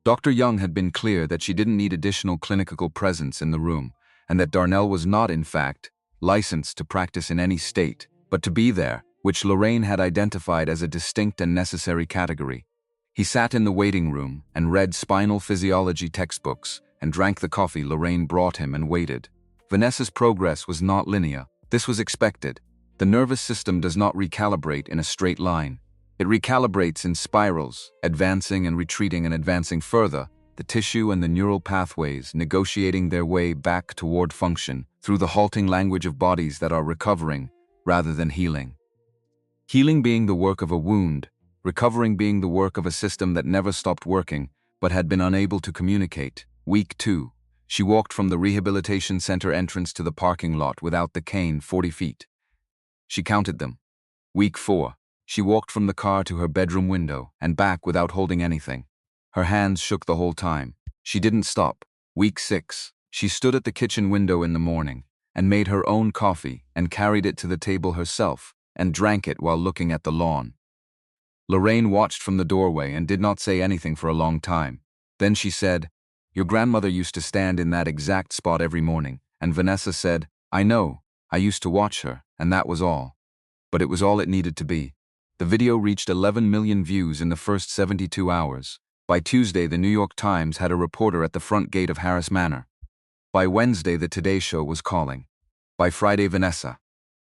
Dr. Young had been clear that she didn't need additional clinical presence in the room, and that Darnell was not, in fact, licensed to practice in any state, but to be there, which Lorraine had identified as a distinct and necessary category. He sat in the waiting room and read spinal physiology textbooks and drank the coffee Lorraine brought him and waited. Vanessa's progress was not linear. This was expected. The nervous system does not recalibrate in a straight line. It recalibrates in spirals, advancing and retreating and advancing further, the tissue and the neural pathways negotiating their way back toward function through the halting language of bodies that are recovering rather than healing. Healing being the work of a wound, recovering being the work of a system that never stopped working but had been unable to communicate. Week 2. She walked from the rehabilitation center entrance to the parking lot without the cane 40 feet. She counted them. Week 4. She walked from the car to her bedroom window and back without holding anything. Her hands shook the whole time. She didn't stop. Week 6. She stood at the kitchen window in the morning and made her own coffee and carried it to the table herself and drank it while looking at the lawn. Lorraine watched from the doorway and did not say anything for a long time. Then she said, "Your grandmother used to stand in that exact spot every morning." And Vanessa said, "I know. I used to watch her, and that was all." But it was all it needed to be. The video reached 11 million views in the first 72 hours. By Tuesday, the New York Times had a reporter at the front gate of Harris Manor. By Wednesday, the Today Show was calling. By Friday, Vanessa,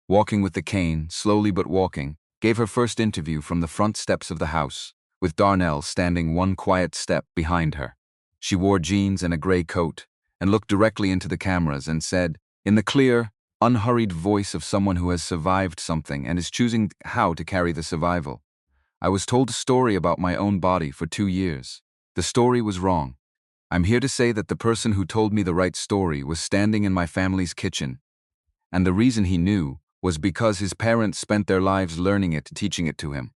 walking with the cane, slowly but walking, gave her first interview from the front steps of the house, with Darnell standing one quiet step behind her. She wore jeans and a gray coat, and looked directly into the cameras and said, in the clear, unhurried voice of someone who has survived something and is choosing how to carry the survival, "I was told a story about my own body for 2 years. The story was wrong. I'm here to say that the person who told me the right story was standing in my family's kitchen. And the reason he knew was because his parents spent their lives learning it, teaching it to him.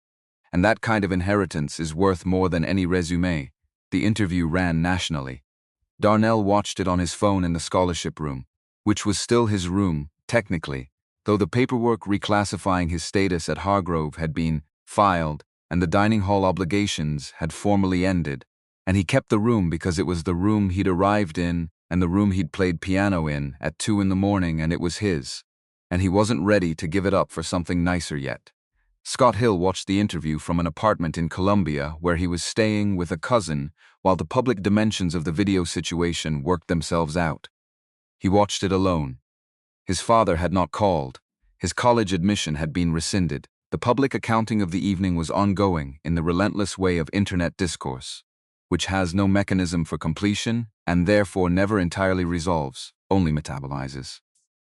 And that kind of inheritance is worth more than any resume." The interview ran nationally. Darnell watched it on his phone in the scholarship room, which was still his room, technically, though the paperwork reclassifying his status at Hargrove had been filed and the dining hall obligations had formally ended. And he kept the room because it was the room he'd arrived in and the room he'd played piano in at 2 in the morning, and it was his. And he wasn't ready to give it up for something nicer yet. Scott Hill watched the interview from an apartment in Columbia where he was staying with a cousin while the public dimensions of the video situation worked themselves out. He watched it alone. His father had not called. His college admission had been rescinded. The public accounting of the evening was ongoing in the relentless way of internet discourse, which has no mechanism for completion and therefore never entirely resolves, only metabolizes.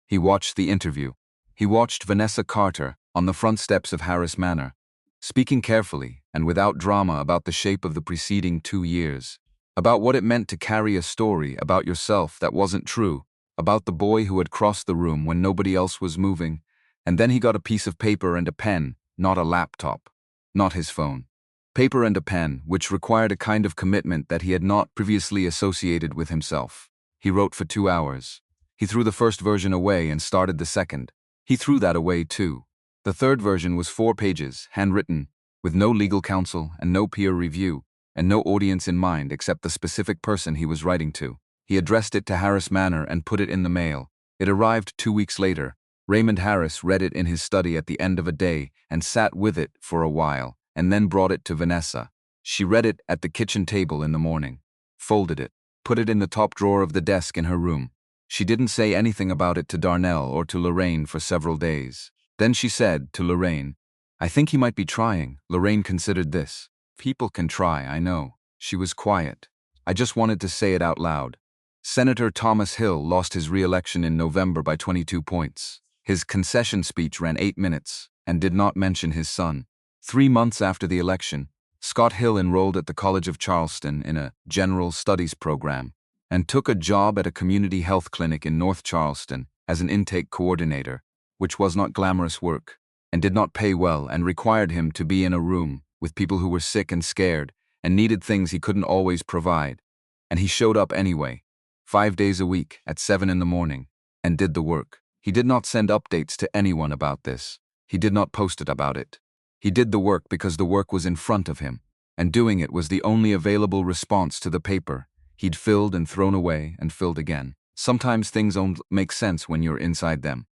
He watched the interview. He watched Vanessa Carter on the front steps of Harris Manor, speaking carefully and without drama about the shape of the preceding 2 years, about what it meant to carry a story about yourself that wasn't true, about the boy who had crossed the room when nobody else was moving, and then he got a piece of paper and a pen, not a laptop, not his phone. Paper and a pen, which required a kind of commitment that he had not previously associated with himself. He wrote for 2 hours. He threw the first version away and started the second. He threw that away too. The third version was 4 pages, handwritten, with no legal counsel and no peer review, and no audience in mind except the specific person he was writing to. He addressed it to Harris Manor and put it in the mail. It arrived 2 weeks later. Raymond Harris read it in his study at the end of a day and sat with it for a while, and then brought it to Vanessa. She read it at the kitchen table in the morning, folded it, put it in the top drawer of the desk in her room. She didn't say anything about it to Darnell or to Lorraine for several days. Then she said to Lorraine, "I think he might be trying." Lorraine considered this. "People can try, I know." She was quiet. "I just wanted to say it out loud." Senator Thomas Hill lost his re-election in November by 22 points. His concession speech ran 8 minutes and did not mention his son. 3 months after the election, Scott Hill enrolled at the College of Charleston in a general studies program and took a job at a community health clinic in North Charleston as an intake coordinator, which was not glamorous work and did not pay well and required him to be in a room with people who were sick and scared and needed things he couldn't always provide. And he showed up anyway, 5 days a week at 7 in the morning, and did the work. He did not send updates to anyone about this. He did not post it about it. He did the work because the work was in front of him, and doing it was the only available response to the paper he'd filled and thrown away and filled again. Sometimes things don't make sense when you're inside them.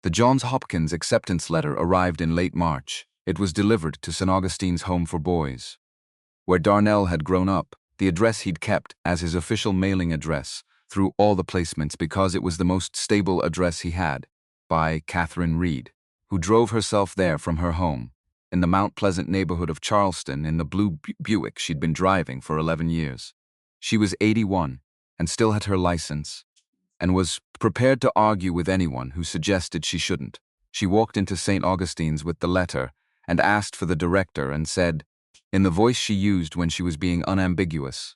The Johns Hopkins acceptance letter arrived in late March. It was delivered to St. Augustine's Home for Boys, where Darnell had grown up, the address he'd kept as his official mailing address through all the placements because it was the most stable address he had, by Catherine Reed, who drove herself there from her home in the Mount Pleasant neighborhood of Charleston in the blue Buick she'd been driving for 11 years. She was 81 and still had her license, and was prepared to argue with anyone who suggested she shouldn't. She walked into St. Augustine's with the letter and asked for the director and said, in the voice she used when she was being unambiguous,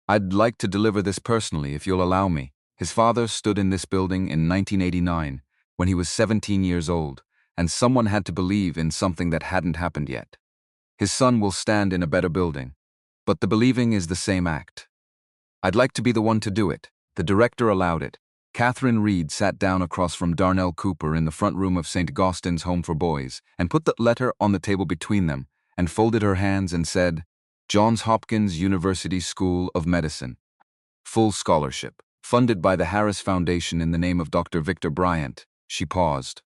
"I'd like to deliver this personally if you'll allow me." His father stood in this building in 1989 when he was 17 years old, and someone had to believe in something that hadn't happened yet. His son will stand in a better building, but the believing is the same act. "I'd like to be the one to do it." The director allowed it. Catherine Reed sat down across from Darnell Cooper in the front room of St. Augustine's Home for Boys and put the letter on the table between them and folded her hands and said, "Johns Hopkins University School of Medicine. Full scholarship. Funded by the Harris Foundation in the name of Dr. Victor Bryant." She paused.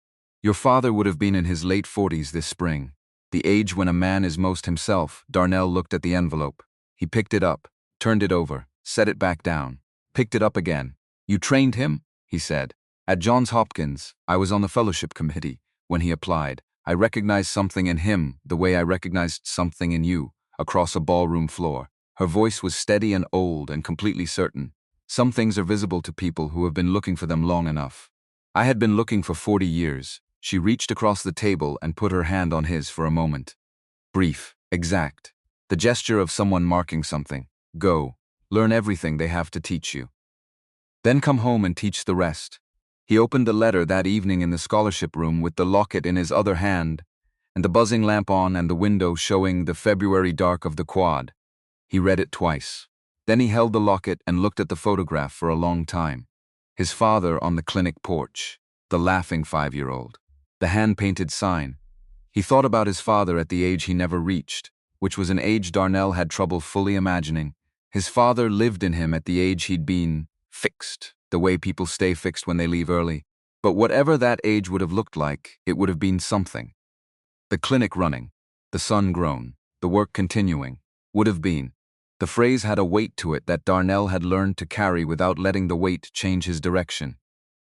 "Your father would have been in his late 40s this spring, the age when a man is most himself." Darnell looked at the envelope. He picked it up, turned it over, set it back down, picked it up again. "You trained him?" he said. "At Johns Hopkins, I was on the fellowship committee when he applied. I recognized something in him the way I recognized something in you across a ballroom floor." Her voice was steady and old and completely certain. "Some things are visible to people who have been looking for them long enough. I had been looking for 40 years. She reached across the table and put her hand on his for a moment. Brief, exact. The gesture of someone marking something. "Go. Learn everything they have to teach you. Then come home and teach the rest." He opened the letter that evening in the scholarship room with the locket in his other hand and the buzzing lamp on and the window showing the February dark of the quad. He read it twice. Then he held the locket and looked at the photograph for a long time. His father on the clinic porch, the laughing 5-year-old, the hand-painted sign. He thought about his father at the age he never reached, which was an age Darnell had trouble fully imagining. His father lived in him at the age he'd been fixed, the way people stay fixed when they leave early. But whatever that age would have looked like, it would have been something. The clinic running, the son grown, the work continuing, would have been. The phrase had a weight to it that Darnell had learned to carry without letting the weight change his direction.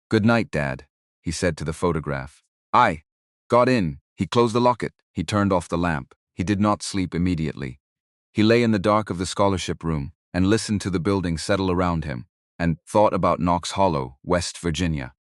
"Good night, Dad," he said to the photograph. "I got in." He closed the locket. He turned off the lamp. He did not sleep immediately. He lay in the dark of the scholarship room and listened to the building settle around him, and thought about Knox Hollow, West Virginia,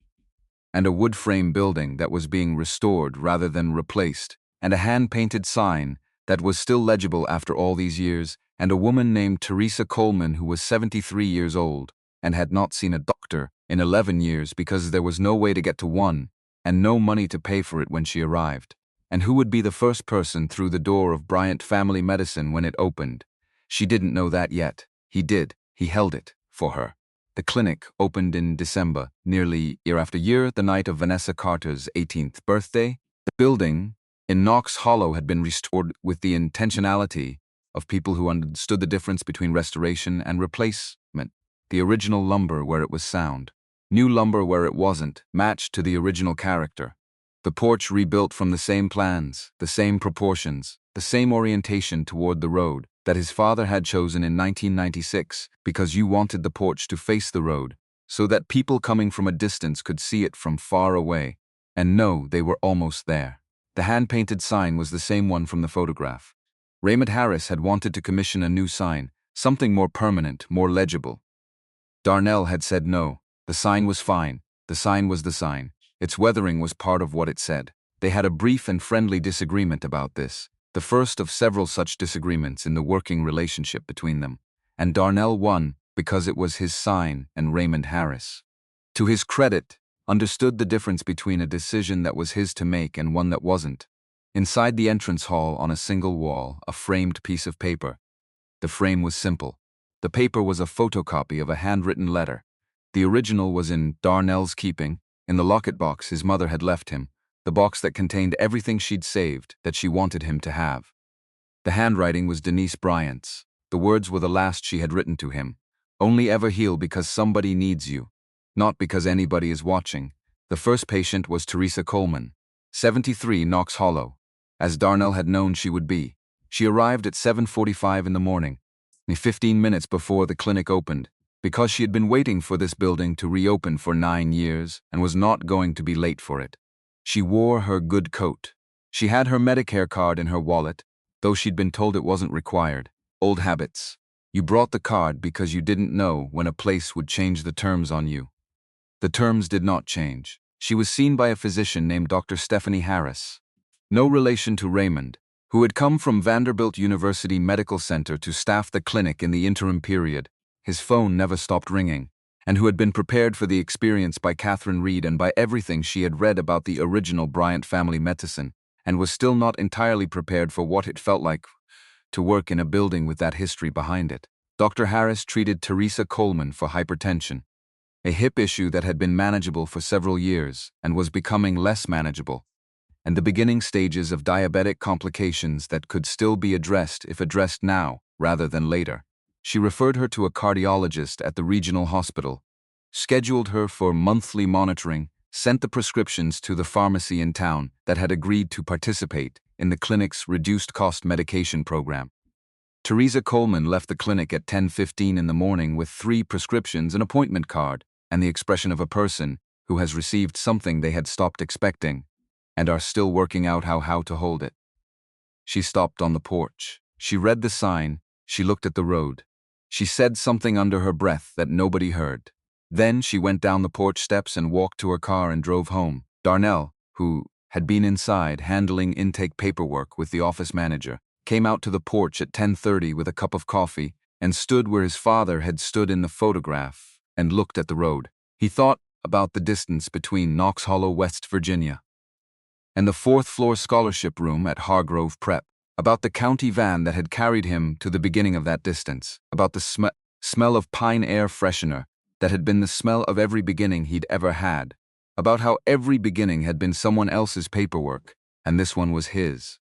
and a wood frame building that was being restored rather than replaced, and a hand-painted sign that was still legible after all these years, and a woman named Teresa Coleman who was 73 years old and had not seen a doctor In 11 years, because there was no way to get to one, and no money to pay for it when she arrived. And who would be the first person through the door of Bryant Family Medicine when it opened? She didn't know that yet. He did. He held it for her. The clinic opened in December, nearly year after year, the night of Vanessa Carter's 18th birthday. The building in Knox Hollow had been restored with the intentionality of people who understood the difference between restoration and replacement. The original lumber where it was sound, new lumber where it wasn't, matched to the original character. The porch rebuilt from the same plans, the same proportions, the same orientation toward the road that his father had chosen in 1996 because you wanted the porch to face the road so that people coming from a distance could see it from far away and know they were almost there. The hand-painted sign was the same one from the photograph. Raymond Harris had wanted to commission a new sign, something more permanent, more legible. Darnell had said no. The sign was fine. The sign was the sign. Its weathering was part of what it said. They had a brief and friendly disagreement about this, the first of several such disagreements in the working relationship between them, and Darnell won because it was his sign and Raymond Harris. To his credit, understood the difference between a decision that was his to make and one that wasn't. Inside the entrance hall, on a single wall, a framed piece of paper. The frame was simple. The paper was a photocopy of a handwritten letter. The original was in Darnell's keeping, in the locket box his mother had left him, the box that contained everything she'd saved that she wanted him to have. The handwriting was Denise Bryant's. The words were the last she had written to him. Only ever heal because somebody needs you, not because anybody is watching. The first patient was Teresa Coleman, 73, Knox Hollow, as Darnell had known she would be. She arrived at 7:45 in the morning, 15 minutes before the clinic opened, because she had been waiting for this building to reopen for 9 years and was not going to be late for it. She wore her good coat. She had her Medicare card in her wallet, though she'd been told it wasn't required. Old habits. You brought the card because you didn't know when a place would change the terms on you. The terms did not change. She was seen by a physician named Dr. Stephanie Harris, no relation to Raymond, who had come from Vanderbilt University Medical Center to staff the clinic in the interim period. His phone never stopped ringing, and who had been prepared for the experience by Catherine Reed and by everything she had read about the original Bryant Family Medicine, and was still not entirely prepared for what it felt like to work in a building with that history behind it. Dr. Harris treated Teresa Coleman for hypertension, a hip issue that had been manageable for several years and was becoming less manageable, and the beginning stages of diabetic complications that could still be addressed if addressed now rather than later. She referred her to a cardiologist at the regional hospital, scheduled her for monthly monitoring, sent the prescriptions to the pharmacy in town that had agreed to participate in the clinic's reduced-cost medication program. Teresa Coleman left the clinic at 10:15 in the morning with 3 prescriptions, an appointment card, and the expression of a person who has received something they had stopped expecting and are still working out how to hold it. She stopped on the porch. She read the sign. She looked at the road. She said something under her breath that nobody heard. Then she went down the porch steps and walked to her car and drove home. Darnell, who had been inside handling intake paperwork with the office manager, came out to the porch at 10:30 with a cup of coffee and stood where his father had stood in the photograph and looked at the road. He thought about the distance between Knox Hollow, West Virginia, and the 4th-floor scholarship room at Hargrove Prep, about the county van that had carried him to the beginning of that distance, about the smell of pine air freshener that had been the smell of every beginning he'd ever had, about how every beginning had been someone else's paperwork, and this one was his,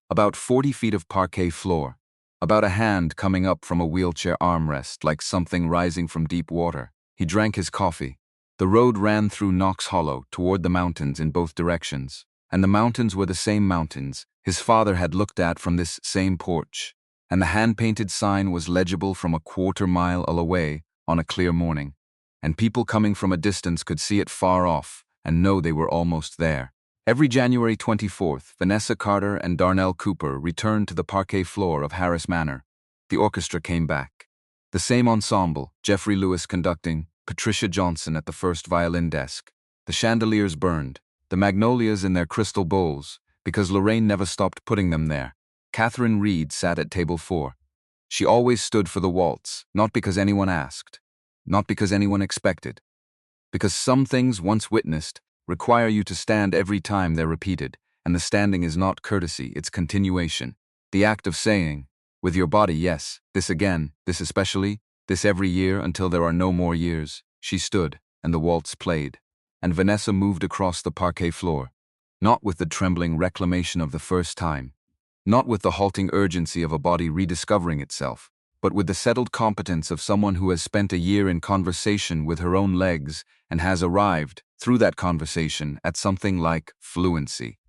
about 40 feet of parquet floor, about a hand coming up from a wheelchair armrest like something rising from deep water. He drank his coffee. The road ran through Knox Hollow toward the mountains in both directions, and the mountains were the same mountains his father had looked at from this same porch, and the hand-painted sign was legible from a quarter-mile away on a clear morning, and people coming from a distance could see it far off and know they were almost there. Every January 24th, Vanessa Carter and Darnell Cooper returned to the parquet floor of Harris Manor. The orchestra came back. The same ensemble, Jeffrey Lewis conducting, Patricia Johnson at the first violin desk. The chandeliers burned, the magnolias in their crystal bowls, because Lorraine never stopped putting them there. Catherine Reed sat at table 4. She always stood for the waltz, not because anyone asked, not because anyone expected, Because some things once witnessed require you to stand every time they're repeated, and the standing is not courtesy, it's continuation. The act of saying, with your body, yes, this again, this especially, this every year until there are no more years. She stood, and the waltz played. And Vanessa moved across the parquet floor, not with the trembling reclamation of the first time, not with the halting urgency of a body rediscovering itself, but with the settled competence of someone who has spent a year in conversation with her own legs and has arrived, through that conversation, at something like fluency.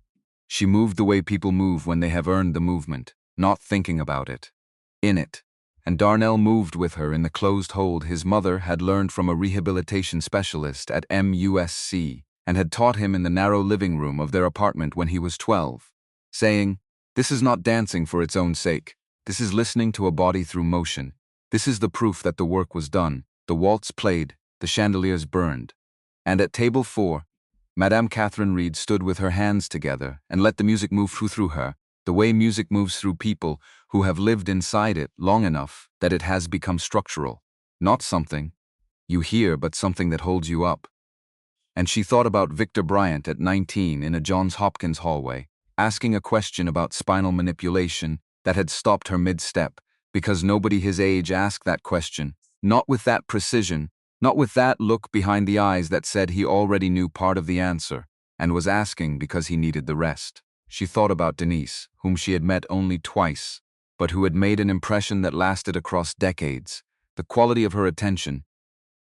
She moved the way people move when they have earned the movement, not thinking about it, in it. And Darnell moved with her in the closed hold his mother had learned from a rehabilitation specialist at MUSC and had taught him in the narrow living room of their apartment when he was 12, saying, "This is not dancing for its own sake. This is listening to a body through motion. This is the proof that the work was done. The waltz played, the chandeliers burned." And at table 4, Madame Catherine Reed stood with her hands together and let the music move through her, the way music moves through people who have lived inside it long enough that it has become structural, not something you hear but something that holds you up. And she thought about Victor Bryant at 19 in a Johns Hopkins hallway, asking a question about spinal manipulation that had stopped her mid-step, because nobody his age asked that question, not with that precision, not with that look behind the eyes that said he already knew part of the answer, and was asking because he needed the rest. She thought about Denise, whom she had met only twice, but who had made an impression that lasted across decades, the quality of her attention,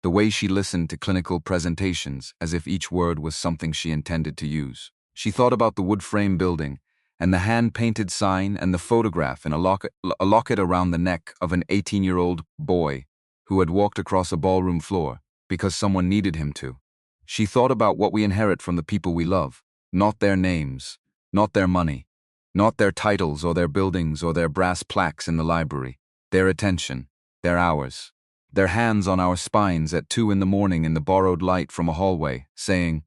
the way she listened to clinical presentations as if each word was something she intended to use. She thought about the wood frame building, and the hand-painted sign and the photograph in a locket around the neck of an 18-year-old boy who had walked across a ballroom floor because someone needed him to. She thought about what we inherit from the people we love, not their names, not their money, not their titles or their buildings or their brass plaques in the library, their attention, their hours, their hands on our spines at 2 in the morning in the borrowed light from a hallway, saying,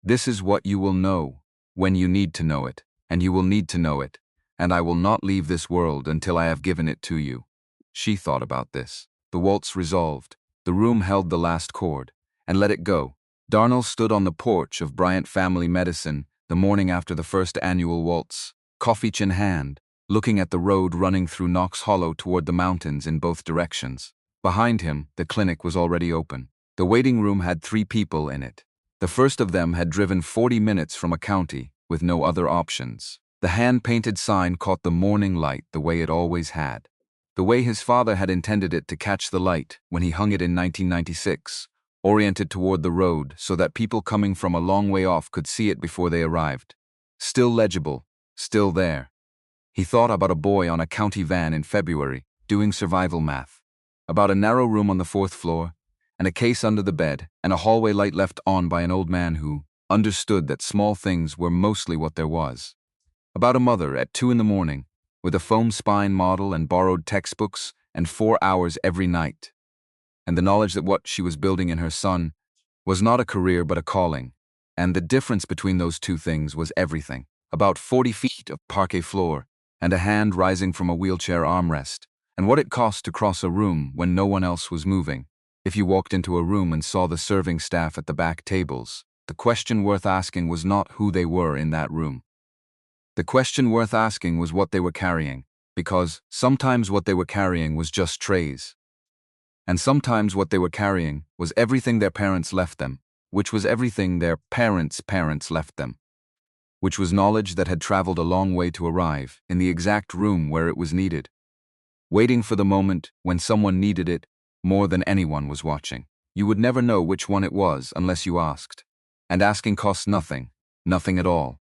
"This is what you will know when you need to know it, and you will need to know it, and I will not leave this world until I have given it to you." She thought about this. The waltz resolved. The room held the last chord, and let it go. Darnell stood on the porch of Bryant Family Medicine the morning after the first annual waltz, coffee in hand, looking at the road running through Knox Hollow toward the mountains in both directions. Behind him, the clinic was already open. The waiting room had 3 people in it. The first of them had driven 40 minutes from a county with no other options. The hand-painted sign caught the morning light the way it always had, the way his father had intended it to catch the light when he hung it in 1996, oriented toward the road so that people coming from a long way off could see it before they arrived. Still legible, still there. He thought about a boy on a county van in February doing survival math, about a narrow room on the 4th floor, and a case under the bed, and a hallway light left on by an old man who understood that small things were mostly what there was. About a mother at 2 in the morning, with a foam spine model and borrowed textbooks and 4 hours every night, and the knowledge that what she was building in her son was not a career but a calling, and the difference between those two things was everything. About 40 feet of parquet floor, and a hand rising from a wheelchair armrest, and what it cost to cross a room when no one else was moving. If you walked into a room and saw the serving staff at the back tables, the question worth asking was not who they were in that room. The question worth asking was what they were carrying, because sometimes what they were carrying was just trays. And sometimes what they were carrying was everything their parents left them, which was everything their parents' parents left them, which was knowledge that had traveled a long way to arrive in the exact room where it was needed, waiting for the moment when someone needed it more than anyone was watching. You would never know which one it was unless you asked, and asking costs nothing, nothing at all.